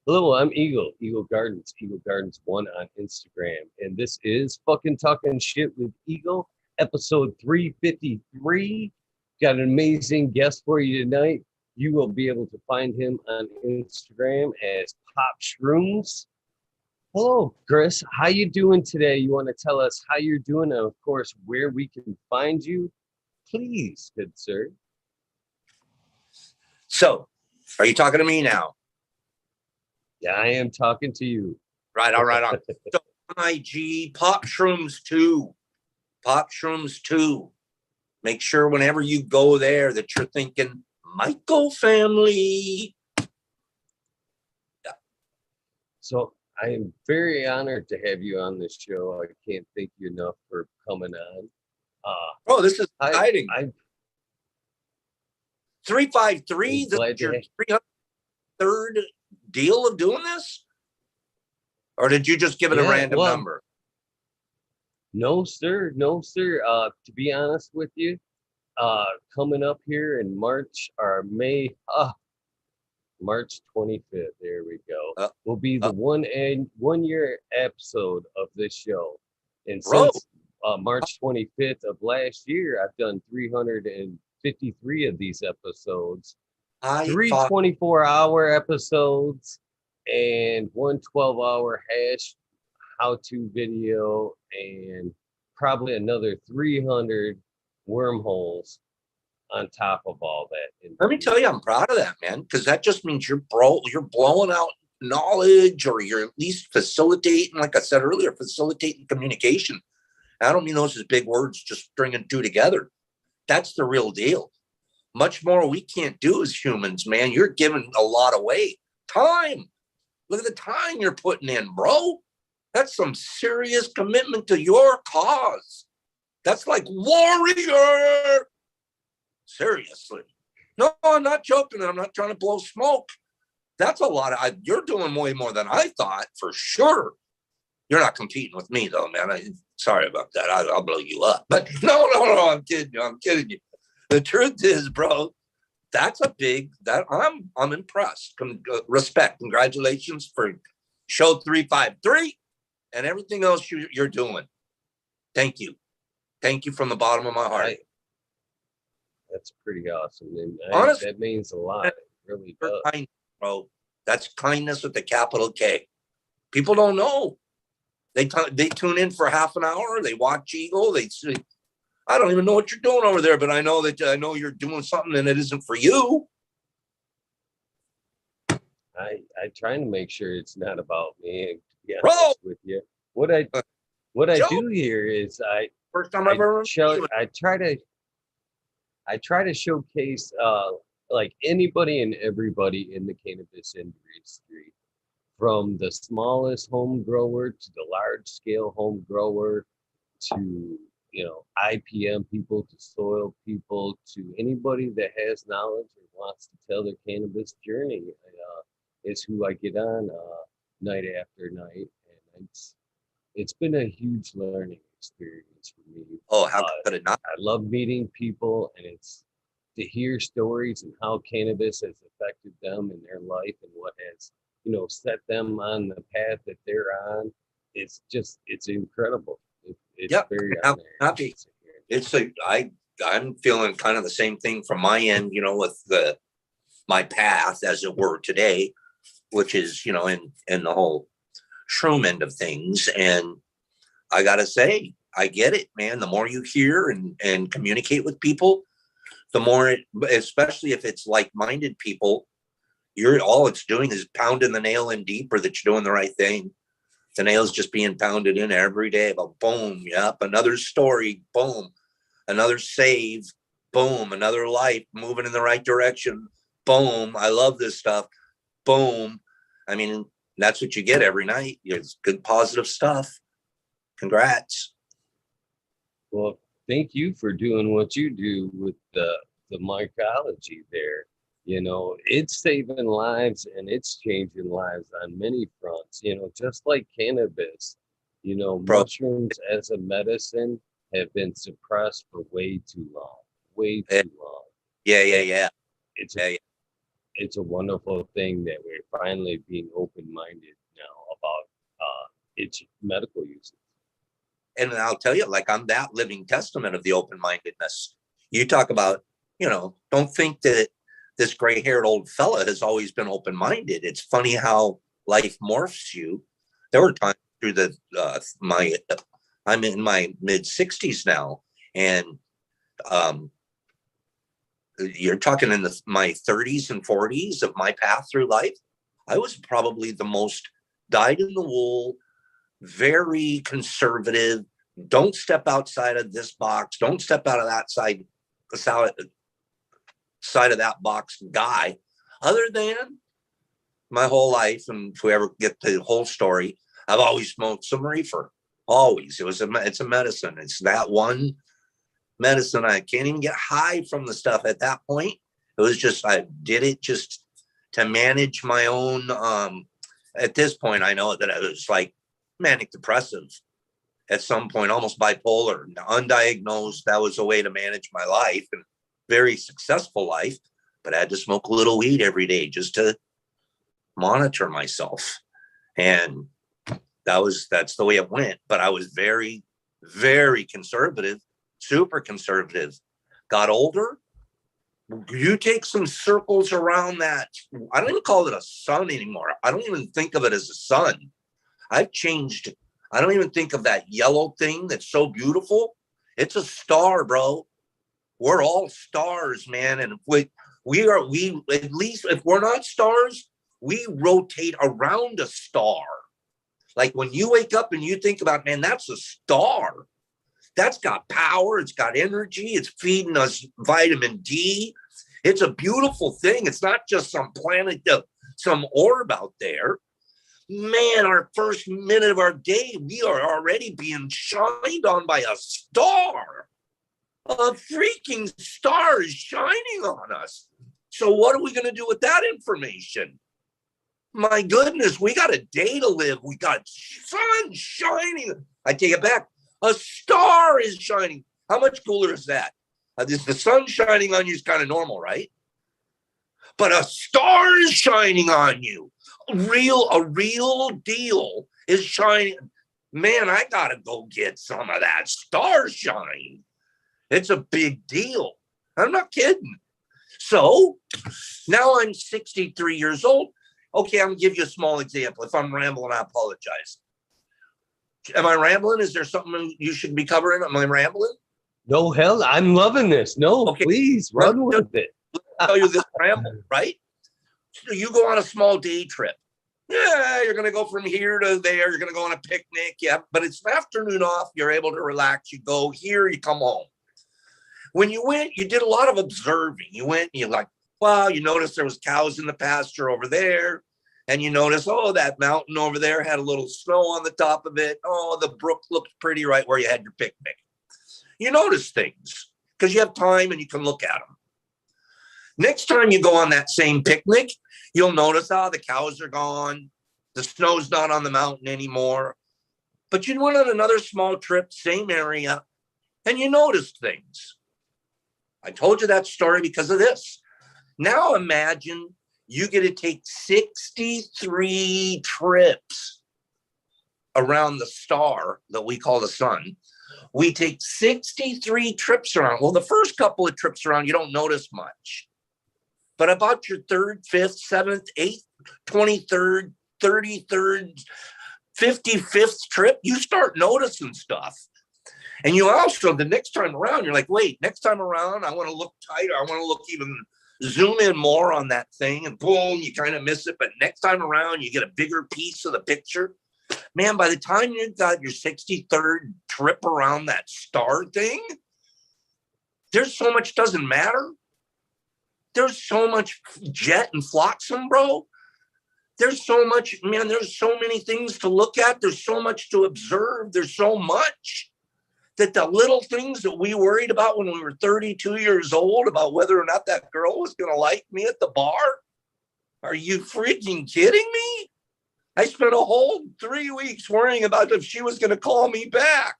Hello, I'm Eagle Gardens 1 on Instagram. And this is fucking Talking Shit with Eagle, episode 353. Got an amazing guest for you tonight. You will be able to find him on Instagram as Pop Shrooms. Hello, Chris. How you doing today? You want to tell us how you're doing and, of course, where we can find you? Please, good sir. So, are you talking to me now? Yeah, I am talking to you. Right on. So, IG, Pop Shrooms 2. Pop Shrooms 2. Make sure whenever you go there that you're thinking, Michael family. Yeah. So, I am very honored to have you on this show. I can't thank you enough for coming on. This is exciting. 353, this is your 303rd deal of doing this? Or did you just give it a random number? No, sir. To be honest with you, coming up here in March or May, March 25th, there we go, will be the 1 year episode of this show. And since March 25th of last year, I've done 353 of these episodes, 3 24-hour episodes, and 1 12-hour hash how-to video, and probably another 300 wormholes on top of all that. Let me tell you, I'm proud of that, man, because that just means you're blowing out knowledge, or you're at least facilitating, like I said earlier, facilitating communication. I don't mean those as big words, just stringing two together. That's the real deal. Much more we can't do as humans, man. You're giving a lot away. Time. Look at the time you're putting in, bro. That's some serious commitment to your cause. That's like warrior. Seriously. No, I'm not joking. I'm not trying to blow smoke. That's a lot. You're doing way more than I thought, for sure. You're not competing with me, though, man. Sorry about that. I'll blow you up. But no, I'm kidding you. The truth is, bro, that's a big, I'm impressed. Respect. Congratulations for show 353 and everything else you're doing. Thank you. Thank you from the bottom of my heart. That's pretty awesome. And honestly, that means a lot. It really does. Kindness, bro. That's kindness with a capital K. People don't know. They tune in for half an hour. They watch Eagle. They see, I don't even know what you're doing over there, but I know you're doing something and it isn't for you. I try to make sure it's not about me. To be honest with you, what I do here is I try to showcase like anybody and everybody in the cannabis industry, from the smallest home grower to the large scale home grower to IPM people, to soil people, to anybody that has knowledge or wants to tell their cannabis journey. Is who I get on night after night, and it's been a huge learning experience for me. Oh, how could it not? I love meeting people, and it's to hear stories and how cannabis has affected them in their life and what has set them on the path that they're on. It's incredible. It's very happy. I'm feeling kind of the same thing from my end, with my path, as it were, today, which is, in the whole shroom end of things. And I got to say, I get it, man. The more you hear and communicate with people, the more especially if it's like-minded people, all it's doing is pounding the nail in deeper that you're doing the right thing. The nail's just being pounded in every day. But boom, yep, another story, boom, another save, boom, another life moving in the right direction, boom. I love this stuff, boom. I mean, that's what you get every night. It's good, positive stuff. Congrats. Well, thank you for doing what you do with the mycology there. It's saving lives and it's changing lives on many fronts, just like cannabis. Mushrooms as a medicine have been suppressed for way too long. Yeah. it's a wonderful thing that we're finally being open-minded now about its medical uses. And I'll tell you, like, I'm that living testament of the open-mindedness. You talk about, don't think that this gray-haired old fella has always been open-minded. It's funny how life morphs you. There were times through I'm in my mid-60s now, and you're talking in my 30s and 40s of my path through life. I was probably the most dyed-in-the-wool, very conservative, don't step outside of this box, don't step out of that side of that box guy. Other than my whole life, and if we ever get the whole story, I've always smoked some reefer. Always. It's a medicine. It's that one medicine. I can't even get high from the stuff at that point. It was just, I did it just to manage my own. At this point, I know that I was like manic depressive at some point, almost bipolar, undiagnosed. That was a way to manage my life, and very successful life. But I had to smoke a little weed every day just to monitor myself. And that's the way it went. But I was very, very conservative, super conservative. Got older. You take some circles around that. I don't even call it a sun anymore. I don't even think of it as a sun. I've changed. I don't even think of that yellow thing that's so beautiful. It's a star, bro. We're all stars, man. And we at least, if we're not stars, we rotate around a star. Like when you wake up and you think about, man, that's a star. That's got power. It's got energy. It's feeding us vitamin D. It's a beautiful thing. It's not just some planet, some orb out there. Man, our first minute of our day, we are already being shined on by a star. A freaking star is shining on us. So what are we going to do with that information? My goodness, we got a day to live. We got sun shining. I take it back. A star is shining. How much cooler is that? The sun shining on you is kind of normal, right? But a star is shining on you. A real deal is shining. Man, I got to go get some of that star shine. It's a big deal. I'm not kidding. So now I'm 63 years old. Okay, I'm going to give you a small example. If I'm rambling, I apologize. Am I rambling? Is there something you should be covering? Am I rambling? No, hell, I'm loving this. No, okay. Please run with it. I'll tell you this ramble, right? So you go on a small day trip. Yeah, you're going to go from here to there. You're going to go on a picnic. Yeah, but it's an afternoon off. You're able to relax. You go here, you come home. When you went, you did a lot of observing. You went and you're like, wow, you noticed there was cows in the pasture over there. And you notice, oh, that mountain over there had a little snow on the top of it. Oh, the brook looked pretty right where you had your picnic. You notice things because you have time and you can look at them. Next time you go on that same picnic, you'll notice, oh, the cows are gone. The snow's not on the mountain anymore. But you went on another small trip, same area, and you noticed things. I told you that story because of this. Now imagine you get to take 63 trips around the star that we call the sun. We take 63 trips around. Well, the first couple of trips around, you don't notice much. But about your 3rd, 5th, 7th, 8th, 23rd, 33rd, 55th trip, you start noticing stuff. And you also, the next time around, you're like, wait, next time around, I want to look tighter. I want to look even, zoom in more on that thing, and boom, you kind of miss it. But next time around, you get a bigger piece of the picture. Man, by the time you got your 63rd trip around that star thing, there's so much doesn't matter. There's so much jet and flotsam, bro. There's so much, man, there's so many things to look at. There's so much to observe. There's so much that the little things that we worried about when we were 32 years old about whether or not that girl was going to like me at the bar. Are you freaking kidding me? I spent a whole 3 weeks worrying about if she was going to call me back.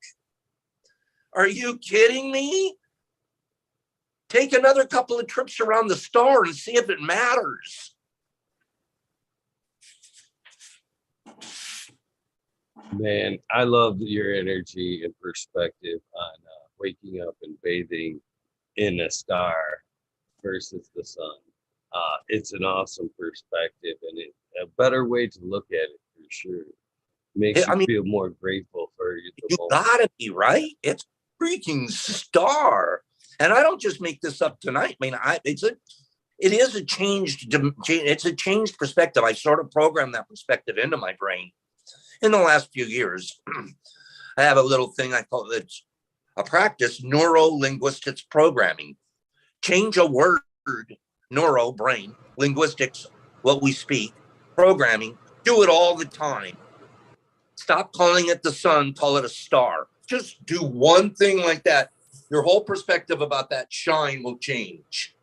Are you kidding me? Take another couple of trips around the star and see if it matters. Man, I love your energy and perspective on waking up and bathing in a star versus the sun. It's an awesome perspective and a better way to look at it for sure. Makes you I mean, feel more grateful for the you moment. gotta be, right. It's a freaking star. And I don't just make this up tonight. I mean, it is a it's a changed perspective. I sort of programmed that perspective into my brain in the last few years. I have a little thing I call it a practice, neuro-linguistics programming. Change a word, neuro, brain, linguistics, what we speak, programming, do it all the time. Stop calling it the sun, call it a star. Just do one thing like that. Your whole perspective about that shine will change.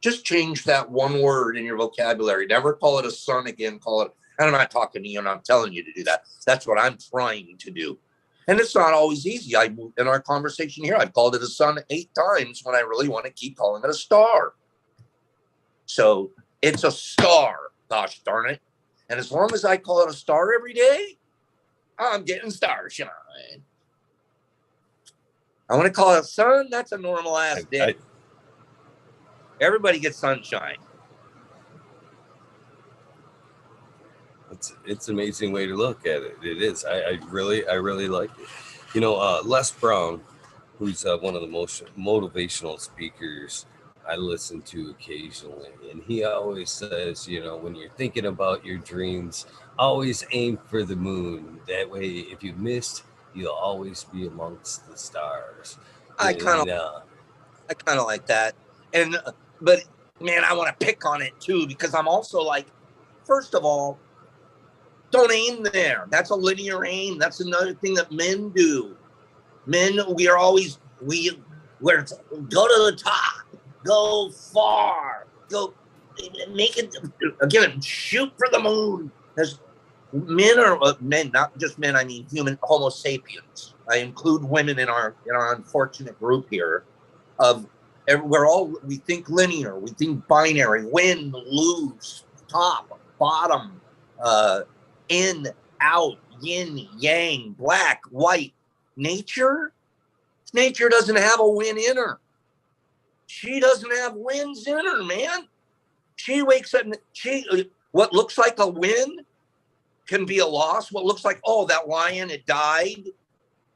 Just change that one word in your vocabulary. Never call it a sun again. Call it, and I'm not talking to you and I'm telling you to do that. That's what I'm trying to do. And it's not always easy. In our conversation here, I've called it a sun 8 times when I really want to keep calling it a star. So it's a star, gosh darn it. And as long as I call it a star every day, I'm getting starshine. I want to call it sun. That's a normal ass day. Everybody gets sunshine. It's an amazing way to look at it. It is. I really like it. You know, Les Brown, who's one of the most motivational speakers I listen to occasionally, and he always says, you know, when you're thinking about your dreams, always aim for the moon. That way, if you missed, you'll always be amongst the stars. I kind of like that. And but man, I want to pick on it too, because I'm also like, first of all, don't aim there. That's a linear aim. That's another thing that men do. Men, we're go to the top, go far, go make it again, shoot for the moon. There's men, not just men, I mean human Homo sapiens. I include women in our unfortunate group here of we think linear, we think binary, win, lose, top, bottom, in, out, yin, yang, black, white. Nature doesn't have a win in her. She doesn't have wins in her, man. She wakes up, what looks like a win can be a loss. What looks like, oh, that lion, it died.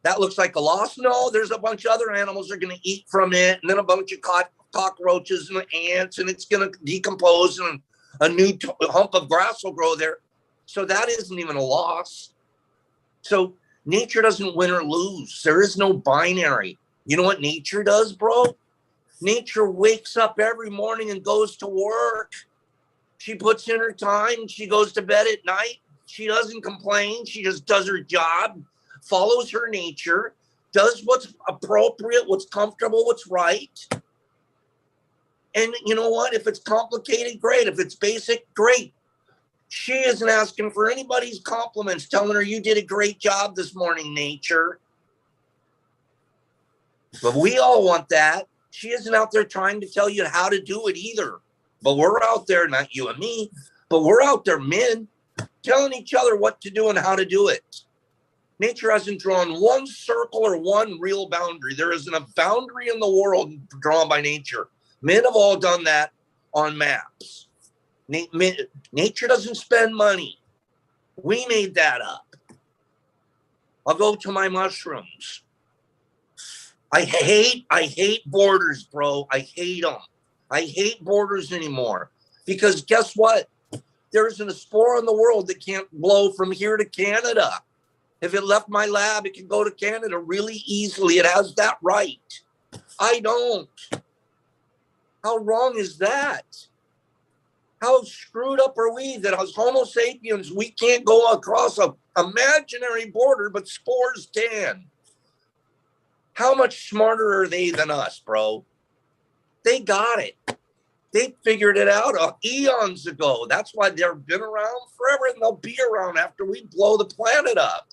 That looks like a loss. No, there's a bunch of other animals that are going to eat from it, and then a bunch of cockroaches and ants, and it's going to decompose, and a new hump of grass will grow there. So that isn't even a loss. So nature doesn't win or lose. There is no binary. You know what nature does, bro? Nature wakes up every morning and goes to work. She puts in her time. She goes to bed at night. She doesn't complain. She just does her job, follows her nature, does what's appropriate, what's comfortable, what's right. And you know what? If it's complicated, great. If it's basic, great. She isn't asking for anybody's compliments, telling her you did a great job this morning, nature. But we all want that. She isn't out there trying to tell you how to do it either. But we're out there, not you and me, but we're out there, men, telling each other what to do and how to do it. Nature hasn't drawn one circle or one real boundary. There isn't a boundary in the world drawn by nature. Men have all done that on maps. Nature doesn't spend money. We made that up. I'll go to my mushrooms. I hate borders, bro. I hate them. I hate borders anymore. Because guess what? There isn't a spore in the world that can't blow from here to Canada. If it left my lab, it can go to Canada really easily. It has that right. I don't. How wrong is that? How screwed up are we that as Homo sapiens, we can't go across an imaginary border, but spores can? How much smarter are they than us, bro? They got it. They figured it out eons ago. That's why they've been around forever, and they'll be around after we blow the planet up.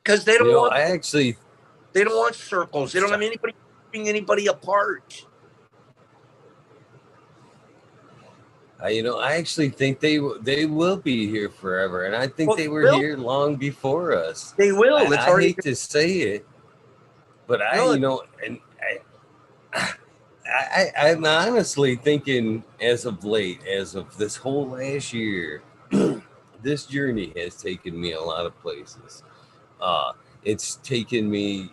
Because they don't want. They don't want circles. They don't have anybody keeping anybody apart. I actually think they will be here forever, and I think Well, they were will. here long before us. They will. It's I already. hate to say it, but No, and I'm honestly thinking, as of late, as of this whole last year, this journey has taken me a lot of places. Uh, it's taken me,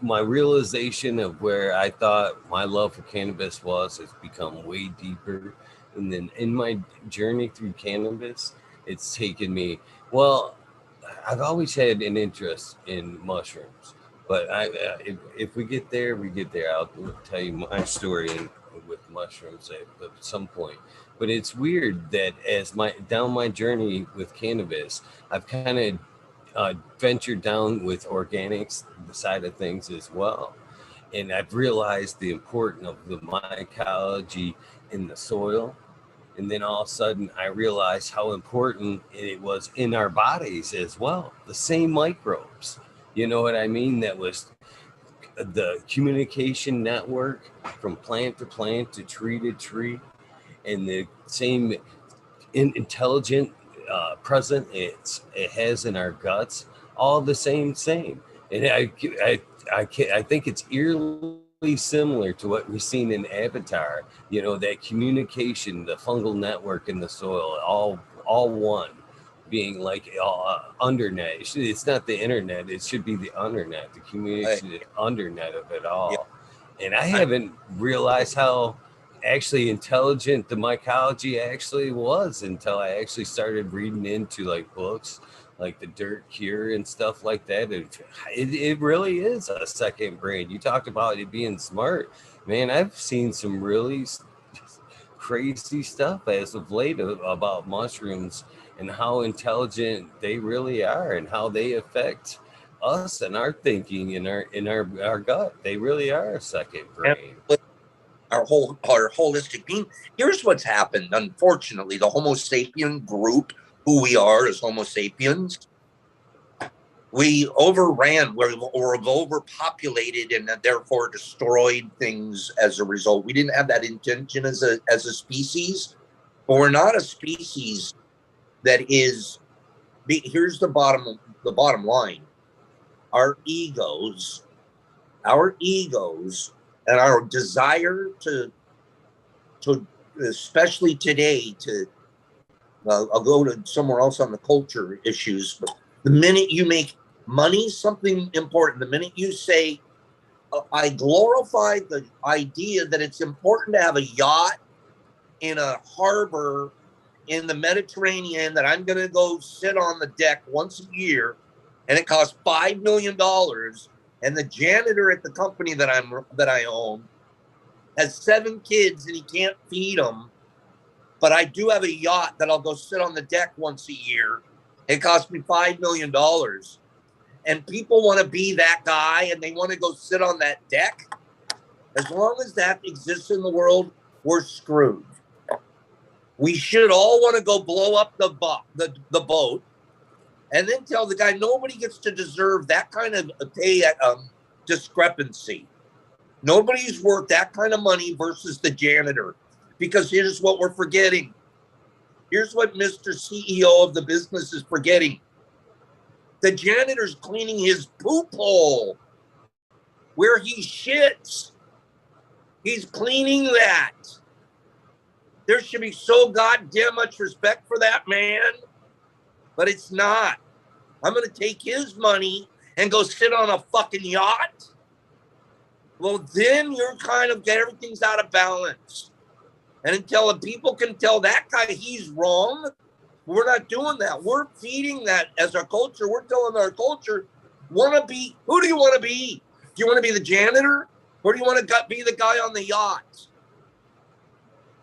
my realization of where I thought my love for cannabis was has become way deeper. And then in my journey through cannabis, it's taken me, well, I've always had an interest in mushrooms, but if we get there, we get there. I'll tell you my story with mushrooms at some point. But it's weird that as my down my journey with cannabis, I've kind of ventured down with organics side of things as well. And I've realized the importance of the mycology in the soil. And then all of a sudden, I realized how important it was in our bodies as well. The same microbes. You know what I mean? That was the communication network from plant to tree to tree, and the same intelligent present it has in our guts, all the same. And I think it's eerily similar to what we've seen in Avatar. That communication, the fungal network in the soil, all one, being like undernet. It's not the internet. It should be the undernet, the I, communication, the undernet of it yeah, all. And I I, haven't realized how actually intelligent the mycology actually was until I actually started reading into like books like the Dirt Cure and stuff like that. It really is a second brain. You talked about it being smart. Man, I've seen some really crazy stuff as of late about mushrooms and how intelligent they really are and how they affect us and our thinking in our gut. They really are a second and brain. our holistic being. Here's what's happened. Unfortunately, the Homo sapien group, who we are as Homo sapiens, we overran. We're overpopulated and therefore destroyed things as a result. We didn't have that intention as a species, but we're not a species that is. Here's the bottom line: our egos, and our desire to especially today to I'll go to somewhere else on the culture issues, but the minute you make money something important, the minute you say I glorify the idea that it's important to have a yacht in a harbor in the Mediterranean that I'm going to go sit on the deck once a year, and it costs $5 million, and the janitor at the company that I own has 7 kids and he can't feed them, but I do have a yacht that I'll go sit on the deck once a year. It cost me $5 million, and people want to be that guy and they want to go sit on that deck. As long as that exists in the world, we're screwed. We should all want to go blow up the boat, and then tell the guy nobody gets to deserve that kind of pay discrepancy. Nobody's worth that kind of money versus the janitor. Because here's what we're forgetting. Here's what Mr. CEO of the business is forgetting. The janitor's cleaning his poop hole where he shits. He's cleaning that. There should be so goddamn much respect for that man, but it's not. I'm going to take his money and go sit on a fucking yacht. Well, then you're kind of everything's out of balance. And until the people can tell that guy he's wrong, we're not doing that. We're feeding that as our culture. We're telling our culture, who do you want to be? Do you want to be the janitor? Or do you want to be the guy on the yacht?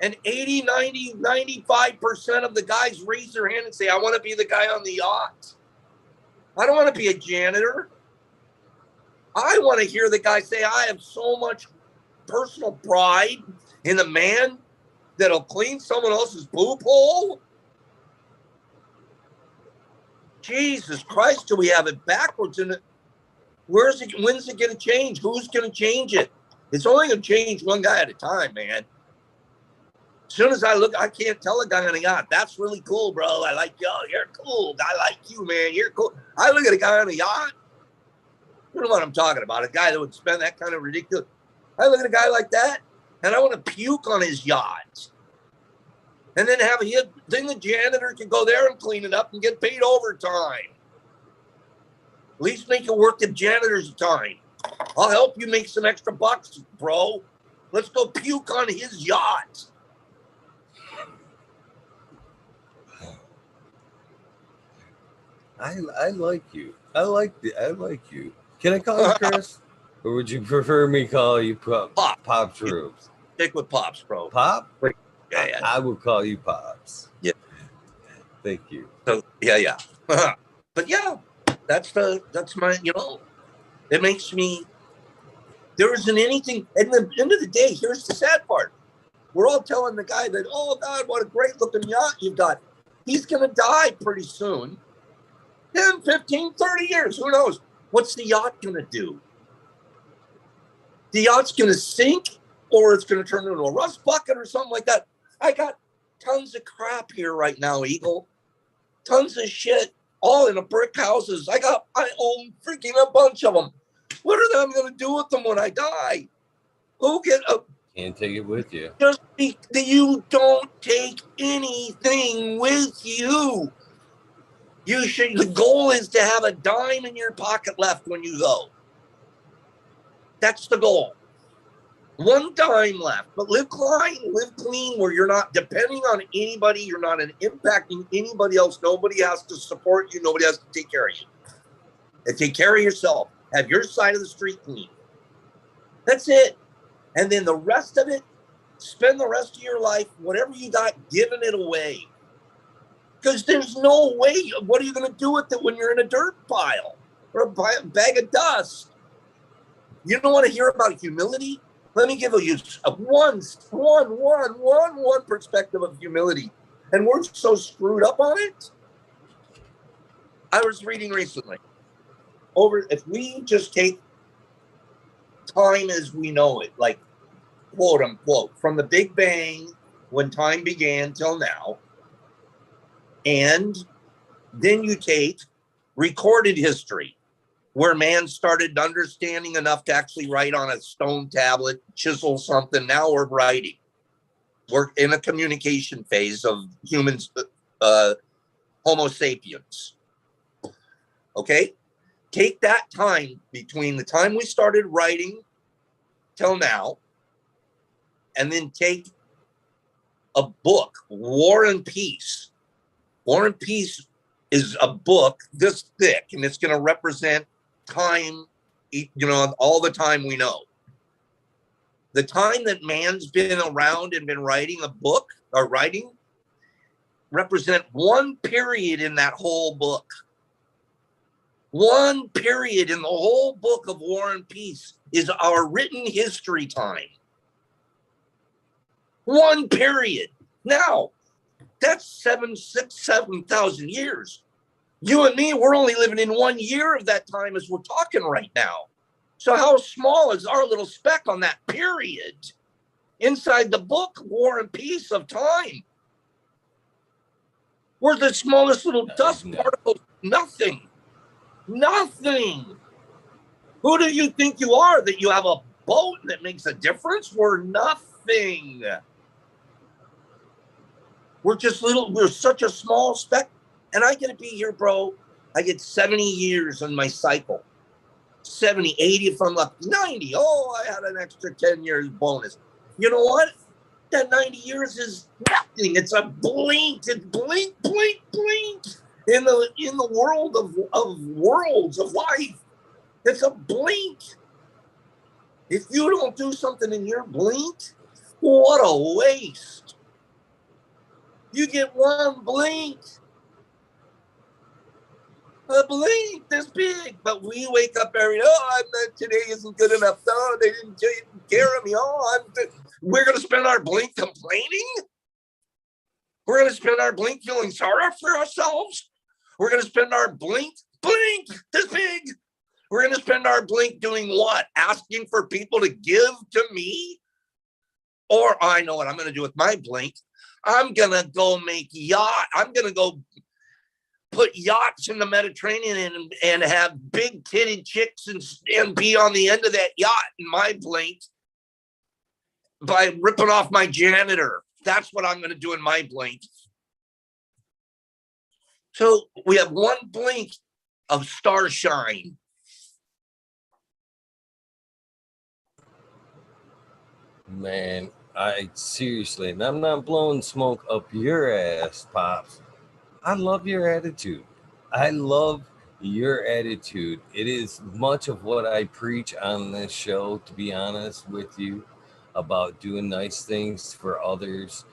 And 80, 90, 95% of the guys raise their hand and say, I want to be the guy on the yacht. I don't want to be a janitor. I want to hear the guy say, I have so much personal pride in the man that'll clean someone else's poop hole. Jesus Christ, do we have it backwards in it? When's it going to change? Who's going to change it? It's only going to change one guy at a time, man. As soon as I look, I can't tell a guy on a yacht, that's really cool, bro. I like you. You're cool. I like you, man. You're cool. I look at a guy on a yacht. You know what I'm talking about. A guy that would spend that kind of ridiculous. I look at a guy like that, and I want to puke on his yacht. And then then the janitor can go there and clean it up and get paid overtime. At least make it worth the janitor's time. I'll help you make some extra bucks, bro. Let's go puke on his yacht. I like you. I like you. Can I call you Chris? Or would you prefer me call you Pop Shrooms? Stick with Pops, bro. Pop? Yeah. I will call you Pops. Yeah. Thank you. So yeah. But yeah, that's my, it makes me, there isn't anything, at the end of the day, here's the sad part. We're all telling the guy that, oh God, what a great looking yacht you've got. He's going to die pretty soon. 10, 15, 30 years, who knows? What's the yacht going to do? The yacht's going to sink, or it's going to turn into a rust bucket or something like that. I got tons of crap here right now, Eagle. Tons of shit, all in the brick houses. I own freaking a bunch of them. What are they going to do with them when I die? Can't take it with you. Just you don't take anything with you. The goal is to have a dime in your pocket left when you go. That's the goal. One dime left, but live clean where you're not depending on anybody. You're not impacting anybody else. Nobody has to support you. Nobody has to take care of you. And take care of yourself. Have your side of the street clean. That's it. And then the rest of it, spend the rest of your life, whatever you got, giving it away. Because there's no way. What are you going to do with it when you're in a dirt pile or a bag of dust? You don't want to hear about humility? Let me give you one perspective of humility. And we're so screwed up on it. I was reading recently. If we just take time as we know it, like quote unquote, from the Big Bang, when time began till now, and then you take recorded history, where man started understanding enough to actually write on a stone tablet, chisel something. Now we're writing. We're in a communication phase of humans, Homo sapiens. Okay? Take that time between the time we started writing till now, and then take a book, War and Peace. War and Peace is a book this thick, and it's going to represent time, all the time we know. The time that man's been around and been writing a book or writing represent one period in that whole book. One period in the whole book of War and Peace is our written history time. One period. Now, that's 7,000 years. You and me, we're only living in 1 year of that time as we're talking right now. So how small is our little speck on that period inside the book, War and Peace of time? We're the smallest little dust particle. Nothing. Who do you think you are, that you have a boat that makes a difference? We're nothing. We're such a small speck. And I get to be here, bro. I get 70 years on my cycle. 70, 80 if I'm lucky. 90. Oh, I had an extra 10 years bonus. You know what? That 90 years is nothing. It's a blink. It's blink. In the world of worlds of life. It's a blink. If you don't do something in your blink, what a waste. You get one blink. A blink this big, but we wake up every day. Today isn't good enough. No, they didn't take care of me. We're going to spend our blink complaining. We're going to spend our blink feeling sorry for ourselves. We're going to spend our blink this big. We're going to spend our blink doing what? Asking for people to give to me? Or I know what I'm going to do with my blink. I'm going to go make I'm going to go put yachts in the Mediterranean and have big titted chicks and be on the end of that yacht in my blink by ripping off my janitor. That's what I'm going to do in my blink. So we have one blink of starshine. Man, I seriously, and I'm not blowing smoke up your ass, Pops. I love your attitude. I love your attitude. It is much of what I preach on this show, to be honest with you, about doing nice things for others,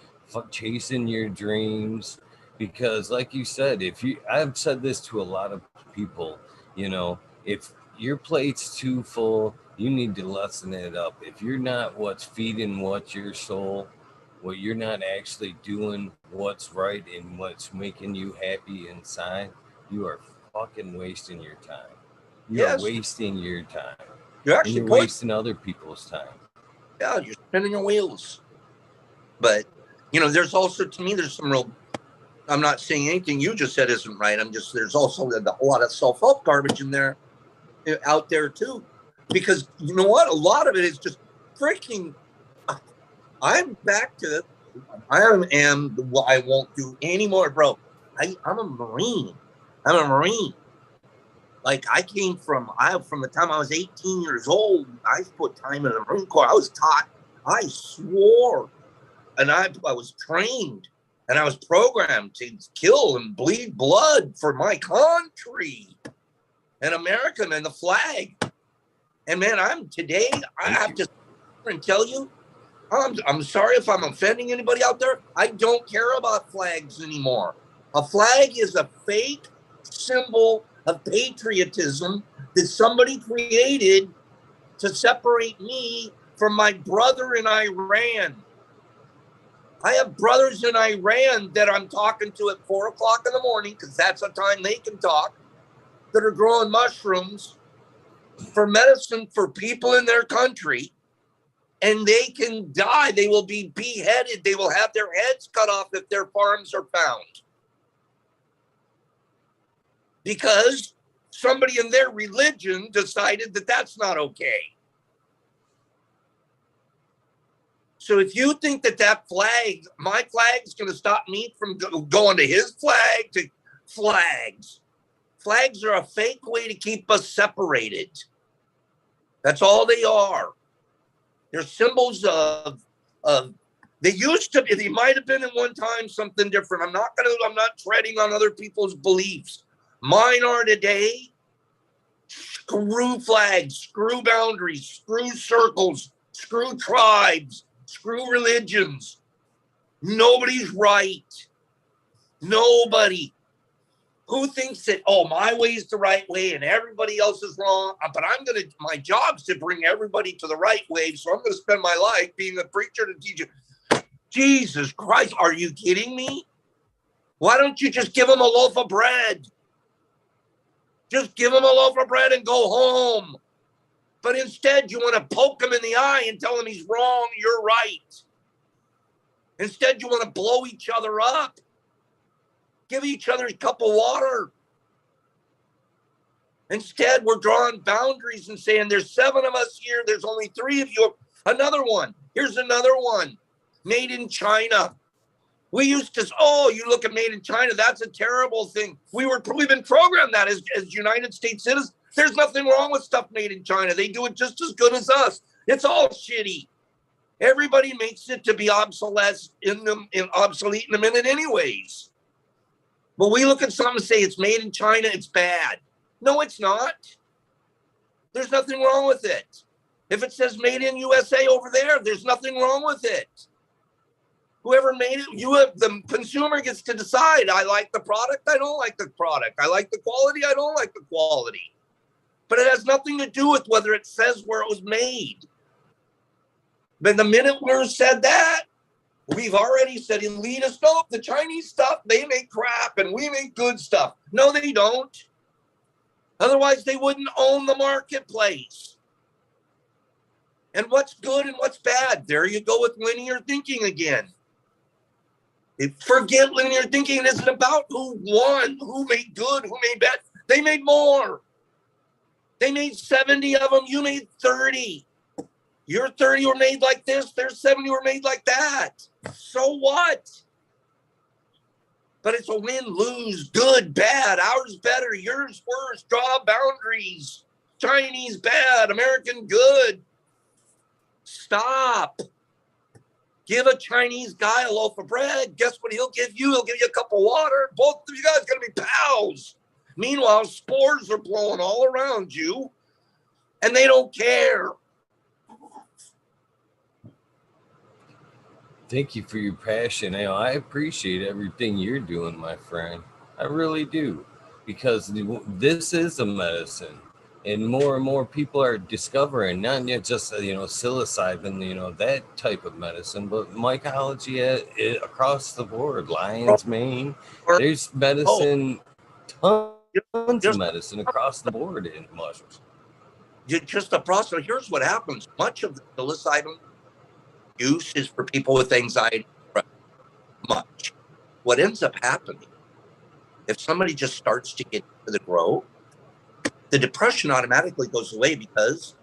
chasing your dreams. Because, like you said, I've said this to a lot of people, if your plate's too full, you need to lessen it up. If you're not what's feeding what's your soul, what you're not actually doing what's right and what's making you happy inside, you are fucking wasting your time. You're wasting your time. You're actually and you're wasting other people's time. Yeah, you're spinning your wheels. But, there's also, to me, there's some real, I'm not saying anything you just said isn't right. There's also a lot of self-help garbage in there, out there too. Because you know what? A lot of it is just freaking, I'm back to, I won't do anymore, bro. I'm a Marine. Like I came from the time I was 18 years old, I put time in the Marine Corps. I was taught, I swore, and I was trained, and I was programmed to kill and bleed blood for my country and America and the flag. And man, I have to tell you, I'm sorry if I'm offending anybody out there. I don't care about flags anymore. A flag is a fake symbol of patriotism that somebody created to separate me from my brother in Iran. I have brothers in Iran that I'm talking to at 4 o'clock in the morning, because that's the time they can talk, that are growing mushrooms for medicine for people in their country. And they can die. They will be beheaded. They will have their heads cut off if their farms are found. Because somebody in their religion decided that that's not okay. So if you think that flag, my flag, is going to stop me from going to his flag, to flags. Flags are a fake way to keep us separated. That's all they are. They're symbols of they used to be, they might have been at one time something different. I'm not treading on other people's beliefs. Mine are today. Screw flags, screw boundaries, screw circles, screw tribes, screw religions. Nobody's right. Nobody. Who thinks that, my way is the right way and everybody else is wrong? But my job's to bring everybody to the right way. So I'm going to spend my life being a preacher to teach you. Jesus Christ, are you kidding me? Why don't you just give them a loaf of bread? Just give them a loaf of bread and go home. But instead, you want to poke him in the eye and tell him he's wrong, you're right. Instead, you want to blow each other up. Give each other a cup of water. Instead, we're drawing boundaries and saying there's 7 of us here. There's only 3 of you. Another one. Here's another one. Made in China. We used to, you look at made in China. That's a terrible thing. We've been programmed that as United States citizens. There's nothing wrong with stuff made in China. They do it just as good as us. It's all shitty. Everybody makes it to be obsolete in a minute anyways. But we look at something and say it's made in China, it's bad. No, it's not. There's nothing wrong with it. If it says made in USA over there, there's nothing wrong with it. Whoever made it, the consumer gets to decide. I like the product, I don't like the product. I like the quality, I don't like the quality. But it has nothing to do with whether it says where it was made. But the minute we said that, we've already said elitist, nope, the Chinese stuff, they make crap and we make good stuff. No, they don't. Otherwise, they wouldn't own the marketplace. And what's good and what's bad? There you go with linear thinking again. Forget linear thinking. It isn't about who won, who made good, who made bad. They made more. They made 70 of them. You made 30. Your 30 were made like this. Their 70 were made like that. So what? But it's a win, lose, good, bad, ours better, yours worse, draw boundaries, Chinese bad, American good. Stop. Give a Chinese guy a loaf of bread. Guess what he'll give you? He'll give you a cup of water. Both of you guys are going to be pals. Meanwhile, spores are blowing all around you, and they don't care. Thank you for your passion. I appreciate everything you're doing, my friend. I really do, because this is a medicine, and more people are discovering not just psilocybin, that type of medicine, but mycology across the board. Lion's mane. There's medicine, tons of medicine across the board in mushrooms. Just the process. Here's what happens. Much of the psilocybin use is for people with anxiety. Much. What ends up happening, if somebody just starts to get into the grow, the depression automatically goes away because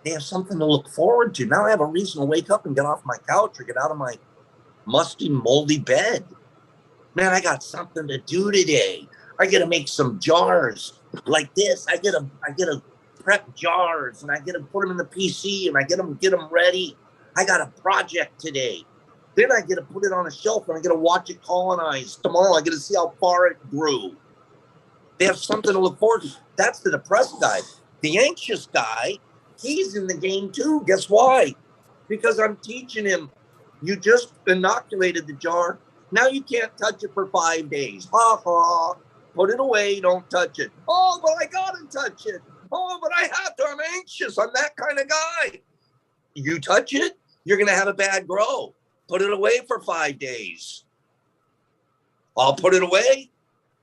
they have something to look forward to. Now I have a reason to wake up and get off my couch or get out of my musty, moldy bed. Man, I got something to do today. I got to make some jars like this. I get to prep jars, and I get to put them in the PC, and I get them ready. I got a project today. Then I get to put it on a shelf, and I get to watch it colonize. Tomorrow I get to see how far it grew. They have something to look forward to. That's the depressed guy. The anxious guy, he's in the game too. Guess why? Because I'm teaching him, you just inoculated the jar. Now you can't touch it for 5 days. Ha ha. Put it away. Don't touch it. Oh, but I got to touch it. Oh, but I have to. I'm anxious. I'm that kind of guy. You touch it, you're going to have a bad grow. Put it away for 5 days. I'll put it away.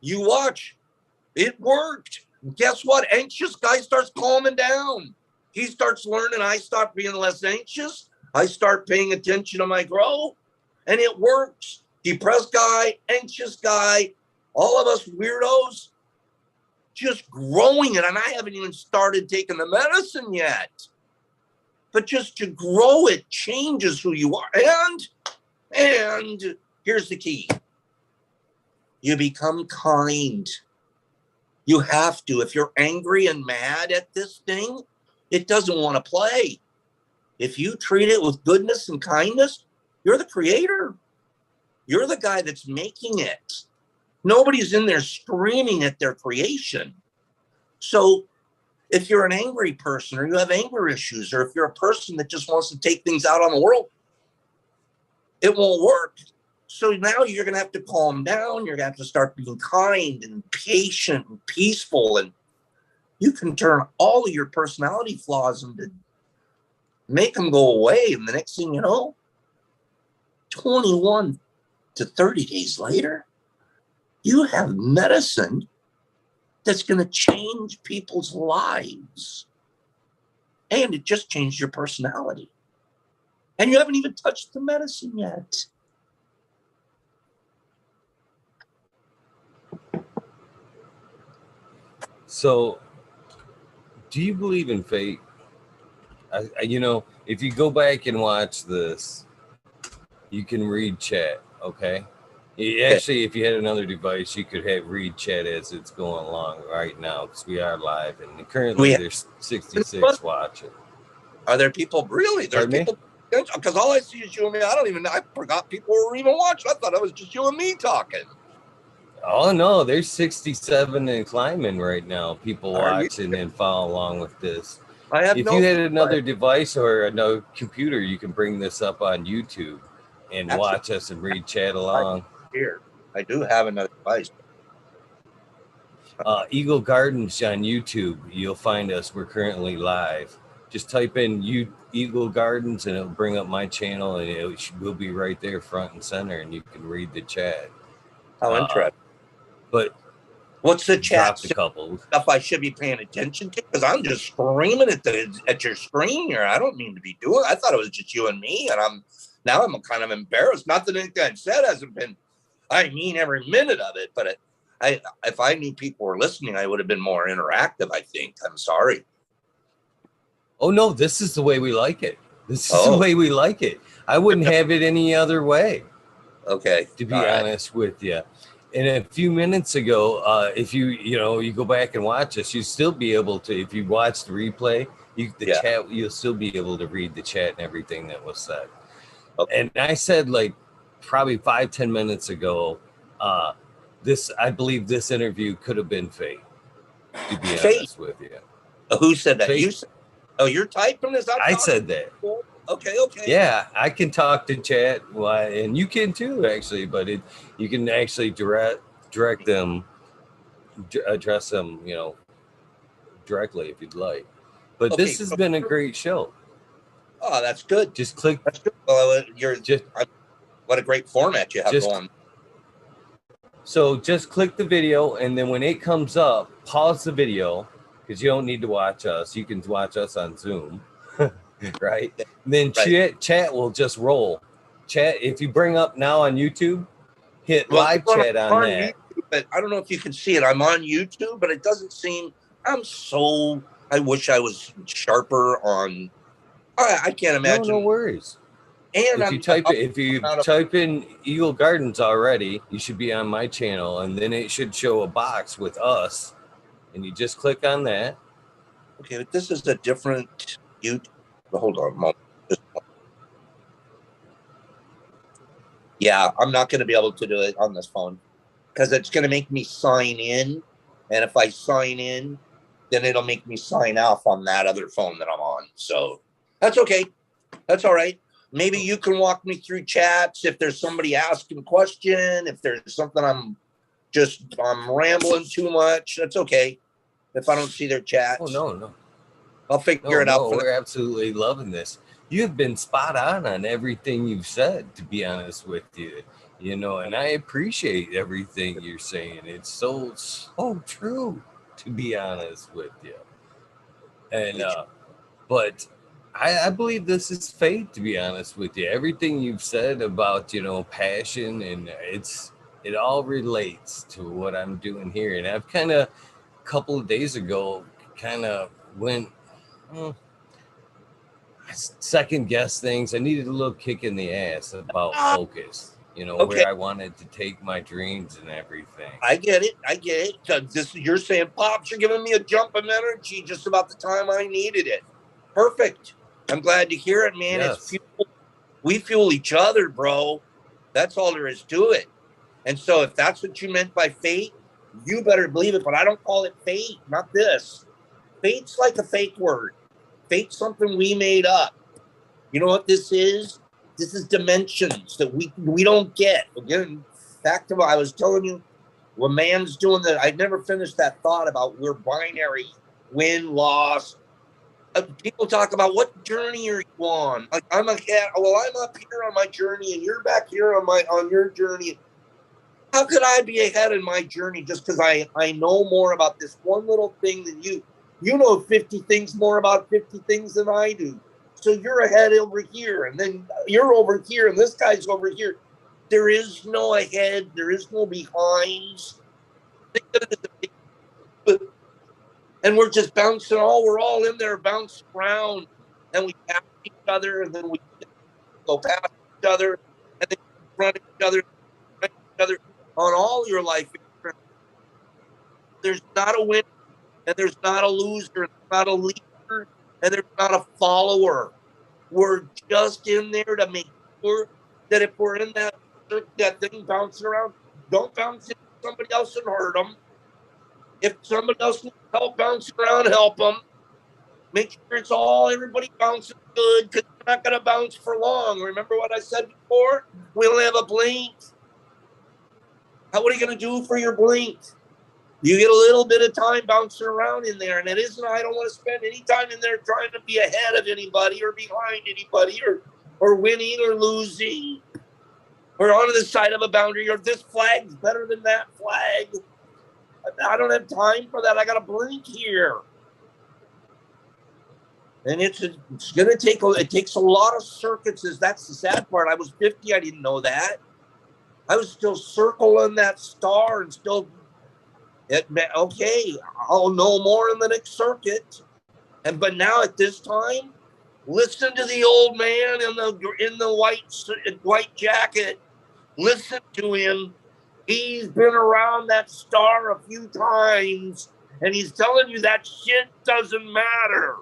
You watch. It worked. Guess what? Anxious guy starts calming down. He starts learning. I start being less anxious. I start paying attention to my grow, and it works. Depressed guy, anxious guy, all of us weirdos, just growing it. And I haven't even started taking the medicine yet. But just to grow it changes who you are. And here's the key. You become kind. You have to. If you're angry and mad at this thing, it doesn't want to play. If you treat it with goodness and kindness, you're the creator. You're the guy that's making it. Nobody's in there screaming at their creation. So if you're an angry person, or you have anger issues, or if you're a person that just wants to take things out on the world, it won't work. So now you're going to have to calm down. You're going to have to start being kind and patient and peaceful. And you can turn all of your personality flaws into, make them go away. And the next thing you know, 21 to 30 days later, you have medicine that's going to change people's lives. And it just changed your personality. And you haven't even touched the medicine yet. So, do you believe in fate? If you go back and watch this, you can read chat, okay? Actually, if you had another device, you could read chat as it's going along right now, because we are live, and currently there's 66 watching. Are there people? Really? There's people? Because all I see is you and me. I forgot people were even watching. I thought it was just you and me talking. Oh, no, there's 67 and climbing right now. People watching and follow along with this. If you had another device or another computer, you can bring this up on YouTube and watch us and read chat along. Here, I do have another device. Eagle Gardens on YouTube. You'll find us. We're currently live. Just type in Eagle Gardens and it'll bring up my channel, and we'll be right there front and center, and you can read the chat. How interesting. But What's the chat dropped a couple. stuff I should be paying attention to? Because I'm just screaming at your screen here. I don't mean to be doing. I thought it was just you and me, and I'm kind of embarrassed. Not that anything I said hasn't been. I mean every minute of it, but if I knew people were listening, I would have been more interactive. I think. I'm sorry. Oh no, this is the way we like it. This is the way we like it. I wouldn't have it any other way. Okay. To be honest with you. And a few minutes ago, if you go back and watch us, you'll still be able to, if you watch the replay, chat, you'll still be able to read the chat and everything that was said. Okay. And I said like probably 5-10 minutes ago, I believe this interview could have been fake, to be honest with you. Who said that? Fake. You said, oh, you're typing this out? I said that. Okay. Yeah, I can talk to chat, and you can too, actually. But you can actually direct them, address them, directly if you'd like. But this has been a great show. Oh, that's good. Just click. That's good. Well, what a great format you have going. So just click the video, and then when it comes up, pause the video because you don't need to watch us. You can watch us on Zoom. Right? And then chat will just roll. Chat, if you bring up now on YouTube, hit live chat on that. YouTube, but I don't know if you can see it. I'm on YouTube, but it doesn't seem. I wish I was sharper on. I can't imagine. No worries. And if you type in Eagle Gardens already, you should be on my channel, and then it should show a box with us, and you just click on that. Okay, but this is a different YouTube. Hold on a moment. Yeah, I'm not going to be able to do it on this phone because it's going to make me sign in. And if I sign in, then it'll make me sign off on that other phone that I'm on. So that's okay. That's all right. Maybe you can walk me through chats if there's somebody asking a question, if there's something I'm rambling too much. That's okay. If I don't see their chats. Oh, no. I'll figure it out. We're absolutely loving this. You've been spot on everything you've said, to be honest with you. And I appreciate everything you're saying. It's so true, to be honest with you. And but I believe this is fate, to be honest with you. Everything you've said about, passion, and it all relates to what I'm doing here. And I've kind of a couple of days ago went second guess things. I needed a little kick in the ass about focus, where I wanted to take my dreams and everything. I get it. You're saying, Pops, you're giving me a jump of energy just about the time I needed it. Perfect. I'm glad to hear it, man. Yes. It's fuel. We fuel each other, bro. That's all there is to it. And so if that's what you meant by fate, you better believe it. But I don't call it fate, not this. Fate's like a fake word. Fate's something we made up. You know what this is? This is dimensions that we don't get. Again, back to what I was telling you, when man's doing that, I never finished that thought about we're binary, win, loss. People talk about what journey are you on? Like I'm a cat. Well, I'm up here on my journey, and you're back here on your journey. How could I be ahead in my journey just because I know more about this one little thing than you? You know 50 things more about 50 things than I do. So you're ahead over here, and then you're over here, and this guy's over here. There is no ahead. There is no behinds. And we're just bouncing we're all in there bouncing around, and we pass each other, and then we go past each other, and then run each other on all your life. There's not a winner, and there's not a loser, there's not a leader, and there's not a follower. We're just in there to make sure that if we're in that thing bouncing around, don't bounce into somebody else and hurt them. If somebody else needs help bouncing around, help them. Make sure it's everybody bouncing good, because you're not going to bounce for long. Remember what I said before? We only have a blink. What are you going to do for your blink? You get a little bit of time bouncing around in there, and it isn't, I don't want to spend any time in there trying to be ahead of anybody or behind anybody or winning or losing or on the side of a boundary or this flag's better than that flag. I don't have time for that. I got to blink here. And it's going to take, it takes a lot of circuits. That's the sad part. I was 50. I didn't know that. I was still circling that star and still, okay, I'll know more in the next circuit. But now at this time, listen to the old man in the white jacket. Listen to him. He's been around that star a few times, and he's telling you that shit doesn't matter.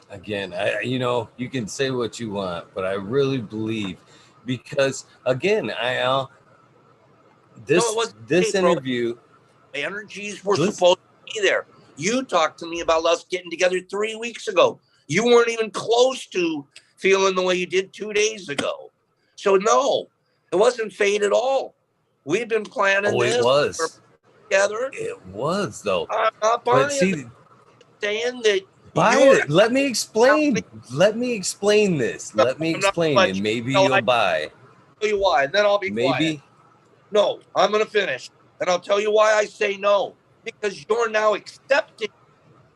Again, you can say what you want, but I really believe, because again, this interview, energies were supposed to be there. You talked to me about us getting together 3 weeks ago. You weren't even close to feeling the way you did 2 days ago. So no, it wasn't fate at all. We've been planning this. It was Together. It was though. I'm not buying saying that. Buy it. Let me explain. Let me explain this. Let me explain, and maybe you'll buy. I'll tell you why, and then I'll be quiet. No, I'm going to finish, and I'll tell you why I say no. Because you're now accepting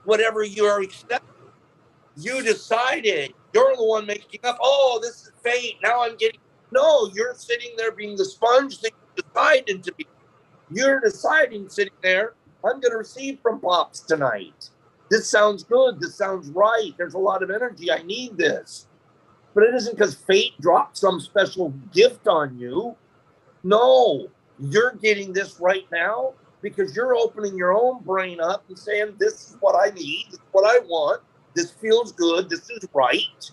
whatever you are accepting. You decided. You're the one making up. Oh, this is fate. Now I'm getting. No, you're sitting there being the sponge that you decided to be. You're deciding, sitting there, I'm going to receive from Pops tonight. This sounds good. This sounds right. There's a lot of energy. I need this. But it isn't because fate dropped some special gift on you. No, you're getting this right now because you're opening your own brain up and saying, this is what I need. This is what I want. This feels good. This is right.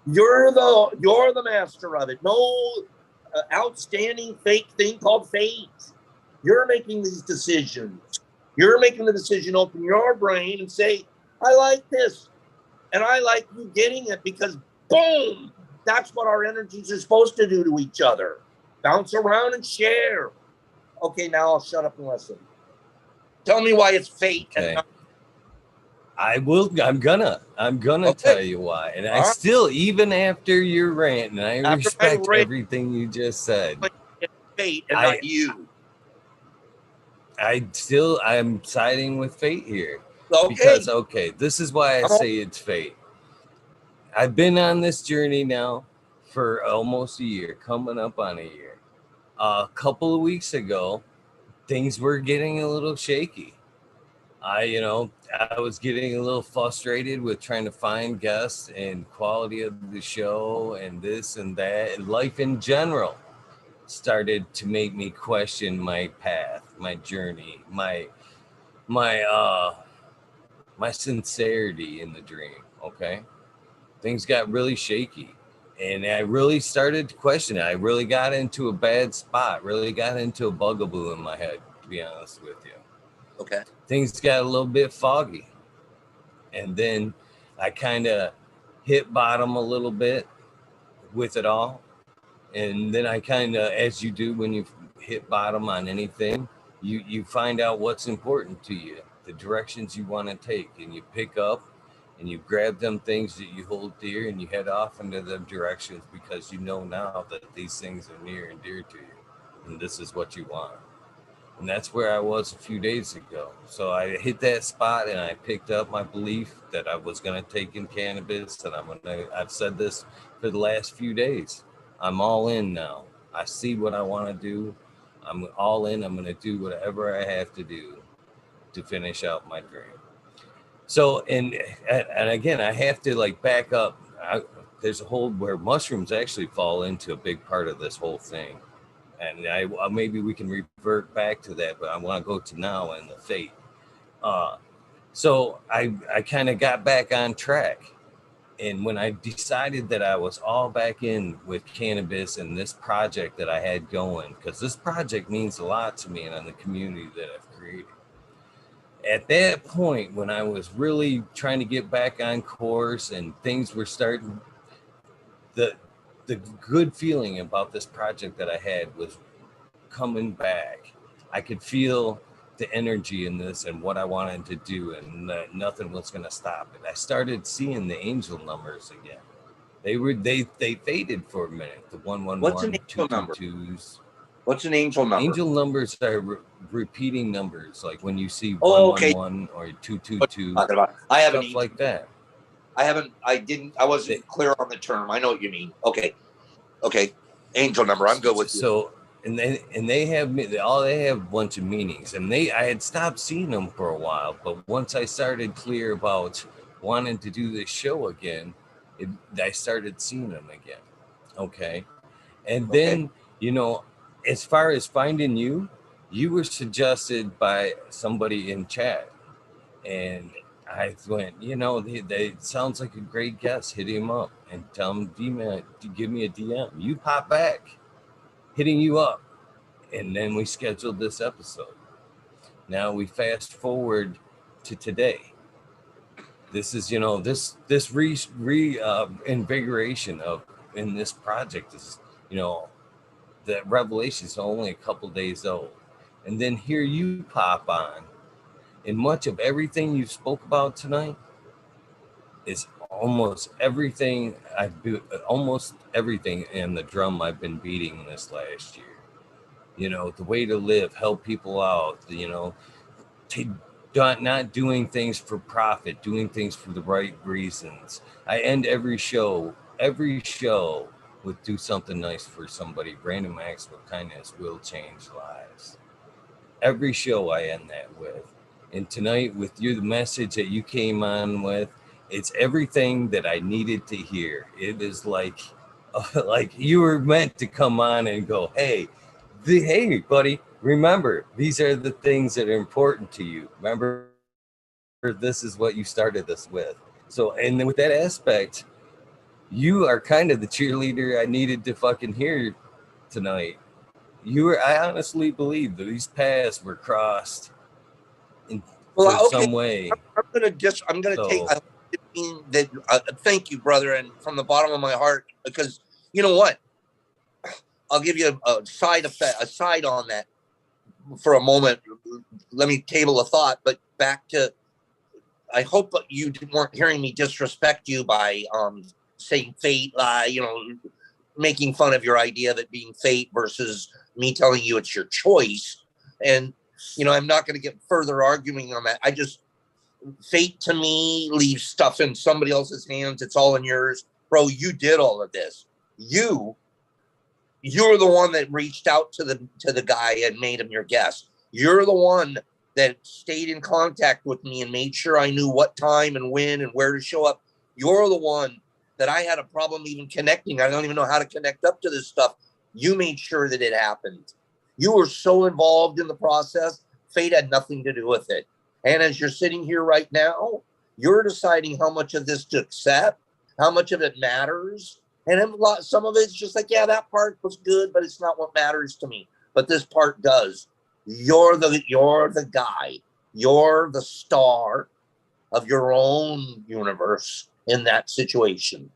You're the master of it. No outstanding fake thing called fate. You're making these decisions. You're making the decision, open your brain and say, I like this. And I like you getting it because, boom, that's what our energies are supposed to do to each other. Bounce around and share. Okay, now I'll shut up and listen. Tell me why it's fate. Okay. I'm gonna tell you why. And I still, even after your rant, and I respect everything you just said. It's fate and not you. I'm siding with fate here. Okay. Because, this is why I say it's fate. I've been on this journey now for almost a year, coming up on a year. A couple of weeks ago, things were getting a little shaky. I was getting a little frustrated with trying to find guests and quality of the show and this and that, and life in general started to make me question my path, my journey, my sincerity in the dream. Okay, things got really shaky, and I really started to question it. I really got into a bad spot, really got into a bugaboo in my head, to be honest with you. Okay. Things got a little bit foggy, and then I kind of hit bottom a little bit with it all. And then I kind of, as you do when you hit bottom on anything, you find out what's important to you, the directions you want to take, and you pick up and you grab them things that you hold dear and you head off into them directions because you know now that these things are near and dear to you, and this is what you want. And that's where I was a few days ago. So I hit that spot and I picked up my belief that I was going to take in cannabis, and I've said this for the last few days. I'm all in now. I see what I want to do. I'm all in. I'm going to do whatever I have to do to finish out my dream. So, and again, I have to back up. There's a whole where mushrooms actually fall into a big part of this whole thing. And maybe we can revert back to that, but I want to go to now and the fate. So I kind of got back on track. And when I decided that I was all back in with cannabis and this project that I had going, because this project means a lot to me and on the community that I've created. At that point, when I was really trying to get back on course and things were starting, the good feeling about this project that I had was coming back. I could feel the energy in this and what I wanted to do, and nothing was going to stop it. I started seeing the angel numbers again. They faded for a minute. The 111, 222s. What's an angel number? Angel numbers are repeating numbers, like when you see Oh, okay. 111 or What 222, are you talking about? I have an stuff angel. like that. I wasn't clear on the term. I know what you mean. Okay. Okay. Angel number. I'm good with you. So they have they have a bunch of meanings, and I had stopped seeing them for a while, but once I started clear about wanting to do this show again, I started seeing them again. Okay, and Okay. then as far as finding you were suggested by somebody in chat, and I went, they sounds like a great guest. Hit him up and tell him, D-man, give me a DM. You pop back, hitting you up, and then we scheduled this episode. Now we fast forward to today. This is this invigoration of in this project is the revelation is only a couple days old, and then here you pop on, and much of everything you spoke about tonight is almost everything in the drum I've been beating this last year. The way to live, help people out, to not doing things for profit, doing things for the right reasons. I end every show with do something nice for somebody. Brandon Maxwell, kindness will change lives. Every show I end that with. And tonight with you, the message that you came on with, it's everything that I needed to hear. It is like like you were meant to come on and go, hey, buddy, remember, these are the things that are important to you. Remember, this is what you started this with. So, and then with that aspect, you are kind of the cheerleader I needed to fucking hear tonight. I honestly believe that these paths were crossed for Well, okay. some way. I'm gonna take. So, I mean that. Thank you, brother, and from the bottom of my heart, because you know what? I'll give you a side effect, a side on that for a moment. Let me table a thought, but back to. I hope you weren't hearing me disrespect you by saying fate. Making fun of your idea of it being fate versus me telling you it's your choice. And I'm not going to get further arguing on that. Fate to me leaves stuff in somebody else's hands. It's all in yours, bro. You did all of this. You're the one that reached out to the guy and made him your guest. You're the one that stayed in contact with me and made sure I knew what time and when and where to show up. You're the one that I had a problem even connecting. I don't even know how to connect up to this stuff. You made sure that it happened. You were so involved in the process. Fate had nothing to do with it. And as you're sitting here right now, you're deciding how much of this to accept, how much of it matters. And some of it's just like, yeah, that part was good, but it's not what matters to me. But this part does. You're the guy. You're the star of your own universe in that situation.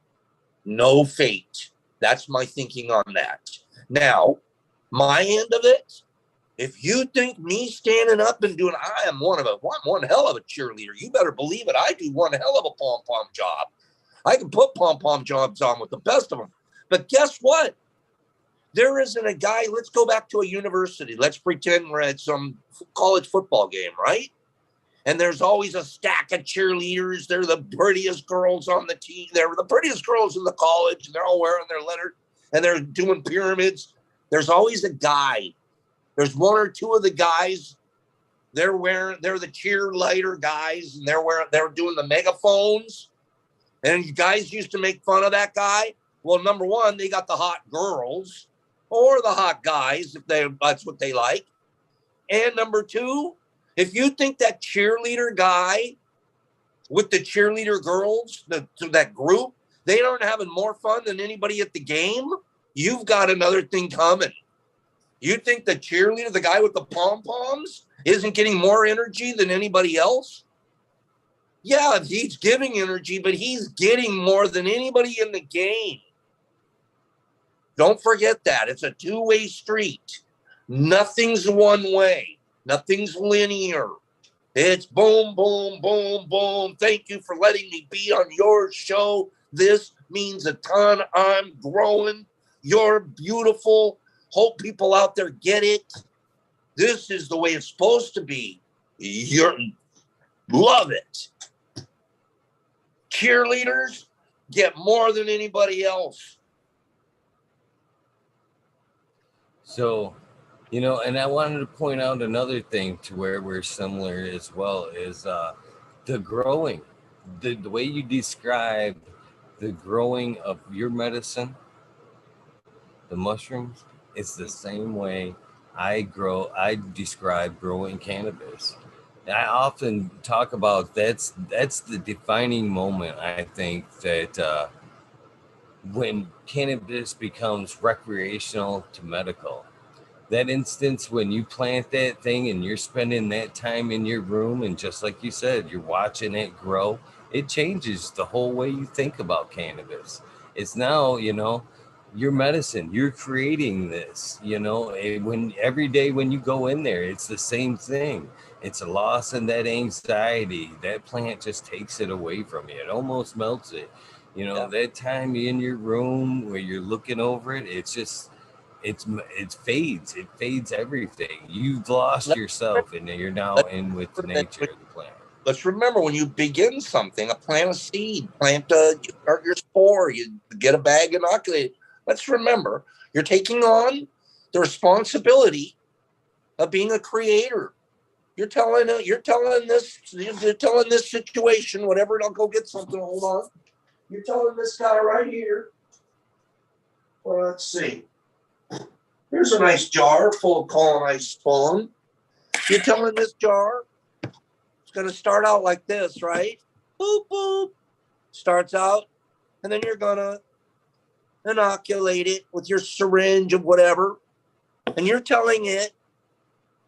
No fate. That's my thinking on that. Now, my end of it, if you think me standing up and doing, I'm one hell of a cheerleader. You better believe it. I do one hell of a pom-pom job. I can put pom-pom jobs on with the best of them. But guess what? There isn't a guy. Let's go back to a university. Let's pretend we're at some college football game, right? And there's always a stack of cheerleaders. They're the prettiest girls on the team. They're the prettiest girls in the college. And they're all wearing their letter and they're doing pyramids. There's always a guy. There's one or two of the guys. They're the cheerleader guys, and they're doing the megaphones. And you guys used to make fun of that guy. Well, number one, they got the hot girls or the hot guys, if that's what they like. And number two, if you think that cheerleader guy with the cheerleader girls, that group, they aren't having more fun than anybody at the game, you've got another thing coming. You think the cheerleader, the guy with the pom-poms, isn't getting more energy than anybody else? Yeah, he's giving energy, but he's getting more than anybody in the game. Don't forget that. It's a two-way street. Nothing's one way. Nothing's linear. It's boom, boom, boom, boom. Thank you for letting me be on your show. This means a ton. I'm growing. You're beautiful. Hope people out there get it. This is the way it's supposed to be. Love it. Cheerleaders get more than anybody else. So, and I wanted to point out another thing to where we're similar as well is the growing, the way you describe the growing of your medicine, the mushrooms, it's the same way I describe growing cannabis. I often talk about that's the defining moment, I think, that when cannabis becomes recreational to medical. That instance when you plant that thing and you're spending that time in your room, and just like you said, you're watching it grow, it changes the whole way you think about cannabis. It's now, your medicine, you're creating this, when every day when you go in there, it's the same thing. It's a loss in that anxiety. That plant just takes it away from you. It almost melts it. Yeah. That time in your room where you're looking over it, it's just it fades everything. You've lost Let's yourself and you're now let's in with the remember that nature of the plant. let's remember when you begin something, plant a seed, you start your spore, you get a bag inoculated. Let's remember, you're taking on the responsibility of being a creator. You're telling this situation, whatever. I'll go get something. Hold on. You're telling this guy right here. Well, let's see. Here's a nice jar full of colonized spawn. You're telling this jar it's going to start out like this, right? Boop, boop. Starts out, and then you're going to inoculate it with your syringe of whatever. And you're telling it,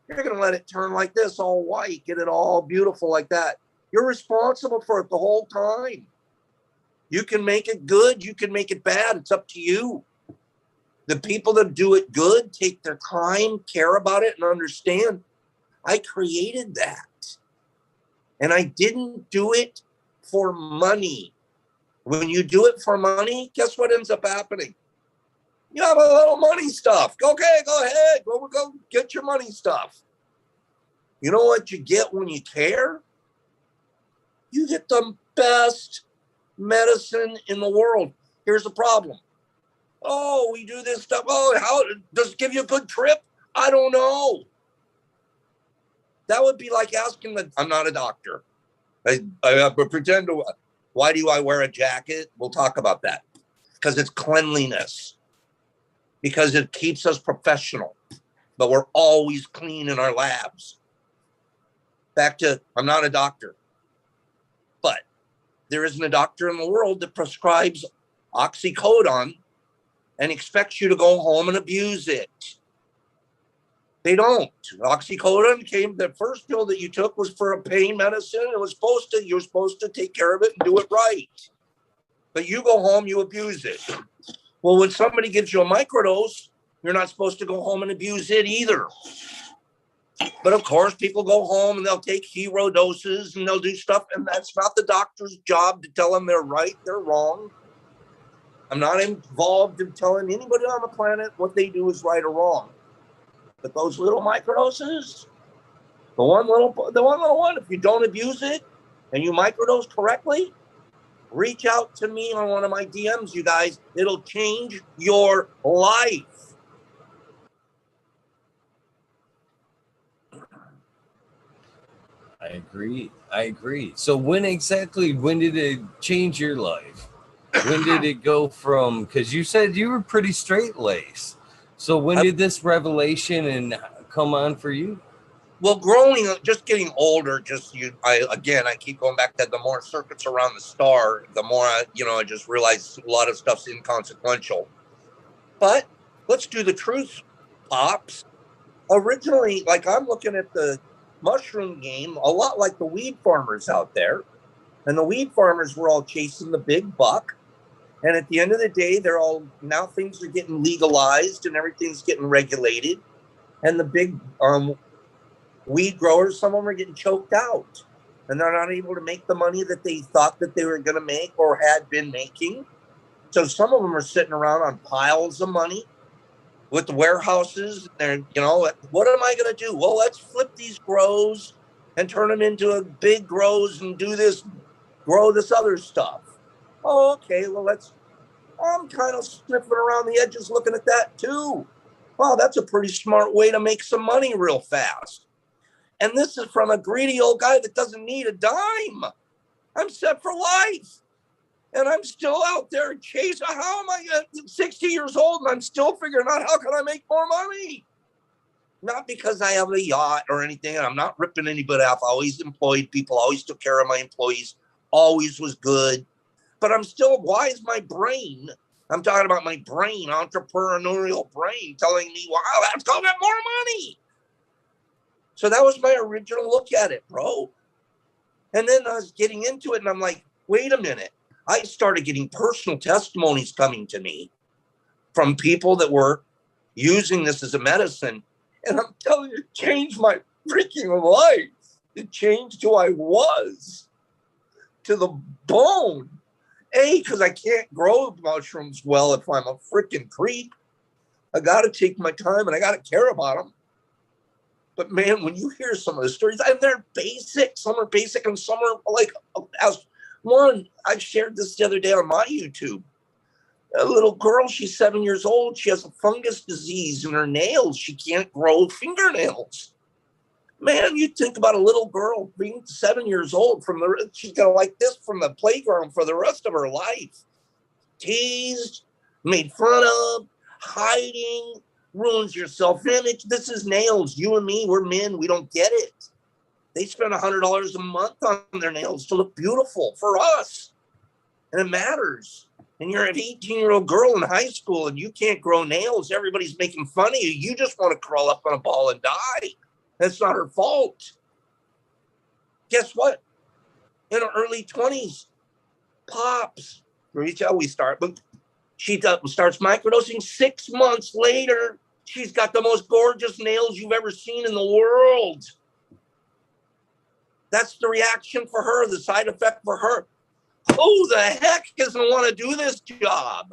you're going to let it turn like this, all white, get it all beautiful like that. You're responsible for it the whole time. You can make it good. You can make it bad. It's up to you. The people that do it good take their time, care about it, and understand. I created that. And I didn't do it for money. When you do it for money, guess what ends up happening? You have a little money stuff. Okay, go ahead. Go get your money stuff. You know what you get when you care? You get the best medicine in the world. Here's the problem. Oh, we do this stuff. Oh, how does it give you a good trip? I don't know. That would be like asking I'm not a doctor. I pretend to. Why do I wear a jacket? We'll talk about that. Because it's cleanliness. Because it keeps us professional. But we're always clean in our labs. Back to, I'm not a doctor. But there isn't a doctor in the world that prescribes oxycodone and expects you to go home and abuse it. They don't. Oxycodone the first pill that you took was for a pain medicine. You're supposed to take care of it and do it right. But you go home, you abuse it. Well, when somebody gives you a microdose, you're not supposed to go home and abuse it either. But of course, people go home and they'll take hero doses and they'll do stuff. And that's not the doctor's job to tell them they're right, they're wrong. I'm not involved in telling anybody on the planet what they do is right or wrong. But those little microdoses, the one little one, if you don't abuse it and you microdose correctly, reach out to me on one of my DMs, you guys. It'll change your life. I agree. So when did it change your life? When did it go from, because you said you were pretty straight laced. So when did this revelation come on for you? Well, growing up, just getting older, I keep going back to the more circuits around the star, the more I just realize a lot of stuff's inconsequential. But let's do the truth, Pops. Originally, like I'm looking at the mushroom game a lot like the weed farmers out there. And the weed farmers were all chasing the big buck. And at the end of the day, now things are getting legalized and everything's getting regulated. And the big weed growers, some of them are getting choked out. And they're not able to make the money that they thought that they were going to make or had been making. So some of them are sitting around on piles of money. with the warehouses. And what am I going to do? Well, let's flip these grows and turn them into a big grows and grow this other stuff. Oh, okay. Well, I'm kind of sniffing around the edges looking at that too. Wow, that's a pretty smart way to make some money real fast. And this is from a greedy old guy that doesn't need a dime. I'm set for life. And I'm still out there chasing. How am I 60 years old and I'm still figuring out how can I make more money? Not because I have a yacht or anything. And I'm not ripping anybody off. I always employed people, always took care of my employees, always was good. But why is my brain, I'm talking about my brain, entrepreneurial brain, telling me, wow, let's go get more money. So that was my original look at it, bro. And then I was getting into it and I'm like, wait a minute. I started getting personal testimonies coming to me from people that were using this as a medicine. And I'm telling you, it changed my freaking life. It changed who I was to the bone. Because I can't grow mushrooms well if I'm a freaking creep. I got to take my time and I got to care about them. But man, when you hear some of the stories, and they're basic, some are basic and some are like, as one, I shared this the other day on my YouTube. A little girl, she's 7 years old. She has a fungus disease in her nails. She can't grow fingernails. Man, you think about a little girl being 7 years old, she's going to like this from the playground for the rest of her life. Teased, made fun of, hiding, ruins your self-image. This is nails. You and me, we're men. We don't get it. They spend $100 a month on their nails to look beautiful for us. And it matters. And you're an 18-year-old girl in high school and you can't grow nails. Everybody's making fun of you. You just want to crawl up on a ball and die. That's not her fault. Guess what? In her early 20s, pops. Reach out, we start. But she starts microdosing. 6 months later, she's got the most gorgeous nails you've ever seen in the world. That's the reaction for her, the side effect for her. Who the heck doesn't want to do this job?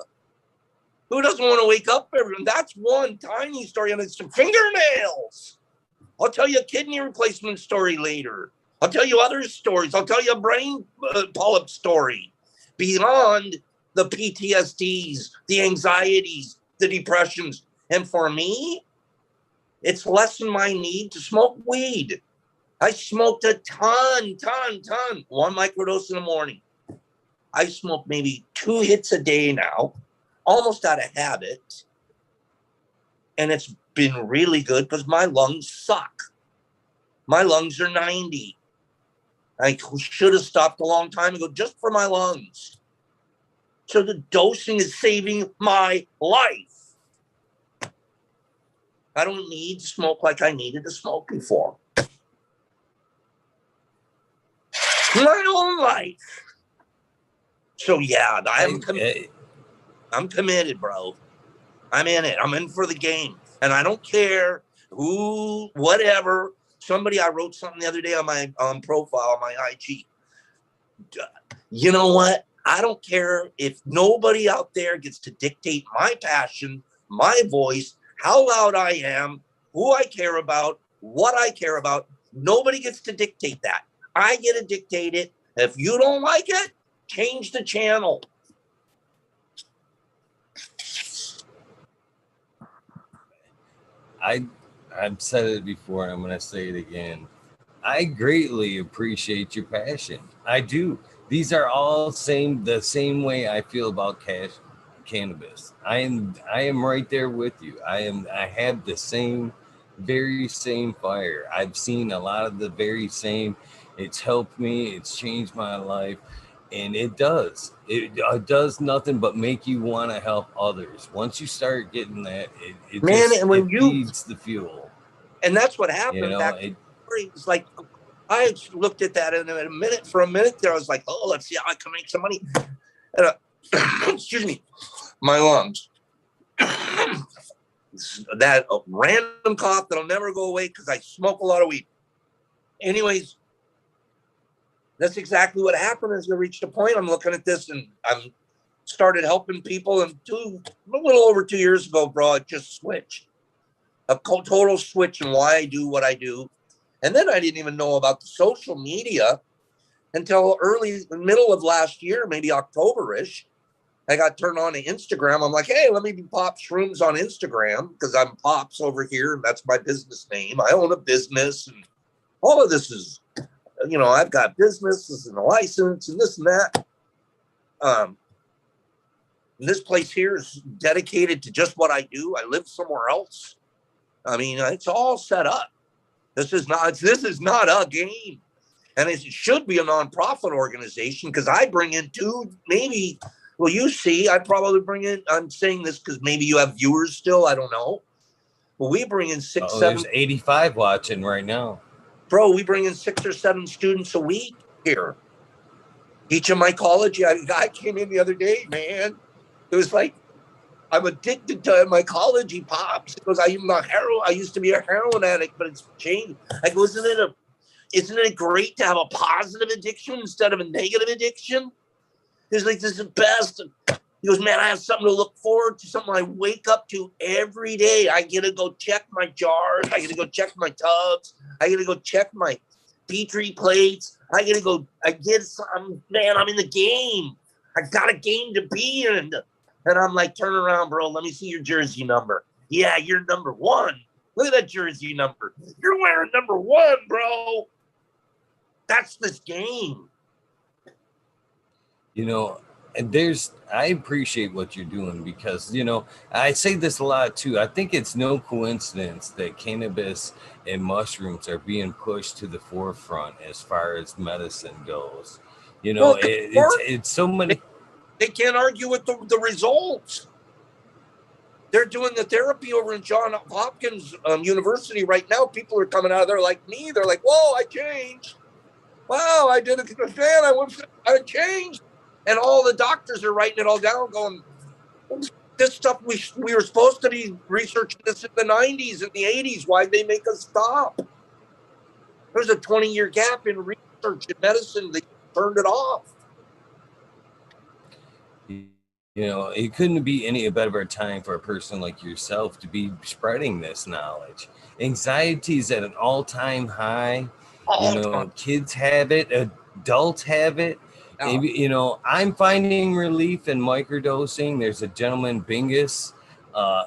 Who doesn't want to wake up every day? That's one tiny story, and it's fingernails. I'll tell you a kidney replacement story later. I'll tell you other stories. I'll tell you a brain polyp story. Beyond the PTSDs, the anxieties, the depressions. And for me, it's lessened my need to smoke weed. I smoked a ton. 1 microdose in the morning. I smoke maybe 2 hits a day now, almost out of habit. And it's been really good because my lungs suck. My lungs are 90. I should have stopped a long time ago just for my lungs. So the dosing is saving my life. I don't need to smoke like I needed to smoke before. My own life. So yeah, I'm committed, bro. I'm in it. I'm in for the game. And I don't care who, whatever. I wrote something the other day on my profile, on my IG. You know what? I don't care if nobody out there gets to dictate my passion, my voice, how loud I am, who I care about, what I care about. Nobody gets to dictate that. I get to dictate it. If you don't like it, change the channel. I've said it before and I'm going to say it again. I greatly appreciate your passion. I do. These are all the same way I feel about cannabis. I am right there with you. I have the very same fire. I've seen a lot of the very same. It's helped me. It's changed my life. And it does. It does nothing but make you want to help others. Once you start getting that, it feeds the fuel. And that's what happened back. It's like I looked at that in a minute. For a minute there, I was like, "Oh, let's see how I can make some money." And, excuse me, my lungs. That random cough that'll never go away because I smoke a lot of weed. Anyways, that's exactly what happened. As I reached a point, I'm looking at this and I'm started helping people, and a little over 2 years ago, bro, it just switched. A total switch in why I do what I do. And then I didn't even know about the social media until middle of last year, maybe October-ish. I got turned on to Instagram. I'm like, hey, let me be Pop Shrooms on Instagram because I'm Pops over here, and that's my business name. I own a business, and all of this is, I've got businesses and a license and this and that. And this place here is dedicated to just what I do. I live somewhere else. I mean, it's all set up. This is not a game. And it should be a nonprofit organization because I bring in you see, I probably bring in, I'm saying this because maybe you have viewers still, I don't know. But we bring in seven. There's 85 watching right now. Bro, we bring in 6 or 7 students a week here. Teaching my college. A guy came in the other day, man. It was like, I'm addicted to my college. He pops. He goes, I used to be a heroin addict, but it's changed. I go, isn't it great to have a positive addiction instead of a negative addiction? He's like, this is the best. He goes, man, I have something to look forward to, something I wake up to every day. I get to go check my jars. I get to go check my tubs. I get to go check my Petri plates. I get some, man, I'm in the game. I got a game to be in. And I'm like, turn around, bro. Let me see your jersey number. Yeah, you're number 1. Look at that jersey number. You're wearing number 1, bro. That's this game. And I appreciate what you're doing because, I say this a lot too. I think it's no coincidence that cannabis and mushrooms are being pushed to the forefront as far as medicine goes. It's so many. They can't argue with the results. They're doing the therapy over in Johns Hopkins University right now. People are coming out of there like me. They're like, whoa, I changed. Wow, I did it. Man, I changed. And all the doctors are writing it all down going, this stuff, we were supposed to be researching this in the 90s and the 80s. Why'd they make us stop? There's a 20-year gap in research in medicine. They turned it off. It couldn't be any better time for a person like yourself to be spreading this knowledge. Anxiety is at an all-time high. Kids have it, adults have it. I'm finding relief in microdosing. There's a gentleman, Bingus,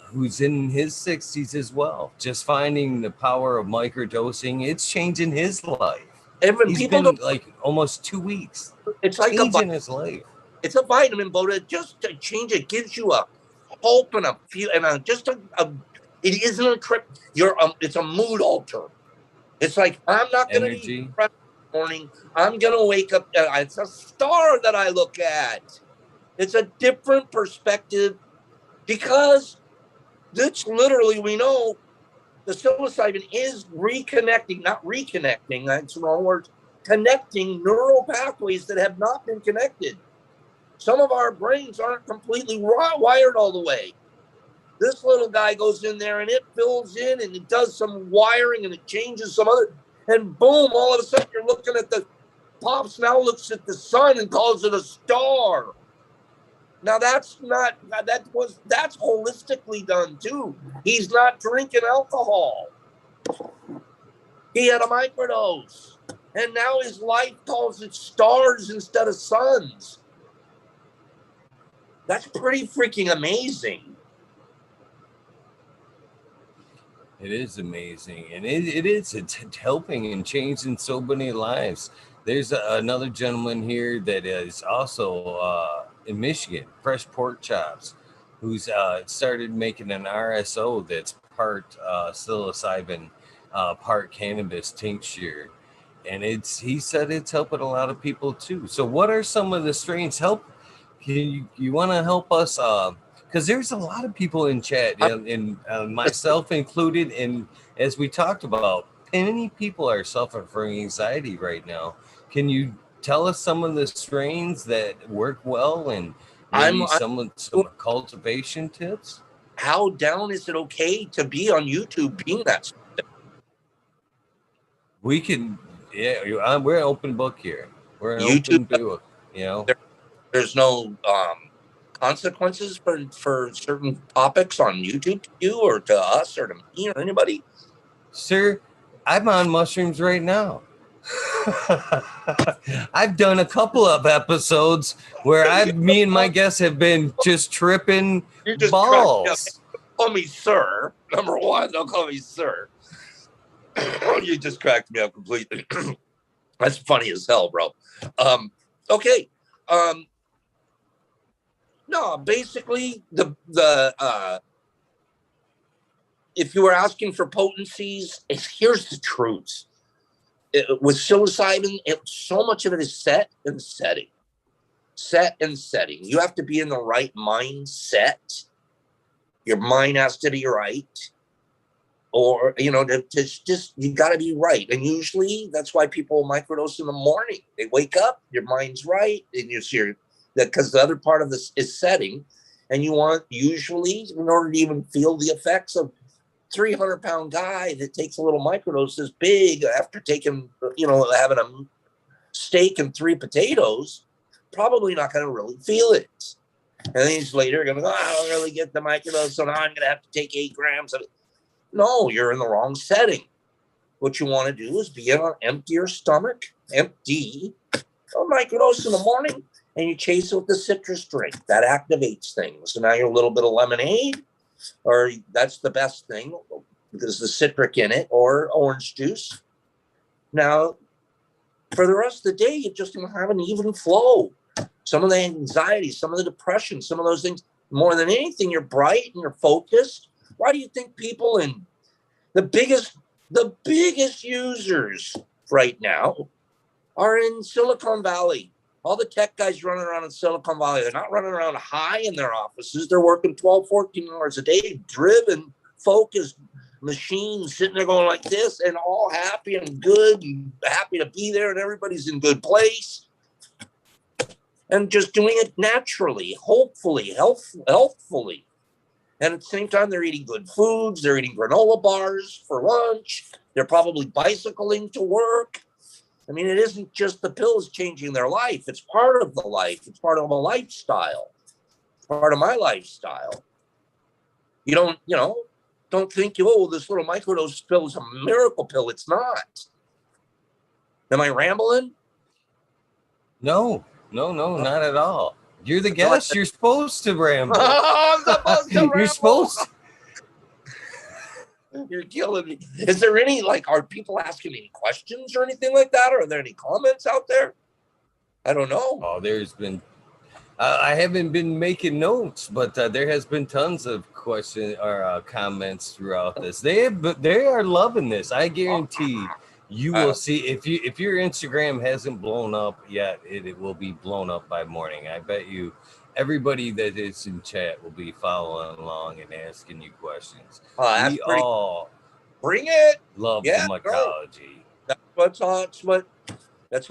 who's in his 60s as well. Just finding the power of microdosing, it's changing his life. He's been like almost 2 weeks. It's like changing his life. It's a vitamin, Boda. Just to change it gives you a hope and a feel, and it isn't a trip. It's a mood alter. It's like, I'm not going to be depressed in the morning. I'm going to wake up. It's a star that I look at. It's a different perspective because it's literally, we know the psilocybin is not reconnecting. That's the wrong word. Connecting neural pathways that have not been connected. Some of our brains aren't completely wired all the way. This little guy goes in there and it fills in and it does some wiring and it changes some other, and boom, all of a sudden you're looking at Pops now looks at the sun and calls it a star. Now that's holistically done too. He's not drinking alcohol. He had a microdose. And now his life calls it stars instead of suns. That's pretty freaking amazing. It is amazing. And it's helping and changing so many lives. There's another gentleman here that is also in Michigan, Fresh Pork Chops, who's started making an RSO that's part psilocybin, part cannabis tincture. And he said it's helping a lot of people too. So what are some of the strains? You want to help us? Because there's a lot of people in chat, and myself included. And as we talked about, many people are suffering from anxiety right now. Can you tell us some of the strains that work well and maybe some cultivation tips? How down is it okay to be on YouTube being that? We can, we're an open book here. We're an open book, There's no consequences for certain topics on YouTube to you or to us or to me or anybody? Sir, I'm on mushrooms right now. I've done a couple of episodes where me and my guests have been just tripping You just cracked me up. balls. Call me sir. Number one, don't call me sir. You just cracked me up completely. That's funny as hell, bro. Okay. No, basically if you were asking for potencies, here's the truth. With psilocybin, so much of it is set and setting. Set and setting. You have to be in the right mindset. Your mind has to be right. Or, you know, just you got to be right. And usually that's why people microdose in the morning. They wake up, your mind's right, and you see that because the other part of this is setting. And you want, usually, in order to even feel the effects of 300-pound guy that takes a little microdose this big after taking, you know, having a steak and 3 potatoes, probably not going to really feel it. And then he's later going to go, I don't really get the microdose, so now I'm going to have to take 8 grams of it. No, you're in the wrong setting. What you want to do is be in an emptier stomach, empty, a microdose in the morning, and you chase it with the citrus drink. That activates things. So now you're a little bit of lemonade, or that's the best thing because the citric in it, or orange juice. Now, for the rest of the day, you just don't have an even flow. Some of the anxiety, some of the depression, some of those things, more than anything, you're bright and you're focused. Why do you think people in the biggest users right now are in Silicon Valley? All the tech guys running around in Silicon Valley, they're not running around high in their offices. They're working 12, 14 hours a day, driven, focused machines sitting there going like this and all happy and good and happy to be there and everybody's in good place and just doing it naturally, hopefully, healthfully. And at the same time, they're eating good foods. They're eating granola bars for lunch. They're probably bicycling to work. I mean, it isn't just the pills changing their life. It's part of the life. It's part of a lifestyle. It's part of my lifestyle. You don't think, oh, this little microdose pill is a miracle pill. It's not. Am I rambling? No, not at all. You're the guest. You're supposed to ramble. I'm supposed to ramble. You're supposed to. You're killing me. Is there any, are people asking any questions or anything like that? Or are there any comments out there? I don't know. Oh, there's been, I haven't been making notes, but there has been tons of questions or comments throughout this. They are loving this. I guarantee you will see if your Instagram hasn't blown up yet, it will be blown up by morning. I bet you everybody that is in chat will be following along and asking you questions. We all bring it. Love the mycology. That's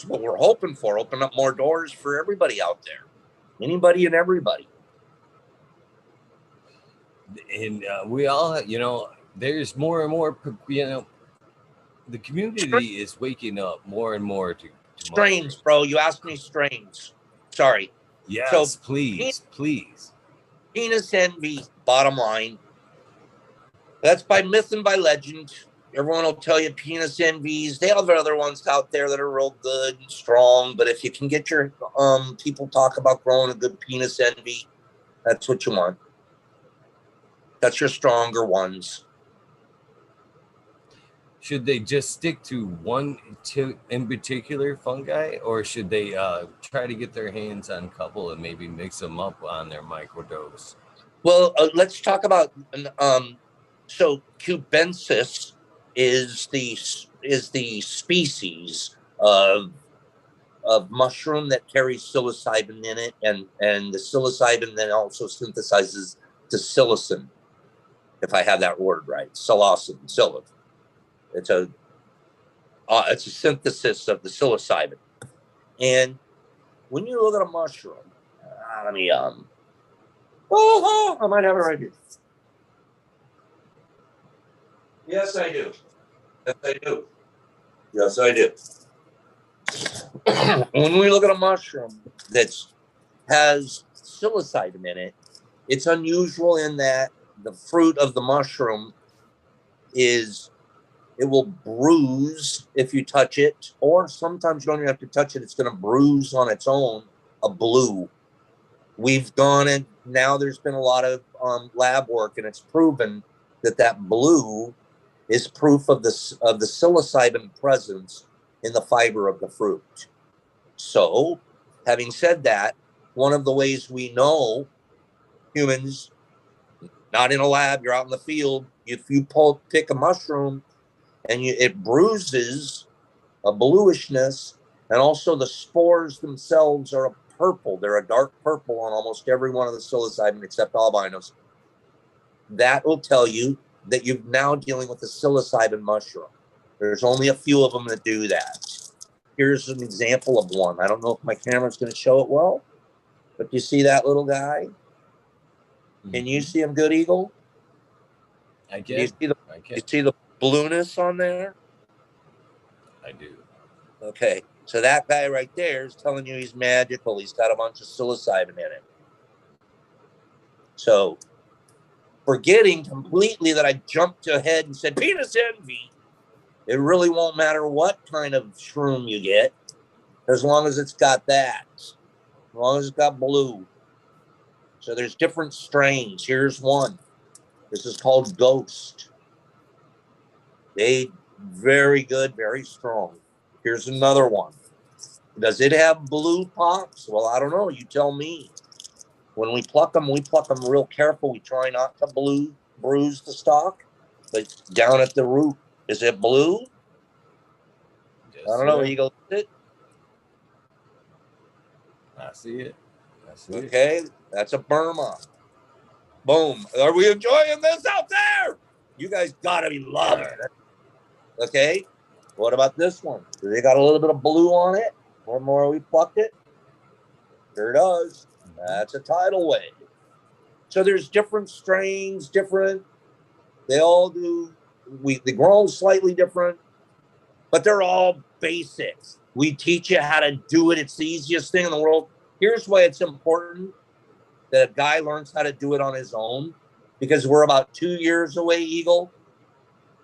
what we're hoping for. Open up more doors for everybody out there, anybody and everybody. And we all, there's more and more, the community is waking up more and more to strains, bro. You asked me strains. Sorry. Yes, so, please. Penis envy, bottom line. That's by myth and by legend. Everyone will tell you penis envies. They have other ones out there that are real good and strong. But if you can get your people talk about growing a good penis envy, that's what you want. That's your stronger ones. Should they just stick to one in particular fungi, or should they try to get their hands on a couple and maybe mix them up on their microdose? Well, let's talk about so cubensis is the species of mushroom that carries psilocybin in it, and the psilocybin then also synthesizes the psilocin, if I have that word right, psilocin. It's a synthesis of the psilocybin. And when you look at a mushroom, let me I might have it right here. Yes, I do. Yes, I do. When we look at a mushroom that's has psilocybin in it. It's unusual in that the fruit of the mushroom it will bruise if you touch it, or sometimes you don't even have to touch it. It's going to bruise on its own a blue. We've gone and now there's been a lot of lab work, and it's proven that blue is proof of the psilocybin presence in the fiber of the fruit. So, having said that, one of the ways we know humans, not in a lab, you're out in the field, if you pick a mushroom and it bruises a bluishness, and also the spores themselves are a purple. They're a dark purple on almost every one of the psilocybin except albinos. That will tell you that you're now dealing with a psilocybin mushroom. There's only a few of them that do that. Here's an example of one. I don't know if my camera's going to show it well, but you see that little guy? Can you see him good, Eagle? I can. You see the blueness on there? I do. Okay. So that guy right there is telling you he's magical. He's got a bunch of psilocybin in it. So forgetting completely that I jumped ahead and said penis envy, it really won't matter what kind of shroom you get, as long as it's got that, as long as it's got blue. So there's different strains. Here's one. This is called Ghost. They very good, very strong. Here's another one. Does it have blue pops? Well, I don't know. You tell me. When we pluck them real careful. We try not to bruise the stalk, but down at the root, is it blue? Yes, I don't know. Eagle, is it? I see it. Okay, that's a Burma. Boom. Are we enjoying this out there? You guys gotta be loving it. Okay. What about this one? They got a little bit of blue on it. One more, we plucked it. Sure does. That's a tidal wave. So there's different strains, they all do. They grow slightly different, but they're all basics. We teach you how to do it. It's the easiest thing in the world. Here's why it's important that a guy learns how to do it on his own, because we're about 2 years away, Eagle.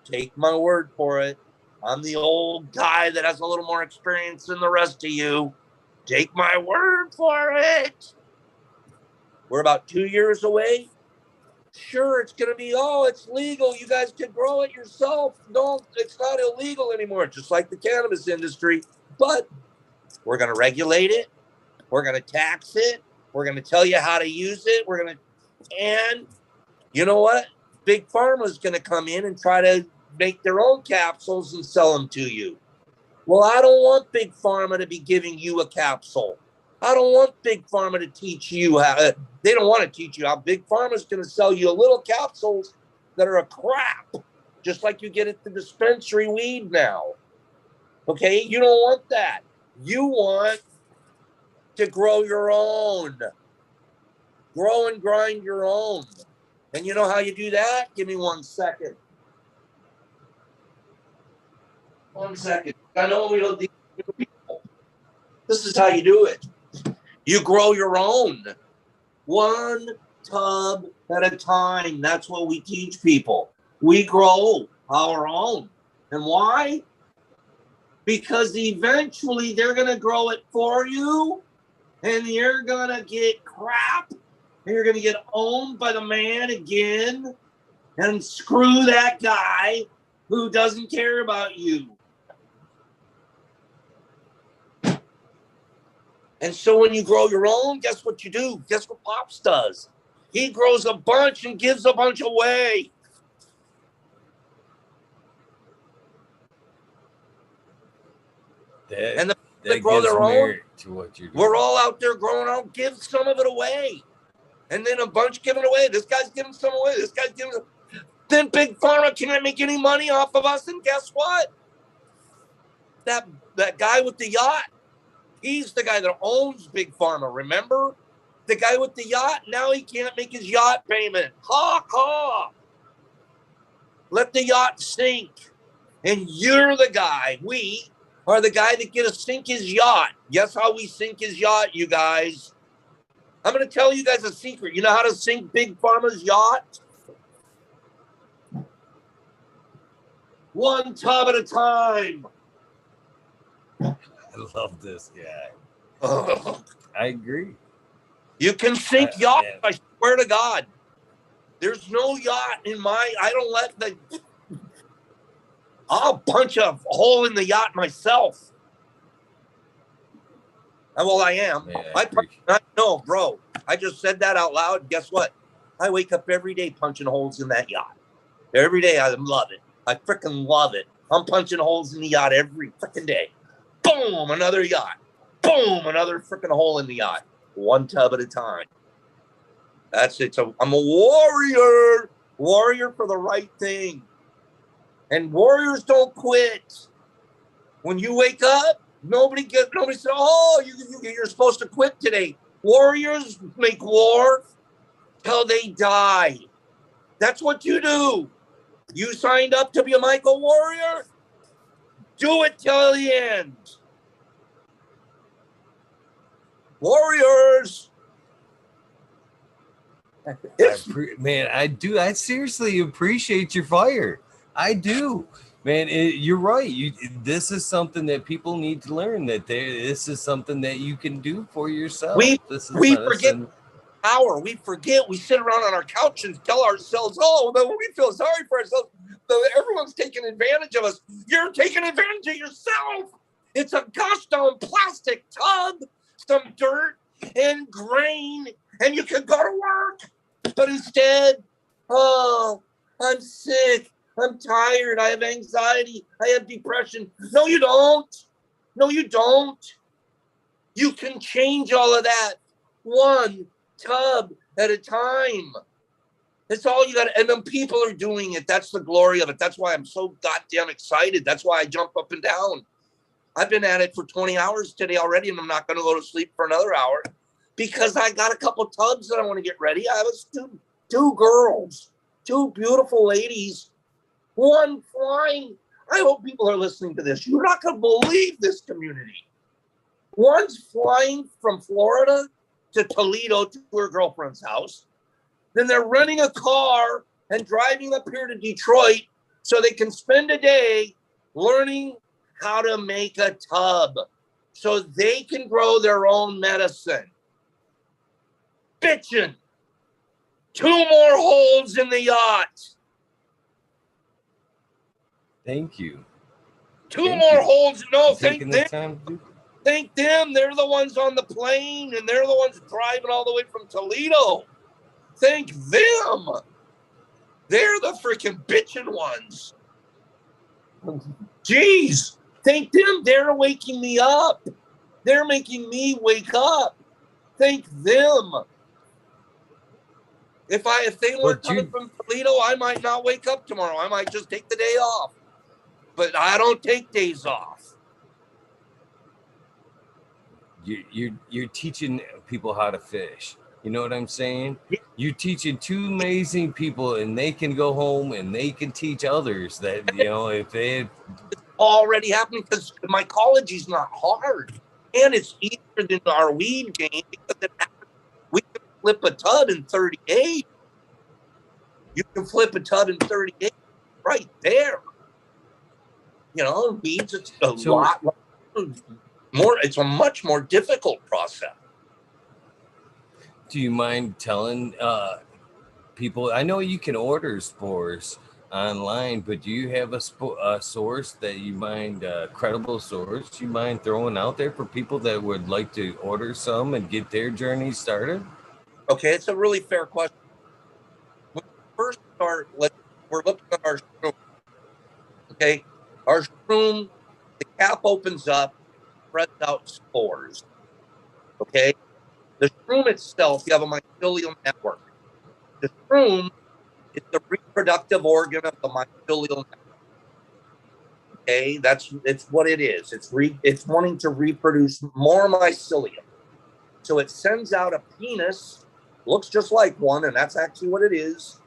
Take my word for it. I'm the old guy that has a little more experience than the rest of you. Take my word for it. We're about 2 years away. Sure, it's going to be, it's legal. You guys can grow it yourself. No, it's not illegal anymore, just like the cannabis industry. But we're going to regulate it. We're going to tax it. We're going to tell you how to use it. And you know what? Big Pharma is going to come in and try to make their own capsules and sell them to you. Well, I don't want Big Pharma to be giving you a capsule. I don't want Big Pharma to teach you how. They don't want to teach you how. Big Pharma is going to sell you little capsules that are a crap, just like you get at the dispensary weed now. Okay, you don't want that. You want to grow your own. Grow and grind your own. And you know how you do that? Give me 1 second. 1 second. I know we don't. This is how you do it. You grow your own. One tub at a time. That's what we teach people. We grow our own. And why? Because eventually they're going to grow it for you, and you're going to get crap, and you're going to get owned by the man again, and screw that guy who doesn't care about you. And so when you grow your own, guess what you do? Guess what Pops does? He grows a bunch and gives a bunch away. And they grow their own. To what you're doing. We're all out there growing our own. Give some of it away. And then a bunch giving away. This guy's giving some away. This guy's giving. Then Big Pharma can't make any money off of us. And guess what? That guy with the yacht, he's the guy that owns Big Pharma. Remember? The guy with the yacht, now he can't make his yacht payment. Ha, ha. Let the yacht sink. And you're the guy. We are the guy that get to sink his yacht. Guess how we sink his yacht, you guys? I'm going to tell you guys a secret. You know how to sink Big Pharma's yacht? One tub at a time. I love this guy. I agree. You can sink yachts, I swear to God. There's no yacht in I don't let I'll punch a hole in the yacht myself. Well, I am. No, bro. I just said that out loud. Guess what? I wake up every day punching holes in that yacht. Every day I love it. I freaking love it. I'm punching holes in the yacht every freaking day. Boom, another yacht. Boom, another freaking hole in the yacht. One tub at a time. That's it. So I'm a warrior. Warrior for the right thing. And warriors don't quit. When you wake up, nobody said, oh, you're supposed to quit today. Warriors make war till they die. That's what you do. You signed up to be a Michael Warrior? Do it till the end. Warriors. I seriously appreciate your fire. I do. Man, you're right. This is something that people need to learn, this is something that you can do for yourself. We forget power. We forget. We sit around on our couch and tell ourselves, oh, we feel sorry for ourselves. Everyone's taking advantage of us. You're taking advantage of yourself. It's a gosh darn plastic tub, some dirt and grain, and you can go to work. But instead, oh, I'm sick. I'm tired. I have anxiety. I have depression. No, you don't. No, you don't. You can change all of that one tub at a time. That's all you got. And then people are doing it. That's the glory of it. That's why I'm so goddamn excited. That's why I jump up and down. I've been at it for 20 hours today already, and I'm not going to go to sleep for another hour because I got a couple tubs that I want to get ready. I have two girls, two beautiful ladies, one flying. I hope people are listening to this. You're not going to believe this community. One's flying from Florida to Toledo to her girlfriend's house. Then they're renting a car and driving up here to Detroit so they can spend a day learning how to make a tub so they can grow their own medicine. Bitchin'. 2 more holes in the yacht. Thank you. Two more holes. No, thank them. Thank them. They're the ones on the plane, and they're the ones driving all the way from Toledo. Thank them. They're the freaking bitching ones. Jeez. Thank them. They're waking me up. They're making me wake up. Thank them. If they weren't coming from Toledo, I might not wake up tomorrow. I might just take the day off. But I don't take days off. You're teaching people how to fish. You know what I'm saying? You're teaching 2 amazing people, and they can go home and they can teach others that, if they had... It's already happening because mycology is not hard. And it's easier than our weed game because we can flip a tub in 38. You can flip a tub in 38 right there. Weeds, it's a lot more. It's a much more difficult process. Do you mind telling people? I know you can order spores online, but do you have a source that you mind, credible source you mind throwing out there for people that would like to order some and get their journey started? Okay, it's a really fair question. When we first start, we're looking at our shroom. Okay, our shroom, the cap opens up, spreads out spores. Okay, the shroom itself, you have a mycelial network. The shroom is the reproductive organ of the mycelial network. Okay, it's what it is. It's wanting to reproduce more mycelium. So it sends out a penis, looks just like one, and that's actually what it is.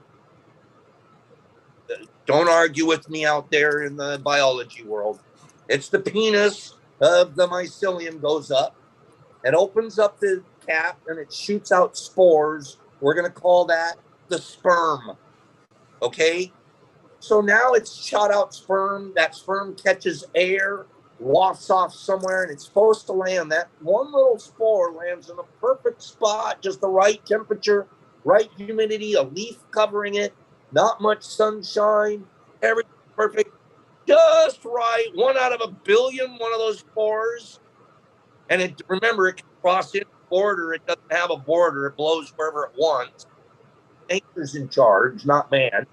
Don't argue with me out there in the biology world. It's the penis of the mycelium goes up. It opens up the cap and it shoots out spores. We're going to call that the sperm. Okay. So now it's shot out sperm. That sperm catches air, wafts off somewhere, and it's supposed to land. That one little spore lands in a perfect spot, just the right temperature, right humidity, a leaf covering it, not much sunshine, everything perfect, just right. 1 out of a billion, one of those spores. And remember, it can cross any border. It doesn't have a border. It blows wherever it wants. Nature's in charge, not man.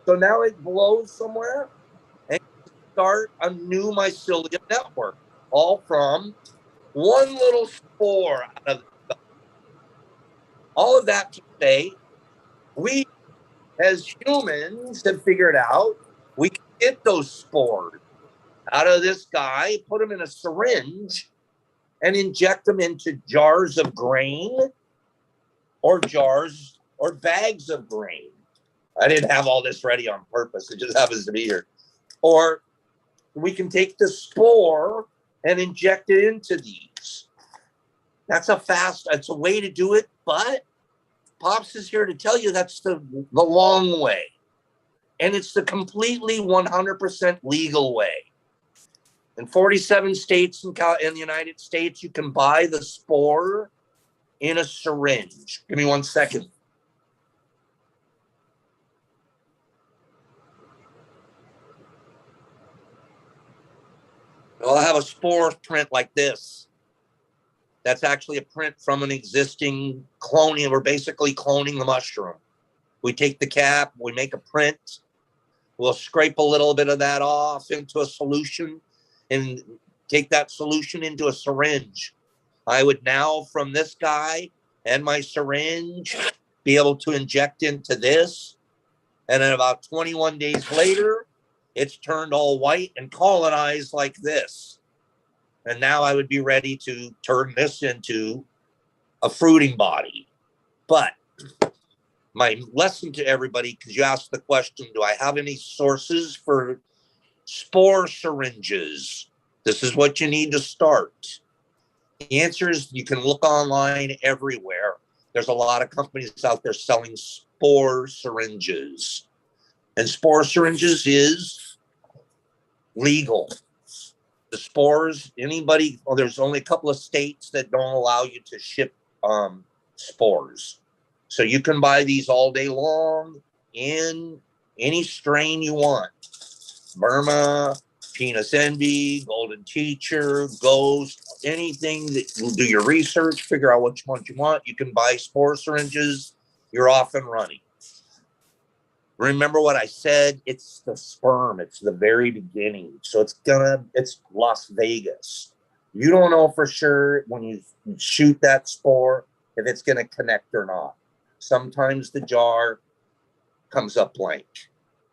So now it blows somewhere and start a new mycelium network, all from one little spore out of all of that to say, we as humans have figured out we can get those spores out of this guy, put them in a syringe, and inject them into jars of grain or jars or bags of grain. I didn't have all this ready on purpose. It just happens to be here. Or we can take the spore and inject it into these. It's a way to do it, but Pops is here to tell you that's the long way. And it's the completely 100% legal way. In 47 states in the United States, you can buy the spore in a syringe. Give me 1 second. I'll have a spore print like this. That's actually a print from an existing cloning. We're basically cloning the mushroom. We take the cap, we make a print. We'll scrape a little bit of that off into a solution and take that solution into a syringe. I would now, from this guy and my syringe, be able to inject into this. And then about 21 days later, it's turned all white and colonized like this. And now I would be ready to turn this into a fruiting body. But my lesson to everybody, because you asked the question, do I have any sources for spore syringes? This is what you need to start. The answer is you can look online everywhere. There's a lot of companies out there selling spore syringes. And spore syringes is legal. The spores, there's only a couple of states that don't allow you to ship spores. So you can buy these all day long in any strain you want. Burma, Penis Envy, Golden Teacher, Ghost, anything that will do your research, figure out which ones you want. You can buy spore syringes. You're off and running. Remember what I said? It's the sperm. It's the very beginning. So it's Las Vegas. You don't know for sure when you shoot that spore if it's going to connect or not. Sometimes the jar comes up blank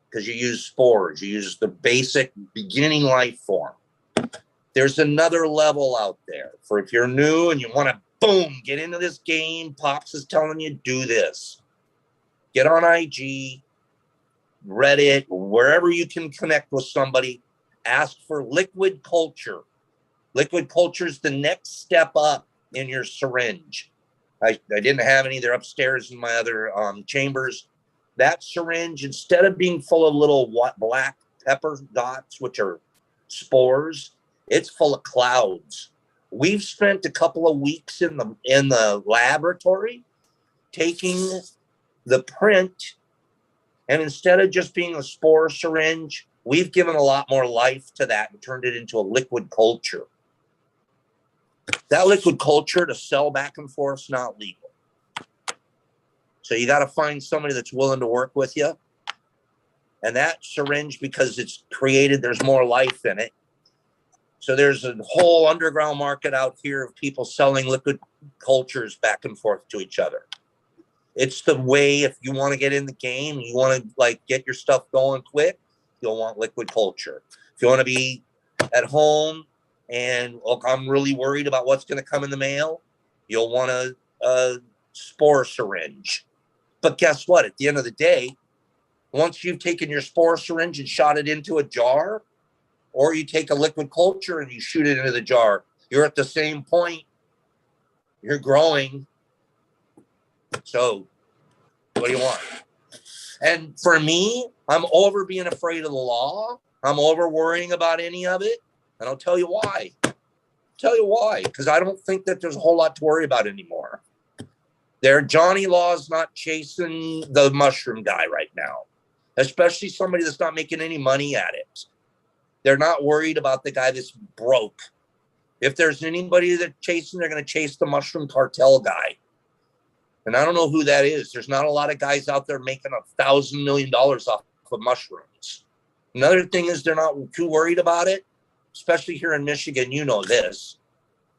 because you use spores. You use the basic beginning life form. There's another level out there for if you're new and you want to, boom, get into this game. Pops is telling you, do this. Get on IG, Reddit, wherever you can connect with somebody. Ask for liquid culture. Liquid culture is the next step up in your syringe. I didn't have any. They're upstairs in my other chambers. That syringe, instead of being full of little black pepper dots, which are spores, it's full of clouds. We've spent a couple of weeks in the laboratory taking the print, and instead of just being a spore syringe, we've given a lot more life to that and turned it into a liquid culture. That liquid culture to sell back and forth is not legal. So you got to find somebody that's willing to work with you. And that syringe, because it's created, there's more life in it. So there's a whole underground market out here of people selling liquid cultures back and forth to each other. It's the way, if you want to get in the game, you want to get your stuff going quick, you'll want liquid culture. If you want to be at home and look, I'm really worried about what's going to come in the mail, you'll want a spore syringe. But guess what? At the end of the day, once you've taken your spore syringe and shot it into a jar, or you take a liquid culture and you shoot it into the jar, you're at the same point You're growing. So what do you want? And for me, I'm over being afraid of the law. I'm over worrying about any of it. And I'll tell you why. Because I don't think that there's a whole lot to worry about anymore. Johnny Law's not chasing the mushroom guy right now, especially somebody that's not making any money at it. They're not worried about the guy that's broke. If there's anybody they're chasing, they're going to chase the mushroom cartel guy. And I don't know who that is. There's not a lot of guys out there making $1,000 million off of mushrooms. Another thing is they're not too worried about it, especially here in Michigan. You know this.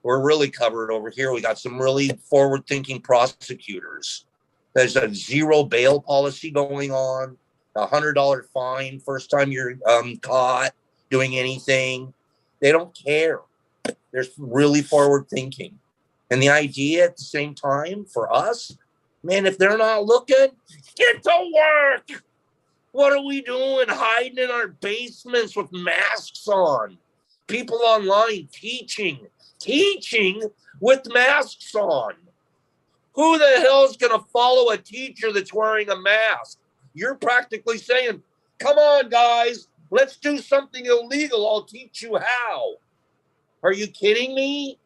We're really covered over here. We got some really forward-thinking prosecutors. There's a zero bail policy going on, $100 fine first time you're caught doing anything. They don't care. They're really forward-thinking. And the idea at the same time for us, man, if they're not looking, get to work. What are we doing? Hiding in our basements with masks on. People online teaching with masks on. Who the hell is going to follow a teacher that's wearing a mask? You're practically saying, come on, guys, let's do something illegal. I'll teach you how. Are you kidding me?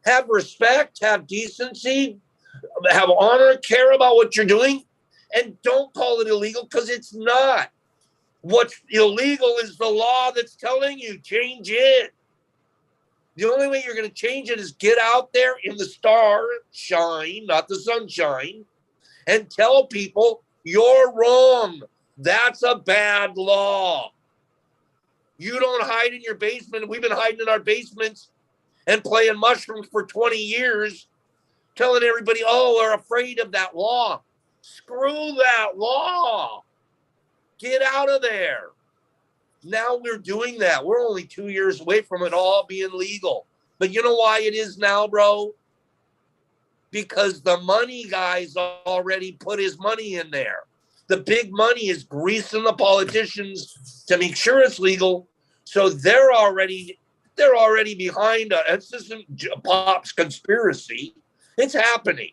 Have respect, have decency, have honor, care about what you're doing, and don't call it illegal because it's not. What's illegal is the law that's telling you, change it. The only way you're going to change it is get out there in the star shine, not the sunshine, and tell people you're wrong. That's a bad law. You don't hide in your basement. We've been hiding in our basements and playing mushrooms for 20 years, telling everybody, oh, we're afraid of that law. Screw that law. Get out of there. Now we're doing that. We're only 2 years away from it all being legal. But you know why it is now, bro? Because the money guy's already put his money in there. The big money is greasing the politicians to make sure it's legal. So they're already behind it. It's just a Pop's conspiracy. It's happening.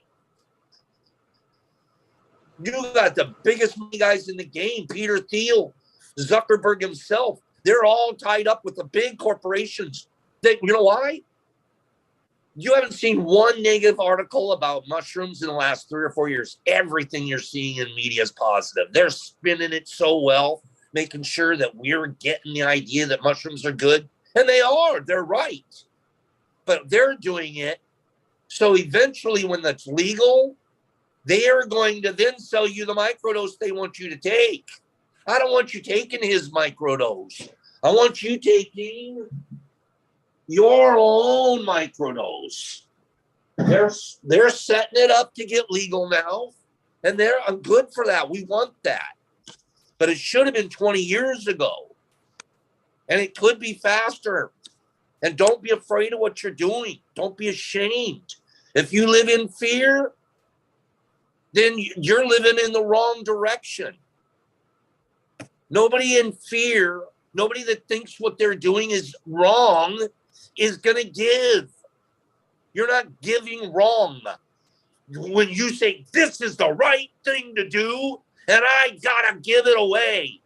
You got the biggest money guys in the game, Peter Thiel, Zuckerberg himself. They're all tied up with the big corporations. You know why? You haven't seen one negative article about mushrooms in the last 3 or 4 years. Everything you're seeing in media is positive. They're spinning it so well, making sure that we're getting the idea that mushrooms are good. And they are. They're right. But they're doing it. So eventually, when that's legal, they are going to then sell you the microdose they want you to take. I don't want you taking his microdose. I want you taking your own microdose. They're setting it up to get legal now, and they're good for that. We want that. But it should have been 20 years ago, and it could be faster. And don't be afraid of what you're doing. Don't be ashamed. If you live in fear, then you're living in the wrong direction. Nobody in fear, nobody that thinks what they're doing is wrong is going to give. You're not giving wrong. When you say, this is the right thing to do, and I got to give it away.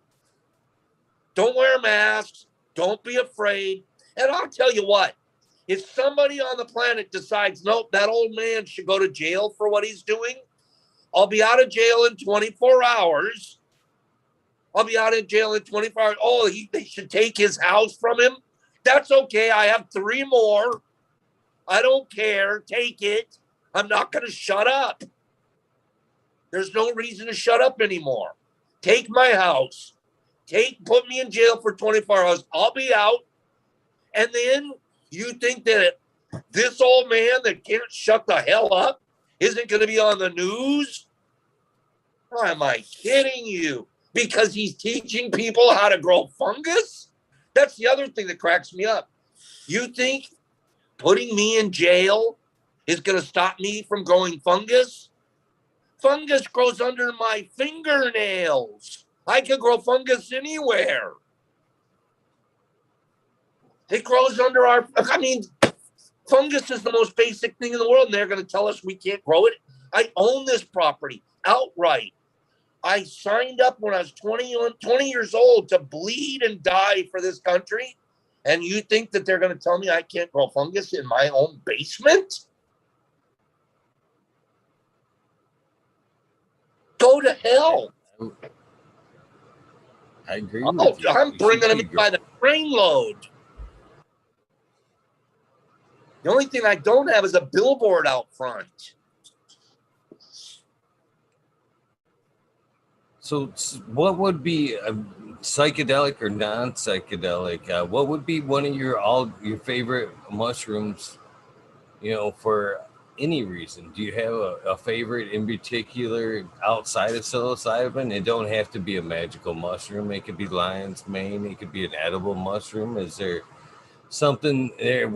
Don't wear masks. Don't be afraid. And I'll tell you what, if somebody on the planet decides, nope, that old man should go to jail for what he's doing, I'll be out of jail in 24 hours. I'll be out of jail in 24 hours. Oh, they should take his house from him. That's okay. I have 3 more. I don't care. Take it. I'm not going to shut up. There's no reason to shut up anymore. Take my house. Put me in jail for 24 hours. I'll be out. And then you think that this old man that can't shut the hell up isn't going to be on the news? Why am I kidding you? Because he's teaching people how to grow fungus? That's the other thing that cracks me up. You think putting me in jail is going to stop me from growing fungus? Fungus grows under my fingernails. I can grow fungus anywhere. It grows under Fungus is the most basic thing in the world, and they're going to tell us we can't grow it. I own this property outright. I signed up when I was 20 years old to bleed and die for this country. And you think that they're going to tell me I can't grow fungus in my own basement? Go to hell. I agree with you. I'm You bringing them should in by the trainload. The only thing I don't have is a billboard out front. So what would be a psychedelic or non-psychedelic? What would be one of your favorite mushrooms, for any reason? Do you have a favorite in particular outside of psilocybin? It don't have to be a magical mushroom. It could be lion's mane. It could be an edible mushroom. Is there something there,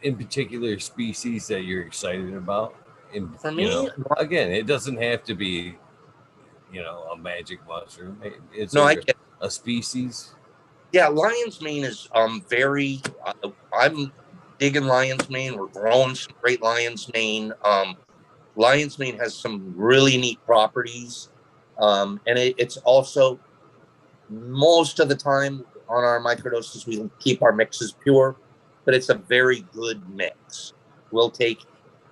in particular species that you're excited about? For me, again, it doesn't have to be, a magic mushroom. Is no, I there get a species? Yeah, lion's mane is very. I'm digging lion's mane. We're growing some great lion's mane. Lion's mane has some really neat properties, and it's also most of the time on our microdoses we keep our mixes pure, but it's a very good mix. We'll take.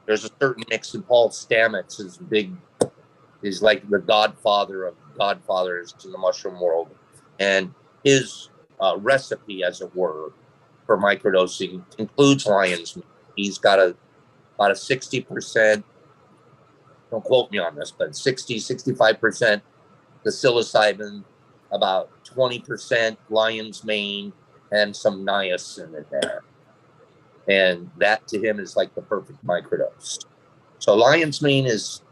There's a certain mix, and Paul Stamets is like the godfather of godfathers in the mushroom world, and his recipe, as it were, for microdosing includes lion's mane. He's got about a 60%, don't quote me on this, but 65% the psilocybin, about 20% lion's mane, and some niacin in there. And that to him is like the perfect microdose. So lion's mane is,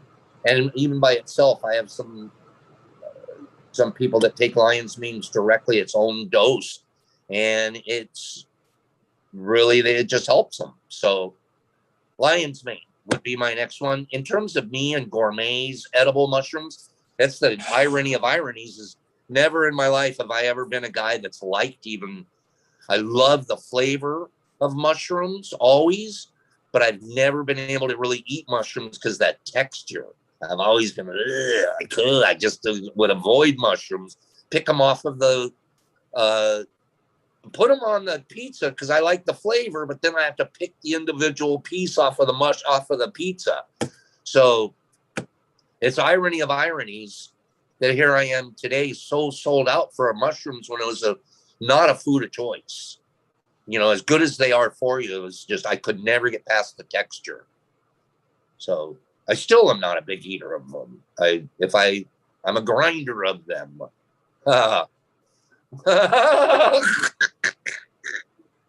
and even by itself, I have some people that take lion's mane directly its own dose, and it's really, it just helps them. So lion's mane would be my next one. In terms of me and gourmets, edible mushrooms, that's the irony of ironies, is never in my life have I ever been a guy that's liked even, I love the flavor of mushrooms always, but I've never been able to really eat mushrooms because that texture. I've always been, I just would avoid mushrooms, pick them off of the, put them on the pizza because I like the flavor, but then I have to pick the individual piece off of the pizza. So it's irony of ironies that here I am today, so sold out for mushrooms when it was not a food of choice. As good as they are for you, it was just I could never get past the texture. So I still am not a big eater of them. I'm a grinder of them.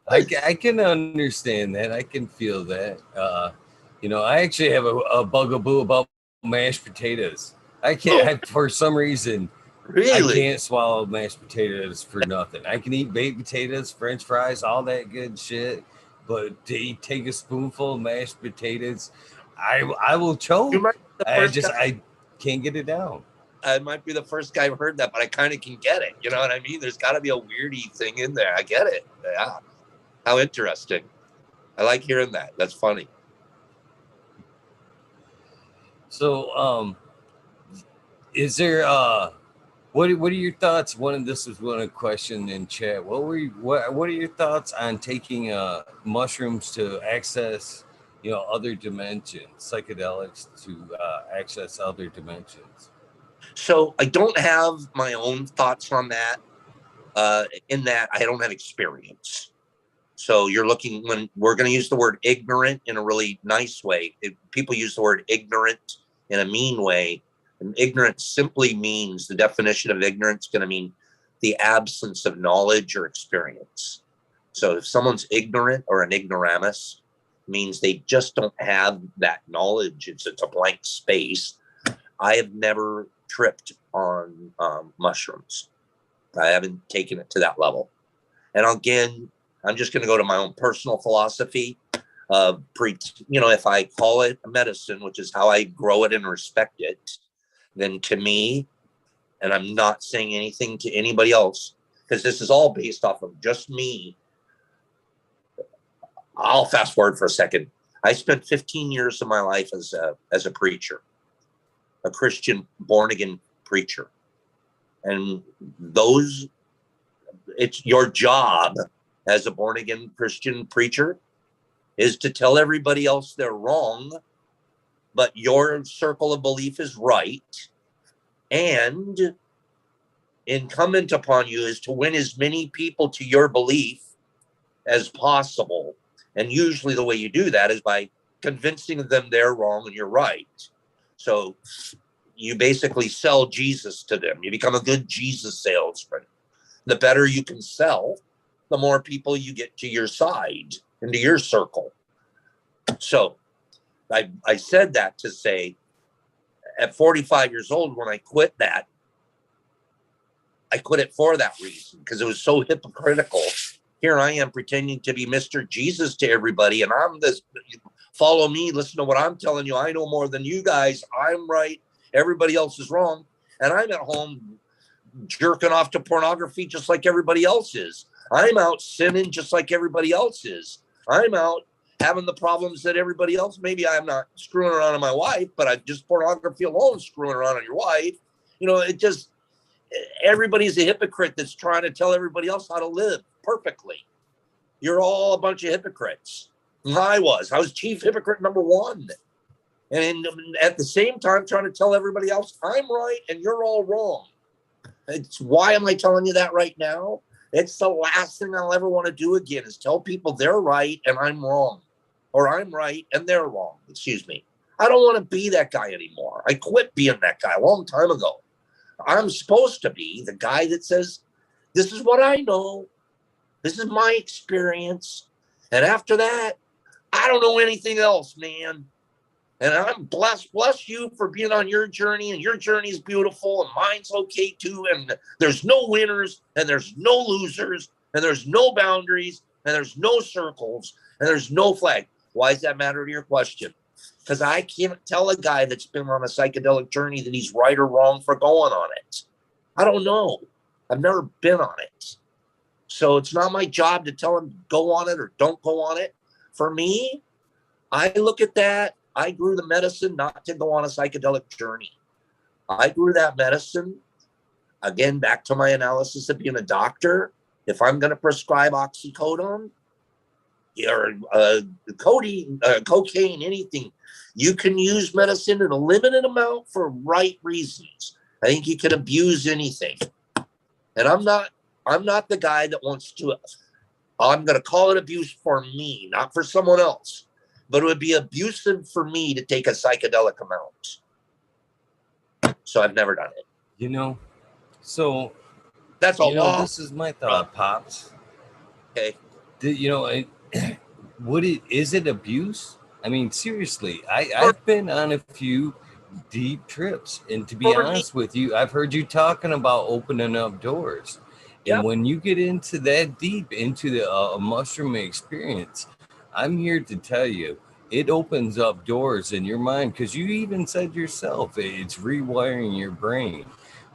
I can understand that. I can feel that. I actually have a bugaboo about mashed potatoes. I can't, for some reason, Really? I can't swallow mashed potatoes for nothing. I can eat baked potatoes, French fries, all that good shit, but to take a spoonful of mashed potatoes, I will choke. I can't get it down. I might be the first guy who heard that, but I kind of can get it. You know what I mean? There's got to be a weirdy thing in there. I get it. Yeah. How interesting. I like hearing that. That's funny. So, is there what are your thoughts? This was one question in chat. What are your thoughts on taking mushrooms to access other dimensions, psychedelics to access other dimensions? So I don't have my own thoughts on that. In that I don't have experience. So you're looking, when we're going to use the word ignorant in a really nice way. People use the word ignorant in a mean way. And ignorance simply means, the definition of ignorance is going to mean the absence of knowledge or experience. So if someone's ignorant or an ignoramus, means they just don't have that knowledge. It's a blank space. I have never tripped on mushrooms. I haven't taken it to that level. And again, I'm just going to go to my own personal philosophy. If I call it a medicine, which is how I grow it and respect it, then to me, and I'm not saying anything to anybody else, because this is all based off of just me, I'll fast forward for a second. I spent 15 years of my life as a preacher, a Christian born again preacher. And it's your job as a born again Christian preacher is to tell everybody else they're wrong, but your circle of belief is right. And incumbent upon you is to win as many people to your belief as possible. And usually the way you do that is by convincing them they're wrong and you're right. So you basically sell Jesus to them. You become a good Jesus salesman. The better you can sell, the more people you get to your side, into your circle. So I said that to say, at 45 years old, when I quit that, I quit it for that reason, because it was so hypocritical. Here I am pretending to be Mr. Jesus to everybody, and I'm this, follow me, listen to what I'm telling you. I know more than you guys. I'm right. Everybody else is wrong. And I'm at home jerking off to pornography just like everybody else is. I'm out sinning just like everybody else is. I'm out having the problems that everybody else. Maybe I'm not screwing around on my wife, but I just pornography alone screwing around on your wife. You know, it just, everybody's a hypocrite that's trying to tell everybody else how to live perfectly. You're all a bunch of hypocrites. I was chief hypocrite number one. And at the same time, trying to tell everybody else I'm right and you're all wrong. It's why am I telling you that right now? It's the last thing I'll ever want to do again is tell people they're right and I'm wrong, or I'm right and they're wrong. Excuse me. I don't want to be that guy anymore. I quit being that guy a long time ago. I'm supposed to be the guy that says, this is what I know. This is my experience. And after that, I don't know anything else, man. And I'm blessed. Bless you for being on your journey, and your journey is beautiful, and mine's okay too. And there's no winners, and there's no losers, and there's no boundaries, and there's no circles, and there's no flag. Why does that matter to your question? Because I can't tell a guy that's been on a psychedelic journey that he's right or wrong for going on it. I don't know. I've never been on it. So it's not my job to tell him go on it or don't go on it. For me, I look at that. I grew the medicine not to go on a psychedelic journey. I grew that medicine, again, back to my analysis of being a doctor. If I'm going to prescribe oxycodone or cocaine, anything, you can use medicine in a limited amount for right reasons. I think you can abuse anything. And I'm not the guy that wants to, I'm going to call it abuse for me, not for someone else. But it would be abusive for me to take a psychedelic amount. So I've never done it. You know, so that's a law. This is my thought, Pops. Okay. Is it abuse? I mean, seriously, I've been on a few deep trips, and to be honest with you, I've heard you talking about opening up doors. And when you get into that deep into the mushroom experience, I'm here to tell you, it opens up doors in your mind, because you even said yourself, it's rewiring your brain.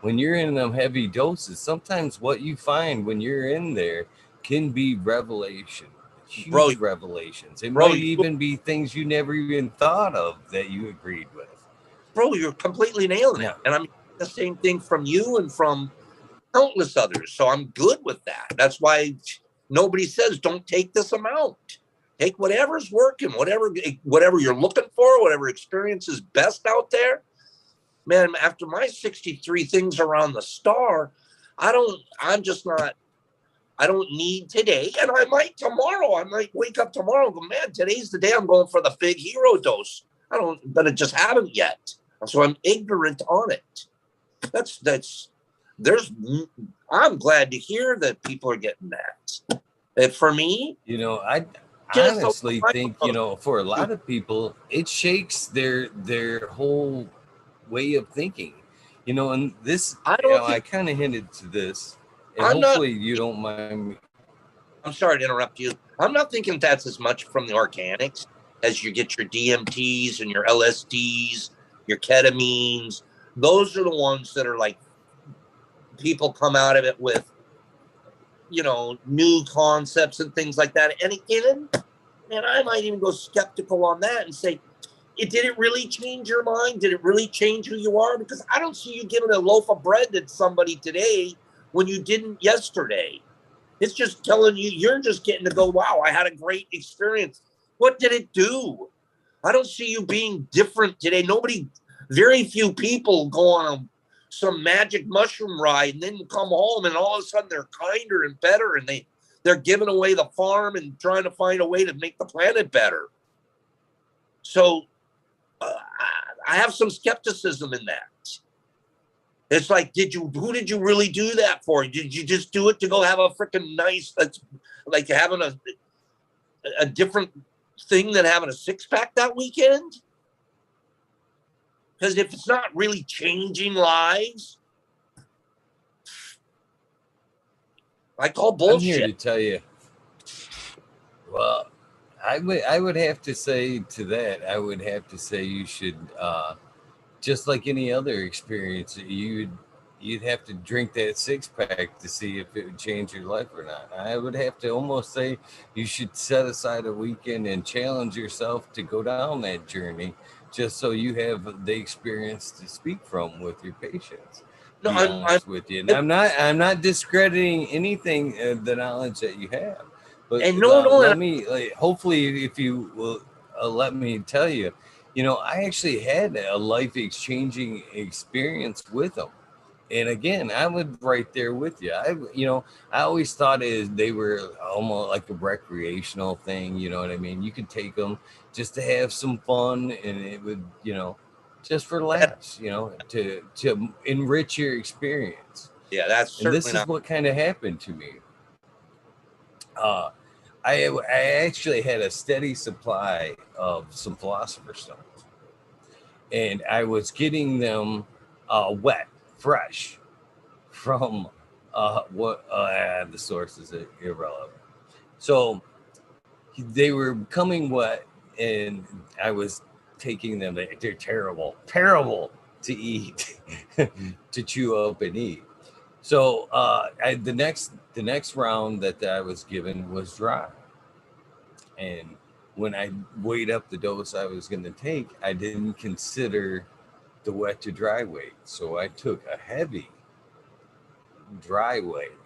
When you're in them heavy doses, sometimes what you find when you're in there can be revelation, huge revelations. It might even be things you never even thought of that you agreed with. Bro, you're completely nailing it. And I'm the same thing from you and from countless others. So I'm good with that. That's why nobody says don't take this amount. Take whatever's working, whatever you're looking for, whatever experience is best out there. Man, after my 63 things around the star, I don't need today. And I might tomorrow. I might wake up tomorrow and go, man, today's the day I'm going for the big hero dose. But I just haven't yet. So I'm ignorant on it. I'm glad to hear that people are getting that. For me, I honestly think, for a lot of people, it shakes their whole way of thinking, and this, I kind of hinted to this, and hopefully you don't mind me. I'm sorry to interrupt you. I'm not thinking that's as much from the organics as you get your DMTs and your LSDs, your ketamines. Those are the ones that are like, people come out of it with, new concepts and things like that. And again, man, I might even go skeptical on that and say, did it really change your mind? Did it really change who you are? Because I don't see you giving a loaf of bread to somebody today when you didn't yesterday. It's just telling you, you're just getting to go, wow, I had a great experience. What did it do? I don't see you being different today. Very few people go on some magic mushroom ride and then come home and all of a sudden they're kinder and better and they're giving away the farm and trying to find a way to make the planet better. So I have some skepticism in that. It's like, who did you really do that for? Did you just do it to go have a freaking nice, like having a different thing than having a six-pack that weekend? Because if it's not really changing lives, I call bullshit. I'm here to tell you. Well, I would have to say to that, I would have to say you should, just like any other experience, you'd have to drink that six pack to see if it would change your life or not. I would have to almost say you should set aside a weekend and challenge yourself to go down that journey, just so you have the experience to speak from with your patients. No, Be honest with you, and I'm not discrediting anything, the knowledge that you have, but and let me, hopefully, if you will, let me tell you, I actually had a life exchanging experience with them. And again, I was right there with you. I always thought they were almost like a recreational thing. You know what I mean? You could take them just to have some fun, and it would, just for laughs, to enrich your experience. Yeah, that's And this certainly is what kind of happened to me. Uh, I actually had a steady supply of some philosopher's stones, and I was getting them wet, fresh from the source is irrelevant. So they were coming wet, and I was taking them. They're terrible to eat, to chew up and eat. So the next round that I was given was dry, and when I weighed up the dose I was going to take, I didn't consider the wet to dry weight. So I took a heavy dry weight.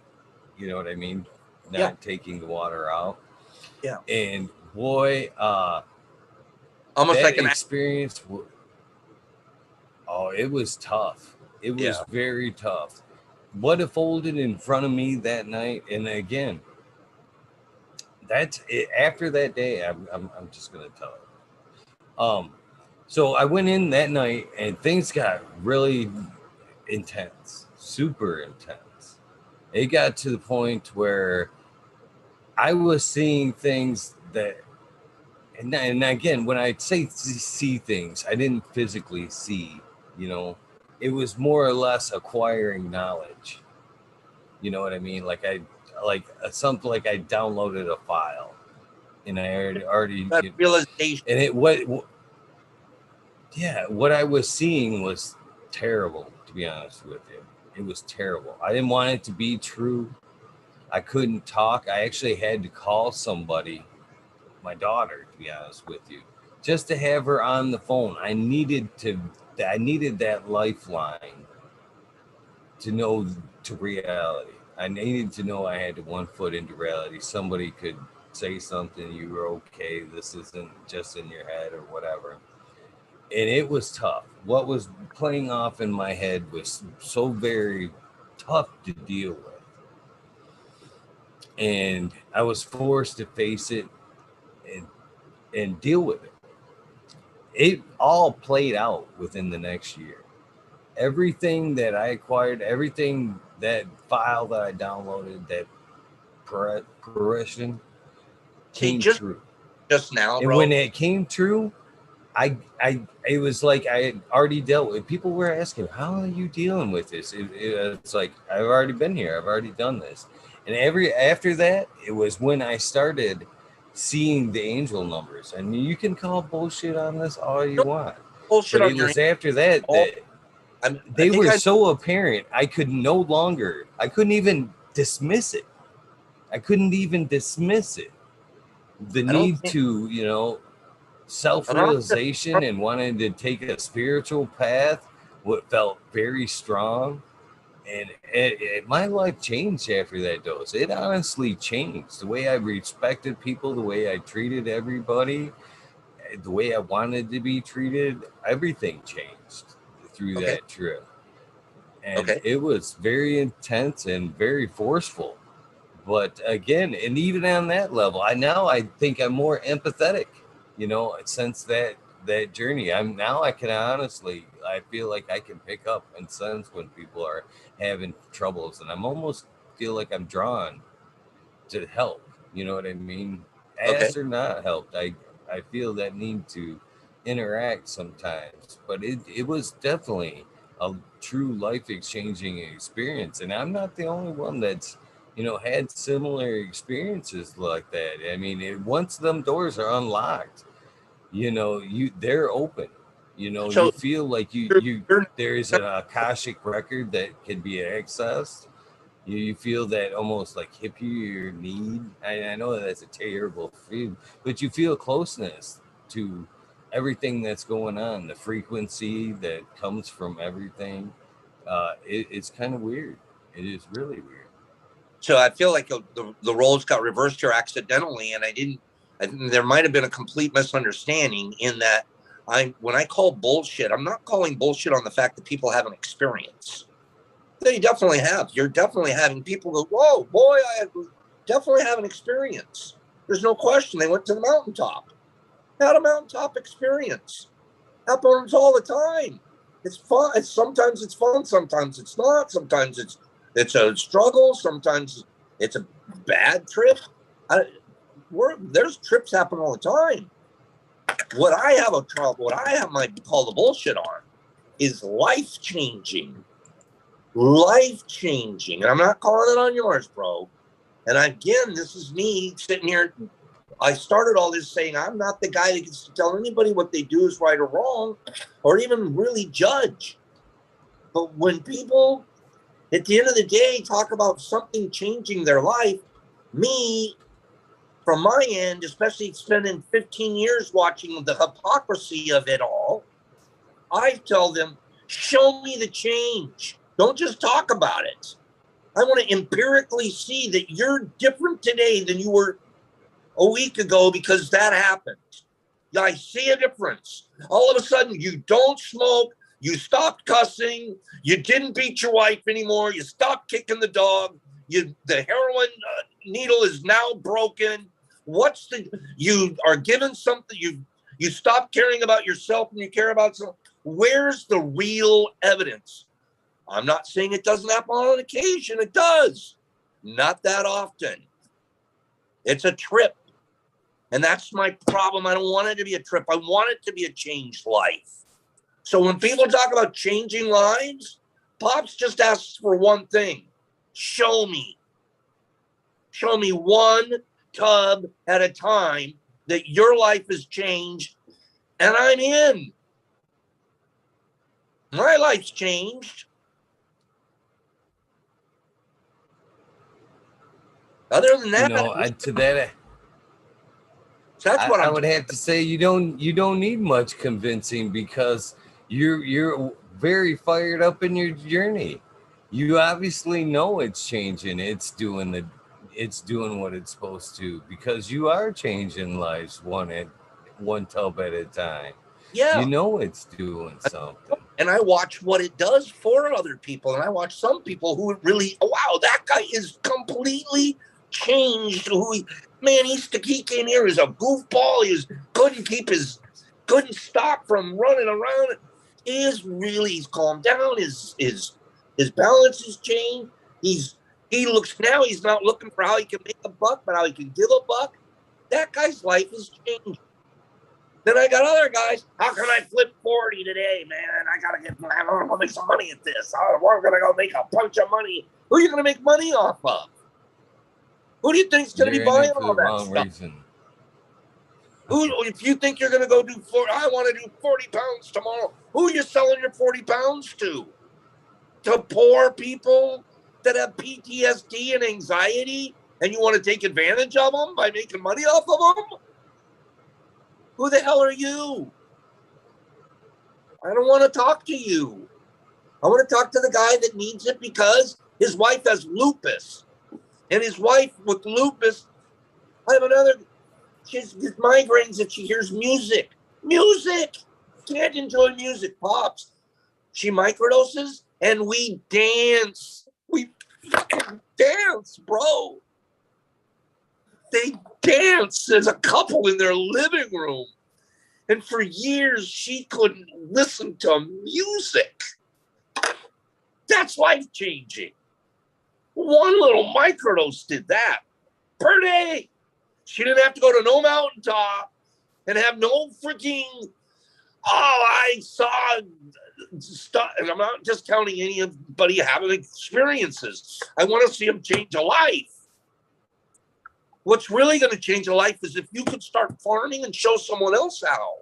You know what I mean? Not taking the water out. Yeah. And boy, almost that like an experience. Oh, it was tough. It was very tough. What unfolded in front of me that night, and again, that's it. After that day, I'm just gonna tell it. So I went in that night, and things got really intense, super intense. It got to the point where I was seeing things that, and again, when I say see things, I didn't physically see, it was more or less acquiring knowledge. You know what I mean? Something like I downloaded a file, and I already realization. And what I was seeing was terrible, to be honest with you. It was terrible. I didn't want it to be true. I couldn't talk. I actually had to call somebody, my daughter, to be honest with you, just to have her on the phone. I needed that lifeline to know to reality. I needed to know I had to 1 foot into reality. Somebody could say something, you were okay, this isn't just in your head or whatever. And it was tough. What was playing off in my head was so very tough to deal with. And I was forced to face it and deal with it. It all played out within the next year. Everything that I acquired, everything, that file that I downloaded, that progression came true. Just now, and bro. when it came true, it was like I had already dealt with. People were asking, "How are you dealing with this?" It's like I've already been here. I've already done this. And after that, it was when I started seeing the angel numbers. And you can call bullshit on this all you want, bullshit but it was after that they were so apparent. I couldn't even dismiss it. the I don't need think, to, and I'm self-realization and wanting to take a spiritual path, what felt very strong. And my life changed after that dose. It honestly changed the way I respected people, the way I treated everybody, the way I wanted to be treated. Everything changed through okay. that trip. And Okay. it was very intense and very forceful. But again, and even on that level, I think I'm more empathetic, since that journey. I can honestly, I feel like I can pick up and sense when people are having troubles, and I'm almost feel like I'm drawn to help. You know what I mean? Asked Okay. or not helped, I feel that need to interact sometimes. But it was definitely a true life exchanging experience, and I'm not the only one that's had similar experiences like that. I mean, once them doors are unlocked, they're open. You So feel like you you're there is an akashic record that can be accessed. You feel that almost like hippie or need. I know that's a terrible feel, but you feel closeness to everything that's going on, the frequency that comes from everything. It's kind of weird. It is really weird. so I feel like the roles got reversed here accidentally, and I didn't. I think there might have been a complete misunderstanding in that when I call bullshit, I'm not calling bullshit on the fact that people have an experience. They definitely have. You're definitely having people go, whoa, boy, I definitely have an experience. There's no question. They went to the mountaintop, had a mountaintop experience. Happens all the time. It's fun. Sometimes it's fun. Sometimes it's not. Sometimes it's a struggle. Sometimes it's a bad trip. I, there's trips happen all the time. What I have a trouble, what I have my call the bullshit on, is life changing. Life changing. And I'm not calling it on yours, bro. And again, this is me sitting here. I started all this saying I'm not the guy that gets to tell anybody what they do is right or wrong, or even really judge. But when people at the end of the day talk about something changing their life, me, from my end, especially spending 15 years watching the hypocrisy of it all, I tell them, show me the change. Don't just talk about it. I want to empirically see that you're different today than you were a week ago because that happened. I see a difference. All of a sudden, you don't smoke. You stopped cussing. You didn't beat your wife anymore. You stopped kicking the dog. The heroin needle is now broken. You are given something. You stop caring about yourself and you care about something. Where's the real evidence? I'm not saying it doesn't happen on occasion. It does. Not that often. It's a trip. And that's my problem. I don't want it to be a trip. I want it to be a changed life. So when people talk about changing lives, Pops just asks for one thing. Show me. Show me one tub at a time that your life has changed, and I'm in. My life's changed. Other than that, To that, that's what I I'm would talking have to say you don't need much convincing because you're very fired up in your journey. You obviously know it's changing. It's doing what it's supposed to because you are changing lives one tub at a time. Yeah. It's doing something. And I watch what it does for other people. And I watch some people who really, oh, wow, that guy is completely changed. Man, he came here as a goofball. Couldn't stop from running around. He's calmed down. His balance has changed. He's not looking for how he can make a buck, but how he can give a buck. That guy's life has changed. Then I got other guys. How can I flip 40 today, man? I want to make some money at this. We're going to go make a bunch of money. Who are you going to make money off of? Who do you think's going to be They're in buying it for all the that wrong stuff? reason. If you think you're going to go I want to do 40 pounds tomorrow. Who are you selling your 40 pounds to? To poor people that have PTSD and anxiety And you want to take advantage of them by making money off of them? Who the hell are you? I don't want to talk to you. I want to talk to the guy that needs it because his wife has lupus. And his wife with lupus, I have another, she has migraines if she hears music. Music! Can't enjoy music, pops. She microdoses and we dance. We dance, bro. They dance as a couple in their living room. And for years, she couldn't listen to music. That's life-changing. One little microdose did that per day. She didn't have to go to no mountaintop and have no freaking, I saw stuff. And I'm not discounting anybody having experiences. I want to see them change a life. What's really going to change a life is if you could start farming and show someone else how.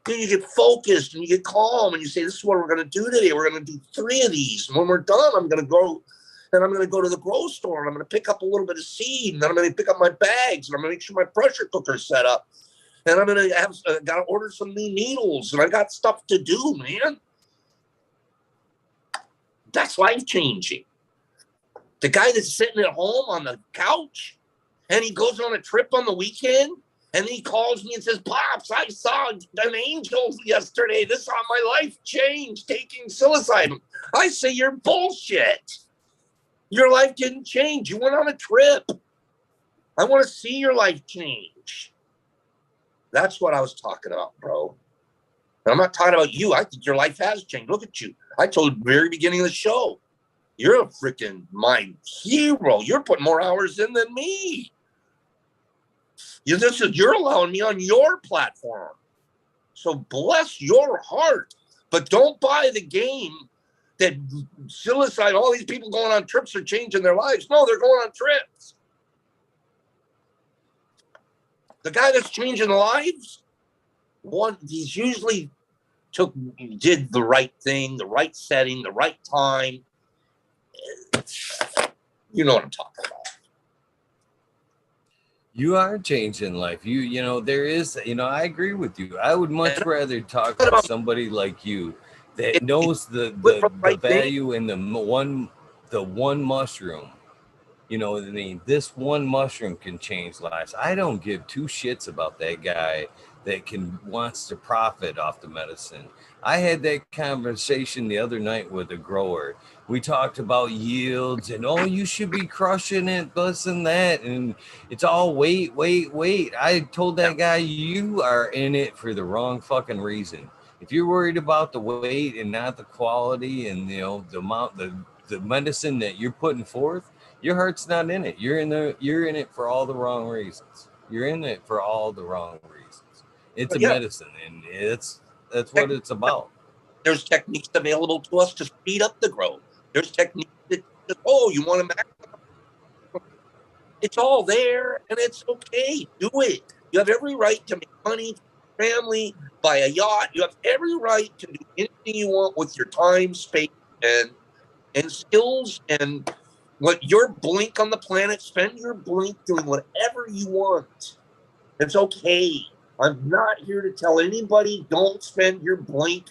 Then you get focused and you get calm and you say, this is what we're going to do today. We're going to do 3 of these. And when we're done, I'm going to go and I'm going to go to the grocery store and I'm going to pick up a little bit of seed and then I'm going to pick up my bags and I'm going to make sure my pressure cooker's set up. And I'm going to have, got to order some new needles and I got stuff to do, man. That's life-changing. The guy that's sitting at home on the couch and he goes on a trip on the weekend and then he calls me and says, Pops, I saw an angel yesterday. This is how my life changed, taking psilocybin. I say, you're bullshit. Your life didn't change. You went on a trip. I want to see your life change. That's what I was talking about, bro. And I'm not talking about you. I think your life has changed. Look at you. I told you at the very beginning of the show. You're a freaking my hero. You're putting more hours in than me. You're allowing me on your platform. So bless your heart. But don't buy the game that psilocybin, all these people going on trips are changing their lives. No, they're going on trips. The guy that's changing lives, he's usually did the right thing, the right setting, the right time. You know what I'm talking about. You are changing life. You know, there is, I agree with you. I would much rather talk to somebody like you that knows the value in the one mushroom. You know what I mean? This one mushroom can change lives. I don't give 2 shits about that guy that wants to profit off the medicine. I had that conversation the other night with a grower. We talked about yields and, you should be crushing it, this and that. And it's all wait. I told that guy, you are in it for the wrong fucking reason. If you're worried about the weight and not the quality and, the amount, the medicine that you're putting forth, your heart's not in it. You're in it for all the wrong reasons. You're in it for all the wrong reasons. It's a medicine, and that's what it's about. There's techniques available to us to speed up the growth. There's techniques that you want to it's all there, and it's okay. Do it. You have every right to make money, family, buy a yacht. You have every right to do anything you want with your time, space, and skills and what your blink on the planet. Spend your blink doing whatever you want. It's okay. I'm not here to tell anybody don't spend your blink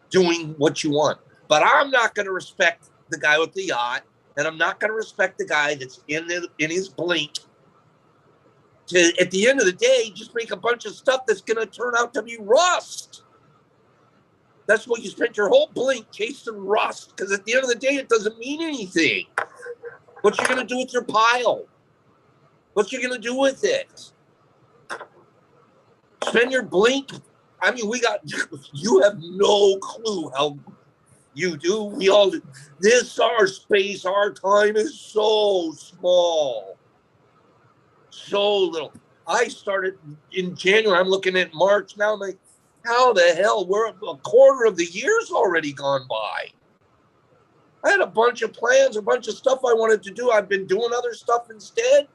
doing what you want. But I'm not going to respect the guy with the yacht, and I'm not going to respect the guy that's in his blink to, at the end of the day, just make a bunch of stuff that's going to turn out to be rust. That's what you spent your whole blink chasing rust, because at the end of the day, it doesn't mean anything. What you're going to do with your pile? What you're going to do with it? Spend your blink. I mean, you have no clue how you do. We all do. Our space, our time is so small. So little. I started in January. I'm looking at March now. I'm like, how the hell? We're a quarter of the year's already gone by. I had a bunch of plans, a bunch of stuff I wanted to do. I've been doing other stuff instead.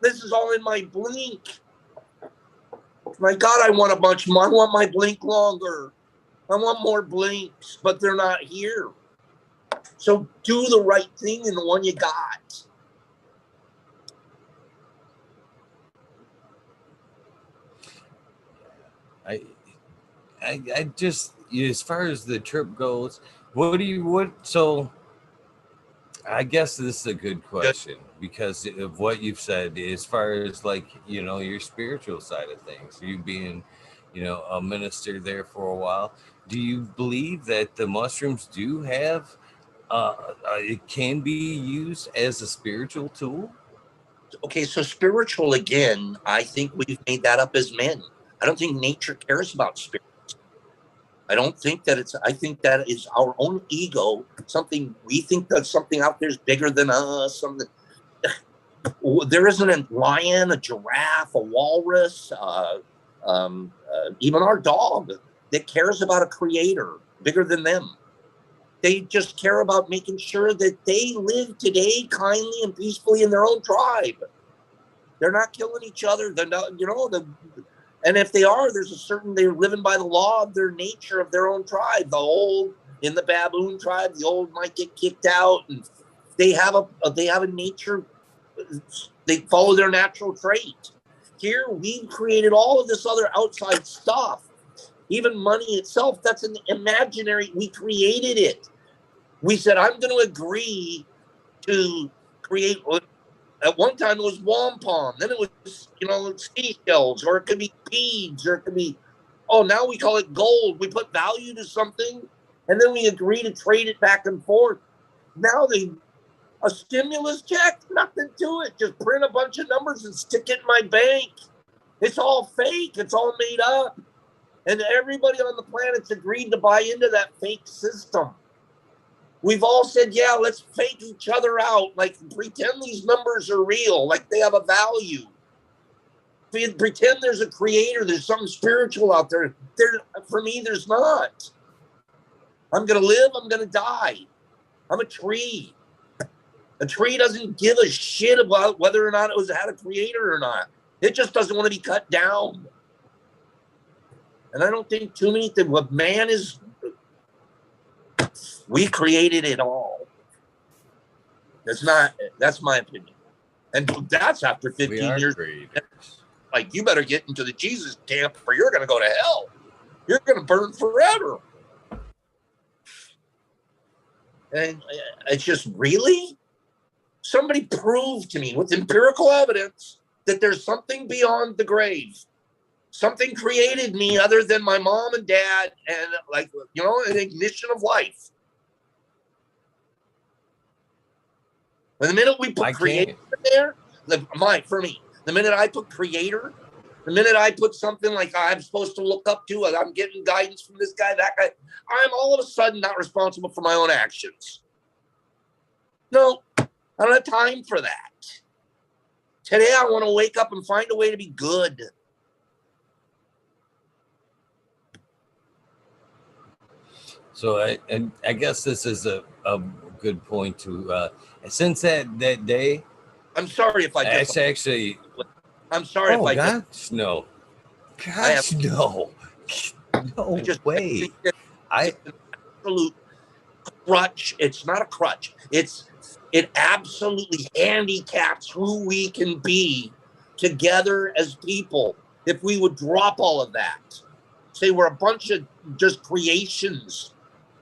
This is all in my blink. My God, I want a bunch more. I want my blink longer. I want more blinks, but they're not here. So do the right thing in the one you got. I just, as far as the trip goes, so I guess this is a good question because of what you've said as far as like, your spiritual side of things, you being, a minister there for a while. Do you believe that the mushrooms do have, it can be used as a spiritual tool? Okay, so spiritual again, I think we've made that up as men. I don't think nature cares about spirit. I don't think that I think that is our own ego, something we think that something out there is bigger than us. Something, there isn't a lion, a giraffe, a walrus, even our dog that cares about a creator bigger than them. They just care about making sure that they live today kindly and peacefully in their own tribe. They're not killing each other. They're not, and if they are, there's a certain, they're living by the law of their nature of their own tribe. The old in the baboon tribe, the old might get kicked out, and they have a nature. They follow their natural trait. Here, we've created all of this other outside stuff. Even money itself, that's an imaginary. We created it. We said, I'm going to agree to create. At one time, it was wampum. Then it was, seashells, or it could be beads, or it could be, oh, now we call it gold. We put value to something, and then we agree to trade it back and forth. Now a stimulus check, nothing to it. Just print a bunch of numbers and stick it in my bank. It's all fake. It's all made up. And everybody on the planet's agreed to buy into that fake system. We've all said, yeah, let's fake each other out. Like, pretend these numbers are real, like they have a value. Pretend there's a creator, there's something spiritual out there. For me, there's not. I'm going to live, I'm going to die. I'm a tree. A tree doesn't give a shit about whether or not it had a creator or not. It just doesn't want to be cut down. And I don't think too many things. What man is, we created it all. That's my opinion. And that's after 15 years. Creators. Like, you better get into the Jesus camp or you're going to go to hell. You're going to burn forever. And it's just, really? Somebody prove to me with empirical evidence that there's something beyond the grave. Something created me other than my mom and dad and, like, an ignition of life. And the minute we put creator there, for me, the minute I put creator, the minute I put something like I'm supposed to look up to, I'm getting guidance from this guy, that guy, I'm all of a sudden not responsible for my own actions. No, I don't have time for that. Today, I want to wake up and find a way to be good. So I guess this is a good point to, since that day. I'm sorry if I just actually. I'm sorry if I gosh, no. Gosh, no. No way. Absolute crutch. It's not a crutch. It absolutely handicaps who we can be together as people. If we would drop all of that, say we're a bunch of just creations,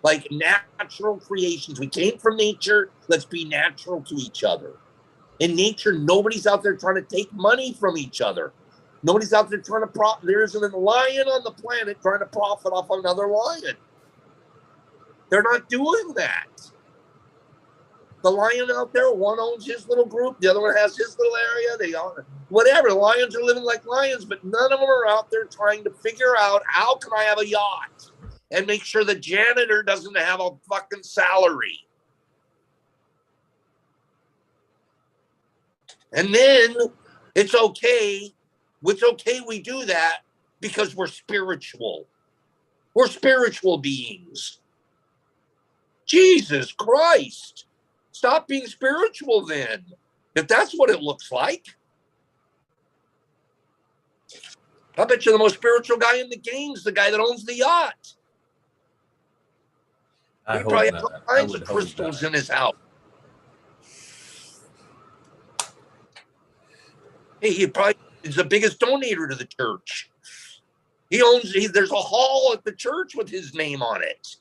like natural creations. We came from nature. Let's be natural to each other. In nature, nobody's out there trying to take money from each other. Nobody's out there trying to profit. There isn't a lion on the planet trying to profit off another lion. They're not doing that. The lion out there, one owns his little group, the other one has his little area. They all, whatever. Lions are living like lions, but none of them are out there trying to figure out how can I have a yacht and make sure the janitor doesn't have a fucking salary. And then it's okay we do that because we're spiritual. We're spiritual beings. Jesus Christ. Stop being spiritual then, if that's what it looks like. I bet you the most spiritual guy in the game's the guy that owns the yacht. I He hope probably has all not. I kinds of would hope crystals not. in his house. Hey, he probably is the biggest donator to the church. There's a hall at the church with his name on it.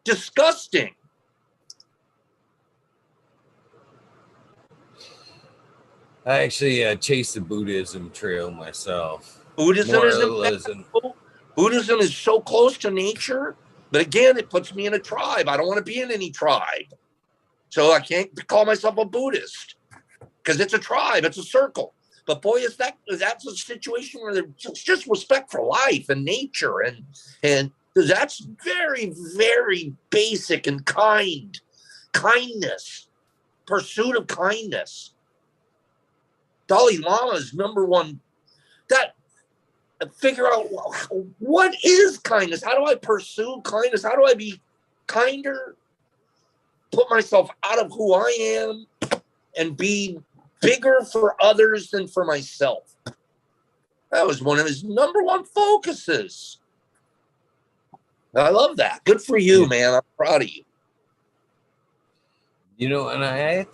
Disgusting. I actually chased the Buddhism trail myself. Buddhism isn't bad. Moralism. Buddhism is so close to nature, but again, it puts me in a tribe. I don't want to be in any tribe. So I can't call myself a Buddhist because it's a tribe, it's a circle. But boy, that's a situation where there's just respect for life and nature, and that's very, very basic and kindness, pursuit of kindness. Dalai Lama's number one. That figure out what is kindness. How do I pursue kindness? How do I be kinder? Put myself out of who I am and be bigger for others than for myself. That was one of his number one focuses. I love that. Good for you, man. I'm proud of you. And I have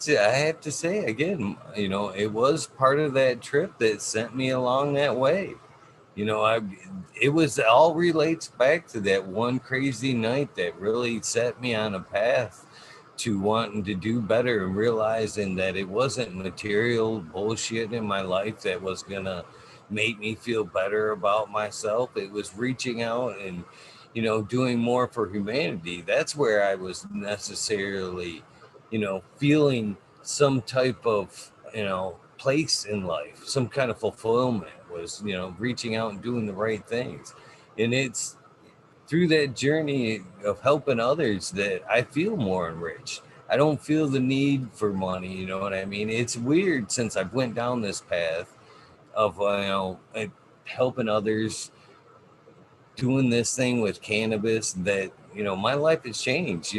to say again, it was part of that trip that sent me along that way. It all relates back to that one crazy night that really set me on a path to wanting to do better and realizing that it wasn't material bullshit in my life that was gonna make me feel better about myself. It was reaching out and doing more for humanity. That's where I was necessarily feeling some type of place in life, some kind of fulfillment, was reaching out and doing the right things. And it's through that journey of helping others that I feel more enriched. I don't feel the need for money, you know what I mean? It's weird since I've went down this path of helping others, doing this thing with cannabis, that my life has changed.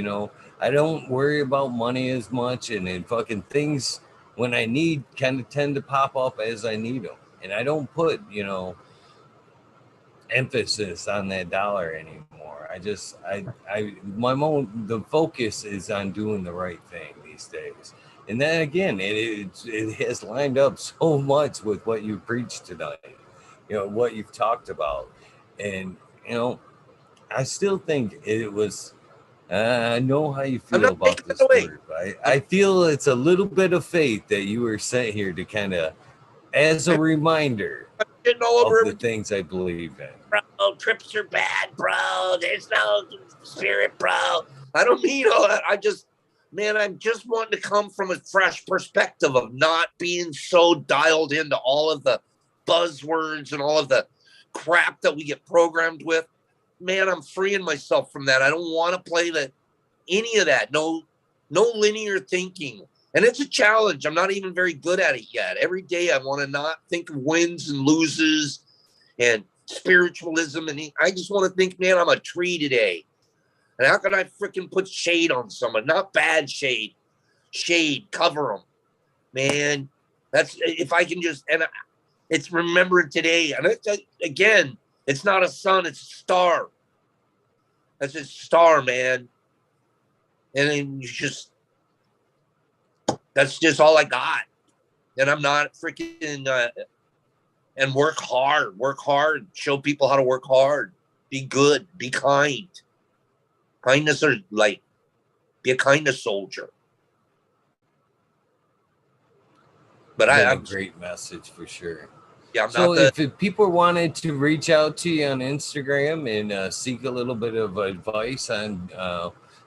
I don't worry about money as much, and then fucking things when I need kind of tend to pop up as I need them, and I don't put emphasis on that dollar anymore. The focus is on doing the right thing these days. And then again, it has lined up so much with what you preached tonight, what you've talked about. And, I still think it was, I know how you I'm feel not about taking it this away. word, but I feel it's a little bit of faith that you were sent here to kind of, as a reminder I'm getting all over of the everything. things I believe in. Bro, trips are bad, bro. There's no spirit, bro. I don't mean all that. I'm just wanting to come from a fresh perspective of not being so dialed into all of the buzzwords and all of the crap that we get programmed with. Man, I'm freeing myself from that. I don't want to play any of that. No linear thinking. And it's a challenge. I'm not even very good at it yet. Every day I want to not think of wins and loses and spiritualism. And I just want to think, man, I'm a tree today. And how can I freaking put shade on someone? Not bad shade. Shade, cover them. Man, that's if I can just, and it's remembered today. And again, it's not a sun, it's a star. That's a star, man. And then that's just all I got. And I'm not freaking, and work hard, show people how to work hard, be good, be kind. Kindness or like, be a kindness soldier. But Been a I'm great message for sure. yeah, I'm not So, the if people wanted to reach out to you on Instagram and seek a little bit of advice on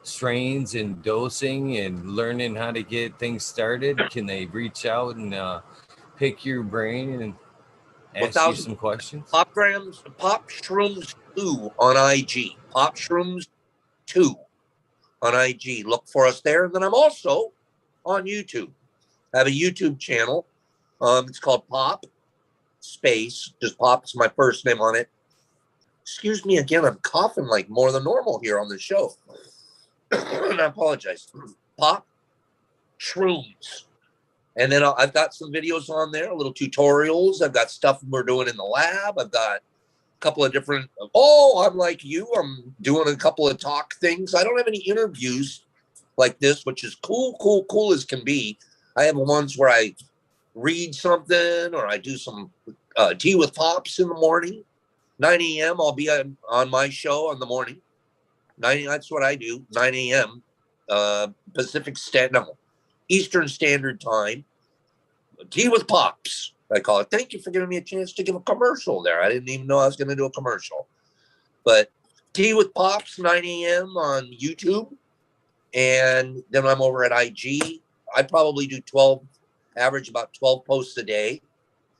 strains and dosing and learning how to get things started, can they reach out and pick your brain and ask you 1,000 some questions? pop shrooms 2 on IG. Pop shrooms 2 on IG. Look for us there. And then I'm also on YouTube. I have a YouTube channel. It's called Pop Space. Just Pop's my first name on it. Excuse me again. I'm coughing like more than normal here on the show. And I apologize. Pop Shrooms. And then I've got some videos on there, little tutorials. I've got stuff we're doing in the lab. I've got couple of different, oh, I'm like you, I'm doing a couple of talk things. I don't have any interviews like this, which is cool as can be. I have ones where I read something or I do some tea with pops in the morning. 9 a.m. I'll be on my show in the morning. 9, that's what I do. 9 a.m. Pacific Standard, no, Eastern Standard Time. Tea with Pops, I call it. Thank you for giving me a chance to give a commercial there. I didn't even know I was going to do a commercial. But Tea with Pops, 9 a.m. on YouTube. And then I'm over at IG. I probably do 12, average about 12 posts a day.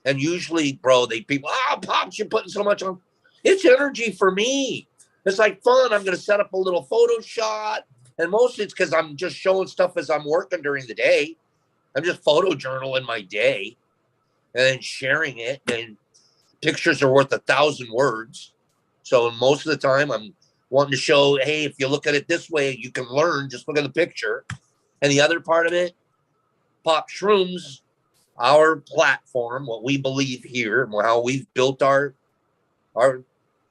And usually, bro, people, Pops, you're putting so much on. It's energy for me. It's like fun. I'm going to set up a little photo shot. And mostly it's because I'm just showing stuff as I'm working during the day. I'm just photo journaling my day and then sharing it. And pictures are worth 1,000 words. So most of the time I'm wanting to show, hey, if you look at it this way, you can learn. Just look at the picture. And the other part of it, Pop Shrooms, our platform, what we believe here, and how we've built our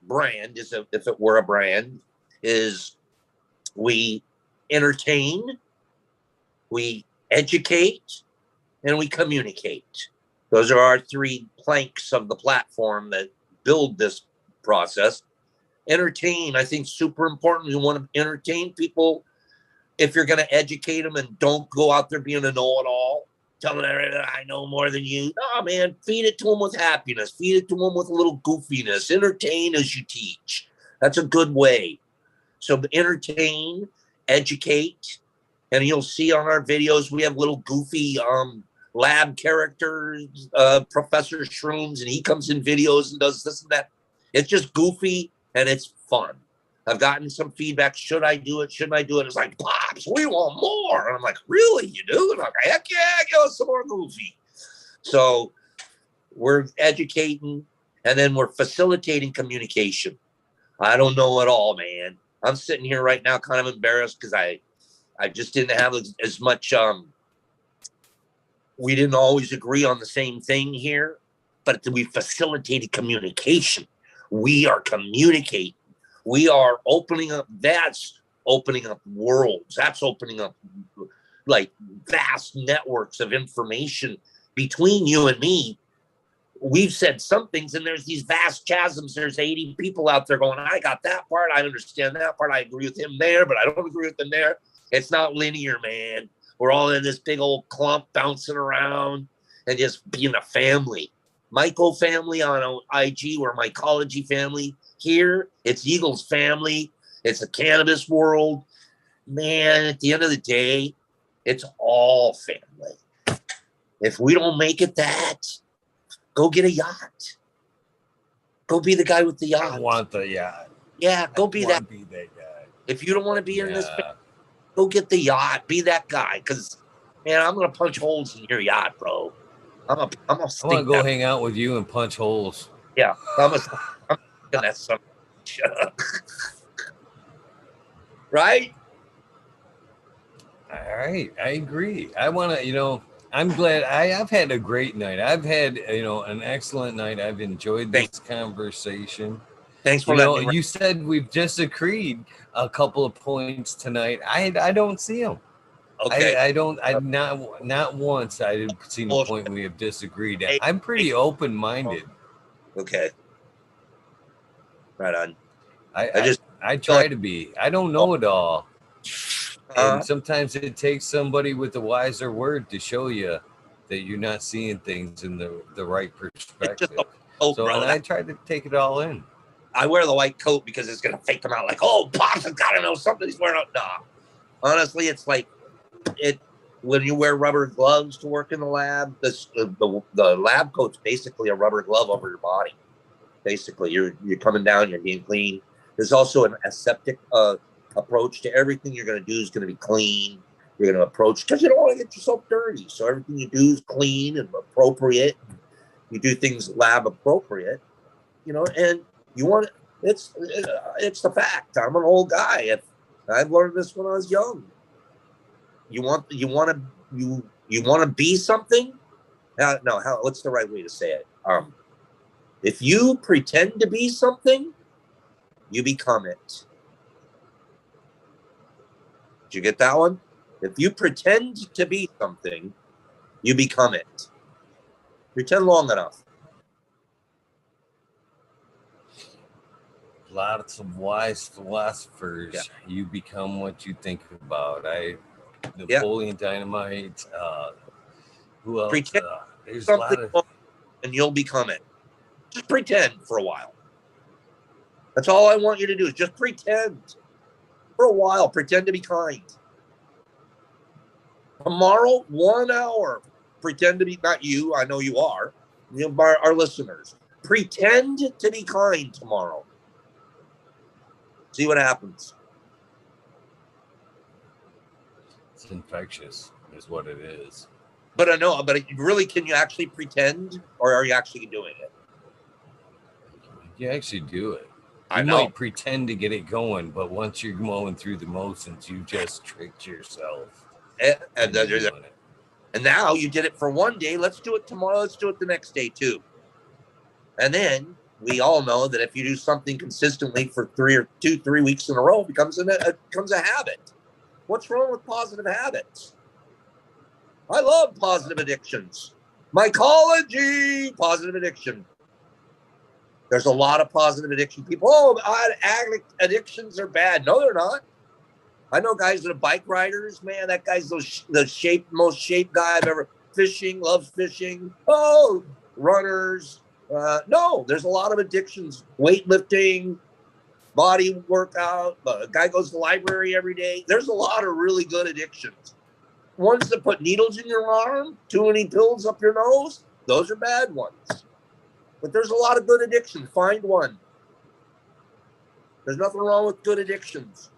brand, is if it were a brand, is we entertain, we educate, and we communicate. Those are our 3 planks of the platform that build this process. Entertain, I think, super important. You want to entertain people. If you're going to educate them, and don't go out there being a know-it-all, telling them I know more than you. No, man, feed it to them with happiness. Feed it to them with a little goofiness. Entertain as you teach. That's a good way. So entertain, educate, and you'll see on our videos we have little goofy lab characters, Professor Shrooms, and he comes in videos and does this and that. It's just goofy and it's fun. I've gotten some feedback. Should I do it? Shouldn't I do it? It's like, Pops, we want more. And I'm like, really? You do? And I'm like, heck yeah, give us some more goofy. So we're educating, and then we're facilitating communication. I don't know at all, man. I'm sitting here right now kind of embarrassed because I just didn't have as much, we didn't always agree on the same thing here, but we facilitated communication. We are communicating. We are opening up. That's opening up worlds. That's opening up like vast networks of information between you and me. We've said some things, and there's these vast chasms. There's 80 people out there going, I got that part. I understand that part. I agree with him there, but I don't agree with him there. It's not linear, man. We're all in this big old clump bouncing around and just being a family. Michael family on IG, or Mycology family. Here, it's Eagles family. It's a cannabis world. Man, at the end of the day, it's all family. If we don't make it that, go get a yacht. Go be the guy with the yacht. I want the yacht. Yeah, go be that. Be that guy. If you don't want to be in this, go get the yacht. Be that guy. Because, man, I'm going to punch holes in your yacht, bro. I'm I want to go hang out with you and punch holes. Yeah, I'm that son. Right? All right, I agree. I want to, I'm glad I've had a great night. I've had, an excellent night. I've enjoyed this conversation. Thanks for letting me. You said we've disagreed a couple of points tonight. I don't see them. Okay. I don't. Not once. I didn't see the point we have disagreed. I'm pretty open-minded. Okay. Right on. I try to be. I don't know it all. And sometimes it takes somebody with a wiser word to show you that you're not seeing things in the right perspective. And I try to take it all in. I wear the white coat because it's going to fake them out like, oh, Pops has got to know something he's wearing. No. Honestly, it's like when you wear rubber gloves to work in the lab, the lab coat's basically a rubber glove over your body. Basically, you're coming down, you're being clean. There's also an aseptic approach to everything you're going to do is going to be clean. You're going to approach because you don't want to get yourself dirty. So everything you do is clean and appropriate. You do things lab appropriate, and you want it's the fact. I'm an old guy. I've learned this when I was young. You want to be something. What's the right way to say it? If you pretend to be something, you become it. Did you get that one? If you pretend to be something, you become it. Pretend long enough. Lots of wise philosophers. Yeah. You become what you think about. Yeah. Napoleon Dynamite. Who else? Pretend There's a lot something of. and you'll become it. Just pretend for a while. That's all I want you to do is just pretend for a while. Pretend to be kind. Tomorrow, 1 hour. Pretend to be, not you, I know you are, our listeners. Pretend to be kind tomorrow. See what happens. It's infectious, is what it is. But I know, but really, can you actually pretend, or are you actually doing it? You actually do it. I You know. might pretend to get it going, but once you're going through the motions, you just tricked yourself. And now you did it for one day. Let's do it tomorrow. Let's do it the next day too. And then we all know that if you do something consistently for 3 weeks in a row, it becomes a habit. What's wrong with positive habits? I love positive addictions. Mycology, positive addiction. There's a lot of positive addiction people. Oh, addictions are bad. No, they're not. I know guys that are bike riders. Man, that guy's the most shaped guy I've ever. Fishing, loves fishing. Oh, runners. No, there's a lot of addictions. Weightlifting, body workout. A guy goes to the library every day. There's a lot of really good addictions. Ones that put needles in your arm, too many pills up your nose, those are bad ones. But there's a lot of good addictions. Find one. There's nothing wrong with good addictions.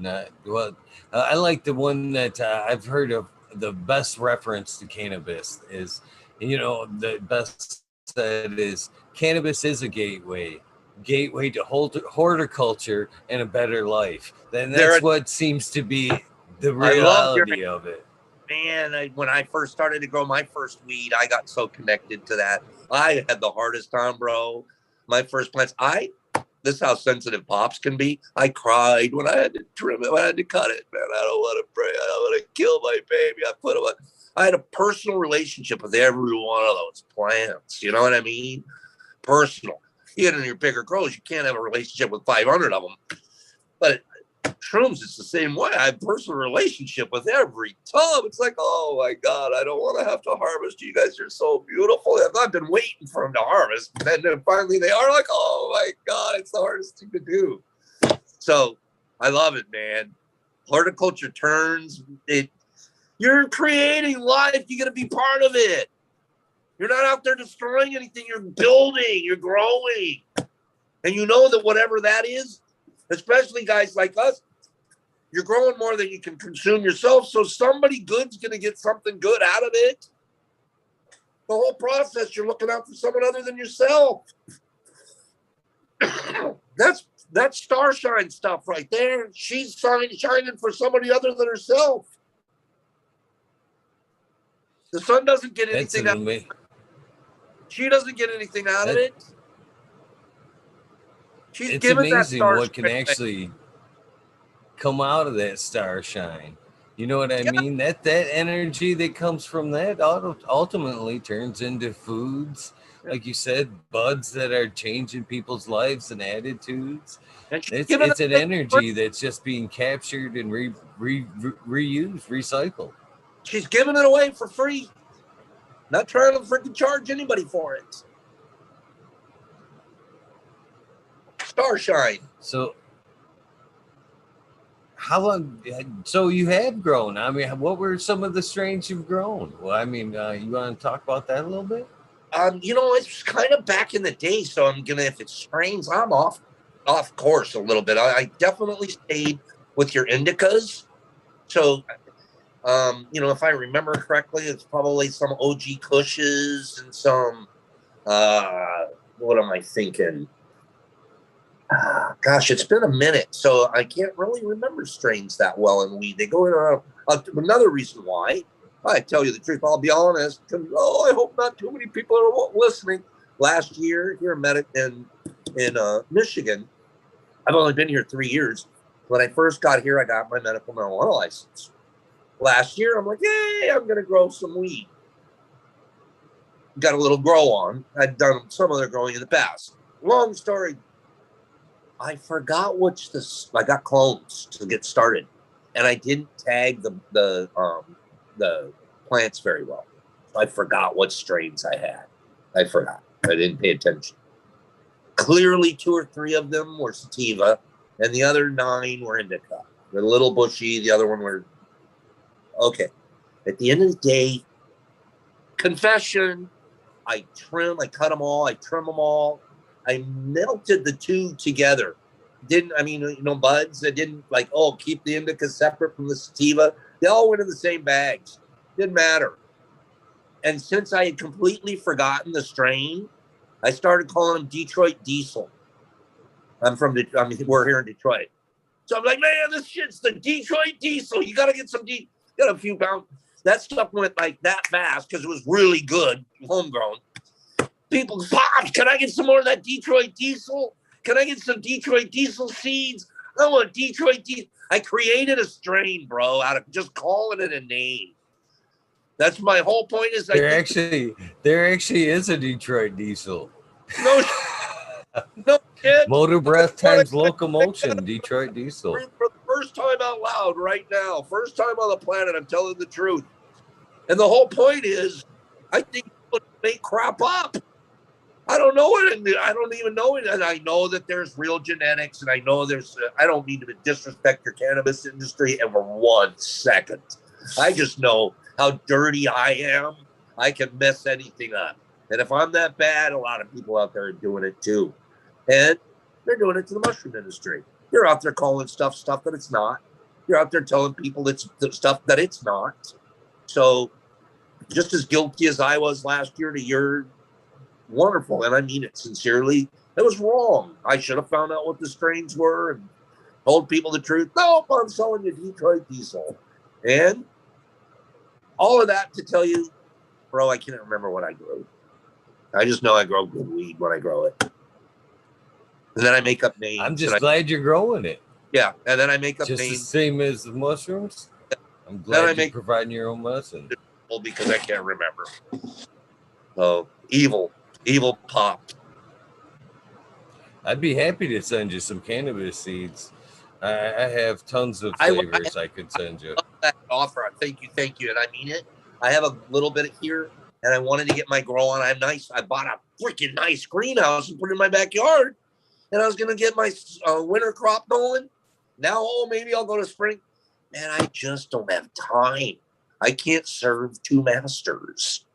I like the one that I've heard of. The best reference to cannabis is, the best said is cannabis is a gateway to horticulture and a better life. Then that's what seems to be the reality of it. Man, when I first started to grow my first weed, I got so connected to that. I had the hardest time, bro. My first plants, this is how sensitive pops can be. I cried when I had to trim it, when I had to cut it, man. I don't want to pray. I don't want to kill my baby. I had a personal relationship with every one of those plants. You know what I mean? Personal. You get in your bigger grows, you can't have a relationship with 500 of them. But Shrooms, it's the same way. I have a personal relationship with every tub. It's like, oh my God, I don't want to have to harvest. You guys are so beautiful. I've been waiting for them to harvest. And then finally they are like, oh my God, it's the hardest thing to do. So I love it, man. Horticulture turns it. You're creating life. You got to be part of it. You're not out there destroying anything. You're building, you're growing. And you know that whatever that is, especially guys like us, you're growing more than you can consume yourself. So somebody good's going to get something good out of it. The whole process, you're looking out for someone other than yourself. That's starshine stuff right there. She's shining for somebody other than herself. The sun doesn't get anything out of it. She doesn't get anything out of it. It's amazing what can actually come out of that star shine. You know what I mean? That energy that comes from that ultimately turns into foods, like you said, buds that are changing people's lives and attitudes. It's an energy that's just being captured and reused, recycled. She's giving it away for free. Not trying to freaking charge anybody for it. Starshine. So how long? So you have grown. I mean, what were some of the strains you've grown? Well, I mean, you want to talk about that a little bit? It's kind of back in the day. So if it's strains, I'm off course a little bit. I definitely stayed with your indicas. So, if I remember correctly, it's probably some OG Kushes and some, what am I thinking? Gosh, it's been a minute, so I can't really remember strains that well in weed. They go in another reason why I tell you the truth. I'll be honest. Oh, I hope not too many people are listening. Last year here in Michigan, I've only been here 3 years. When I first got here, I got my medical marijuana license. Last year, I'm like, hey, I'm going to grow some weed. Got a little grow on. I'd done some other growing in the past. Long story. I forgot I got clones to get started, and I didn't tag the plants very well. So I forgot what strains I had. I forgot. I didn't pay attention. Clearly, 2 or 3 of them were sativa, and the other 9 were indica. They're a little bushy. The other one were okay. At the end of the day, confession. I cut them all. I trim them all. I melted the 2 together. Buds that didn't keep the indica separate from the sativa. They all went in the same bags. Didn't matter. And since I had completely forgotten the strain, I started calling them Detroit Diesel. We're here in Detroit. So I'm like, man, this shit's the Detroit Diesel. You got to get got a few pounds. That stuff went like that fast because it was really good, homegrown. People, Pops, can I get some more of that Detroit Diesel? Can I get some Detroit Diesel seeds? I want Detroit Diesel. I created a strain, bro, out of just calling it a name. That's my whole point. Is there actually is a Detroit Diesel. No, no shit. Motor breath times locomotion, Detroit Diesel. For the first time out loud right now, first time on the planet, I'm telling the truth. And the whole point is, I think people make crap up. I don't know it. I don't even know it. And I know that there's real genetics, and I know I don't mean to disrespect your cannabis industry and for 1 second. I just know how dirty I am. I can mess anything up. And if I'm that bad, a lot of people out there are doing it too. And they're doing it to the mushroom industry. They're out there calling stuff that it's not. You're out there telling people it's the stuff that it's not. So just as guilty as I was last year to your wonderful, and I mean it sincerely, it was wrong. I should have found out what the strains were and told people the truth. Nope, I'm selling you Detroit Diesel. And all of that to tell you, bro, I can't remember what I grew. I just know I grow good weed when I grow it. And then I make up names. I'm just glad you're growing it. Yeah, and then I make up just names. The same as the mushrooms? I'm glad you're providing your own medicine. Because I can't remember. So, evil pop. I'd be happy to send you some cannabis seeds. I have tons of flavors I could send you. That offer. Thank you. And I mean it. I have a little bit here, and I wanted to get my grow on. I bought a freaking nice greenhouse and put it in my backyard. And I was going to get my winter crop going. Now, maybe I'll go to spring. Man, I just don't have time. I can't serve 2 masters.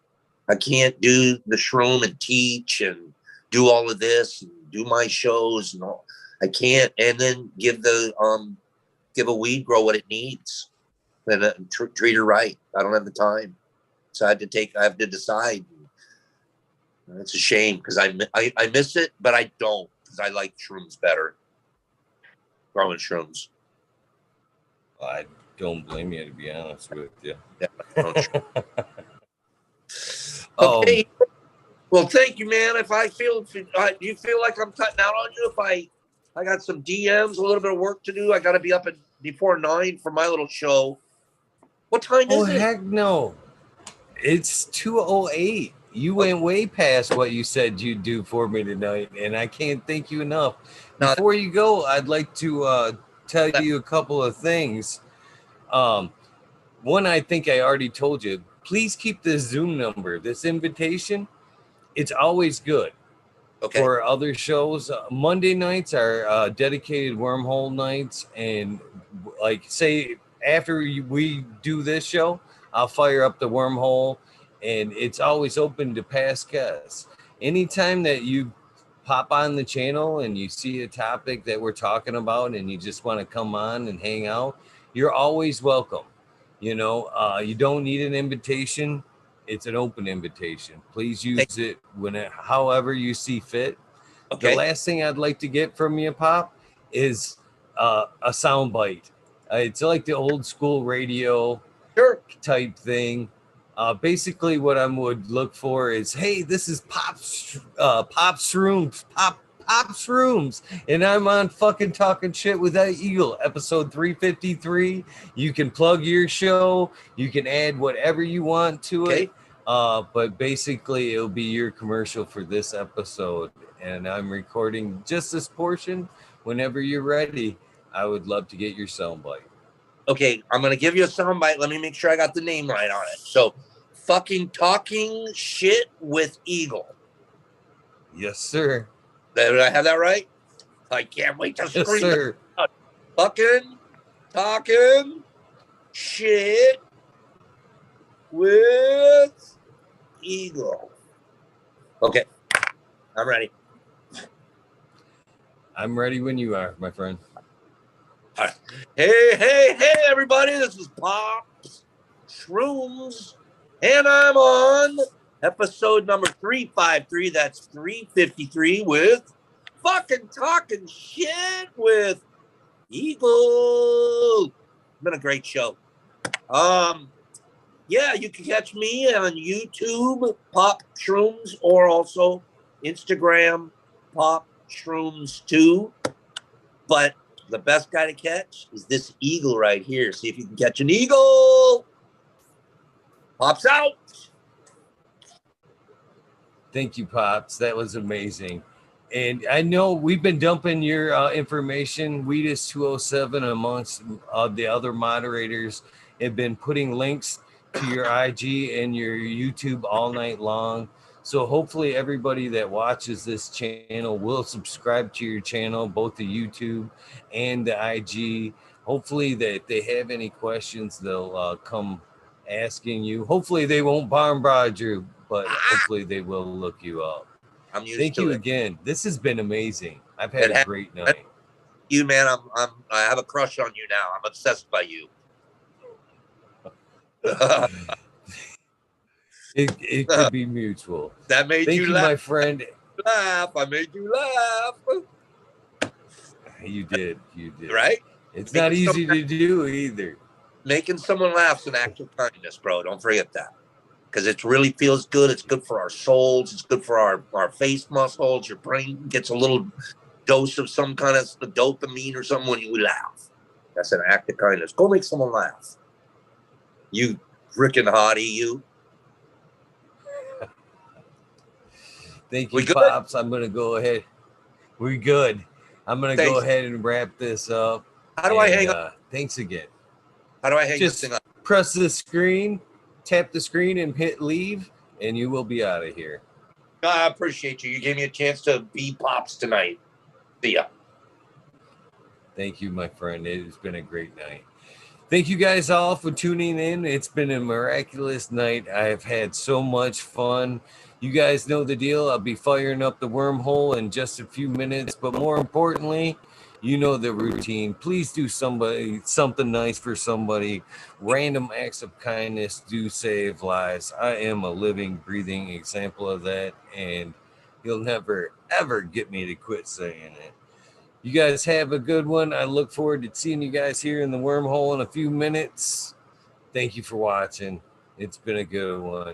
I can't do the shroom and teach and do all of this and do my shows and all. I can't. And then give a weed grow what it needs and treat her right. I don't have the time. So I have to decide. It's a shame because I miss it, but I don't because I like shrooms better. Growing shrooms. I don't blame you, to be honest with you. Yeah, okay. Well, thank you, man. If you feel like I'm cutting out on you, if I got some DMs, a little bit of work to do. I got to be up before 9 for my little show. What time is it? Oh, heck no. It's 2:08. You went way past what you said you'd do for me tonight, and I can't thank you enough. Before you go, I'd like to tell you a couple of things. One, I think I already told you. Please keep this Zoom number, this invitation. It's always good. Okay. For other shows, Monday nights are dedicated wormhole nights, and say after we do this show, I'll fire up the wormhole, and it's always open to past guests. Anytime that you pop on the channel and you see a topic that we're talking about and you just want to come on and hang out, you're always welcome. You don't need an invitation. It's an open invitation. Please use it however you see fit. Okay. The last thing I'd like to get from you, Pop, is a sound bite. It's like the old school radio type thing. Basically, what I would look for is, hey, this is Pop Shrooms, Pop Shrooms, and I'm on fucking Talking Shit with that Eagle, episode 353. You can plug your show, you can add whatever you want to it. But basically, it'll be your commercial for this episode, and I'm recording just this portion. Whenever you're ready, I would love to get your soundbite. Okay, I'm gonna give you a soundbite. Let me make sure I got the name right on it. So, fucking Talking Shit with Eagle. Yes, sir. Did I have that right? I can't wait to Yes, scream sir. it. Fucking Talking Shit with Eagle. Okay, I'm ready. I'm ready when you are, my friend. All right. Hey, everybody. This is Pops Shrooms, and I'm on episode number 353. That's 353 with fucking Talking Shit with Eagle. Been a great show. Yeah, you can catch me on YouTube, Pop Shrooms, or also Instagram, Pop Shrooms 2. But the best guy to catch is this eagle right here. See if you can catch an eagle. Pops out. Thank you, Pops. That was amazing. And I know we've been dumping your information, Weedus207, amongst the other moderators, have been putting links to your IG and your YouTube all night long. So hopefully everybody that watches this channel will subscribe to your channel, both the YouTube and the IG. Hopefully that if they have any questions, they'll come asking you. Hopefully they won't bombard you, but hopefully they will look you up. I'm used Thank to you it. again. This has been amazing. I've had a great night. You, man, I have a crush on you now. I'm obsessed by you. It could be mutual. That made Thank you you, laugh. my friend. Laugh. I made you laugh. You did. You did. Right? It's not easy to do either. Making someone laugh is an act of kindness, bro. Don't forget that. Because it really feels good. It's good for our souls. It's good for our face muscles. Your brain gets a little dose of some kind of dopamine or something when you laugh. That's an act of kindness. Go make someone laugh. You freaking hottie, you. Thank you, Pops. I'm going to go ahead. We're good. I'm going to go ahead and wrap this up. How do I hang up? Thanks again. How do I hang this thing up? Press the screen, tap the screen, and hit leave, and you will be out of here. I appreciate you. You gave me a chance to be Pops tonight. See ya. Thank you, my friend. It has been a great night. Thank you guys all for tuning in. It's been a miraculous night. I've had so much fun. You guys know the deal. I'll be firing up the wormhole in just a few minutes, but more importantly, you know the routine. Please do something nice for somebody. Random acts of kindness do save lives. I am a living, breathing example of that, and you'll never, ever get me to quit saying it. You guys have a good one. I look forward to seeing you guys here in the wormhole in a few minutes. Thank you for watching. It's been a good one.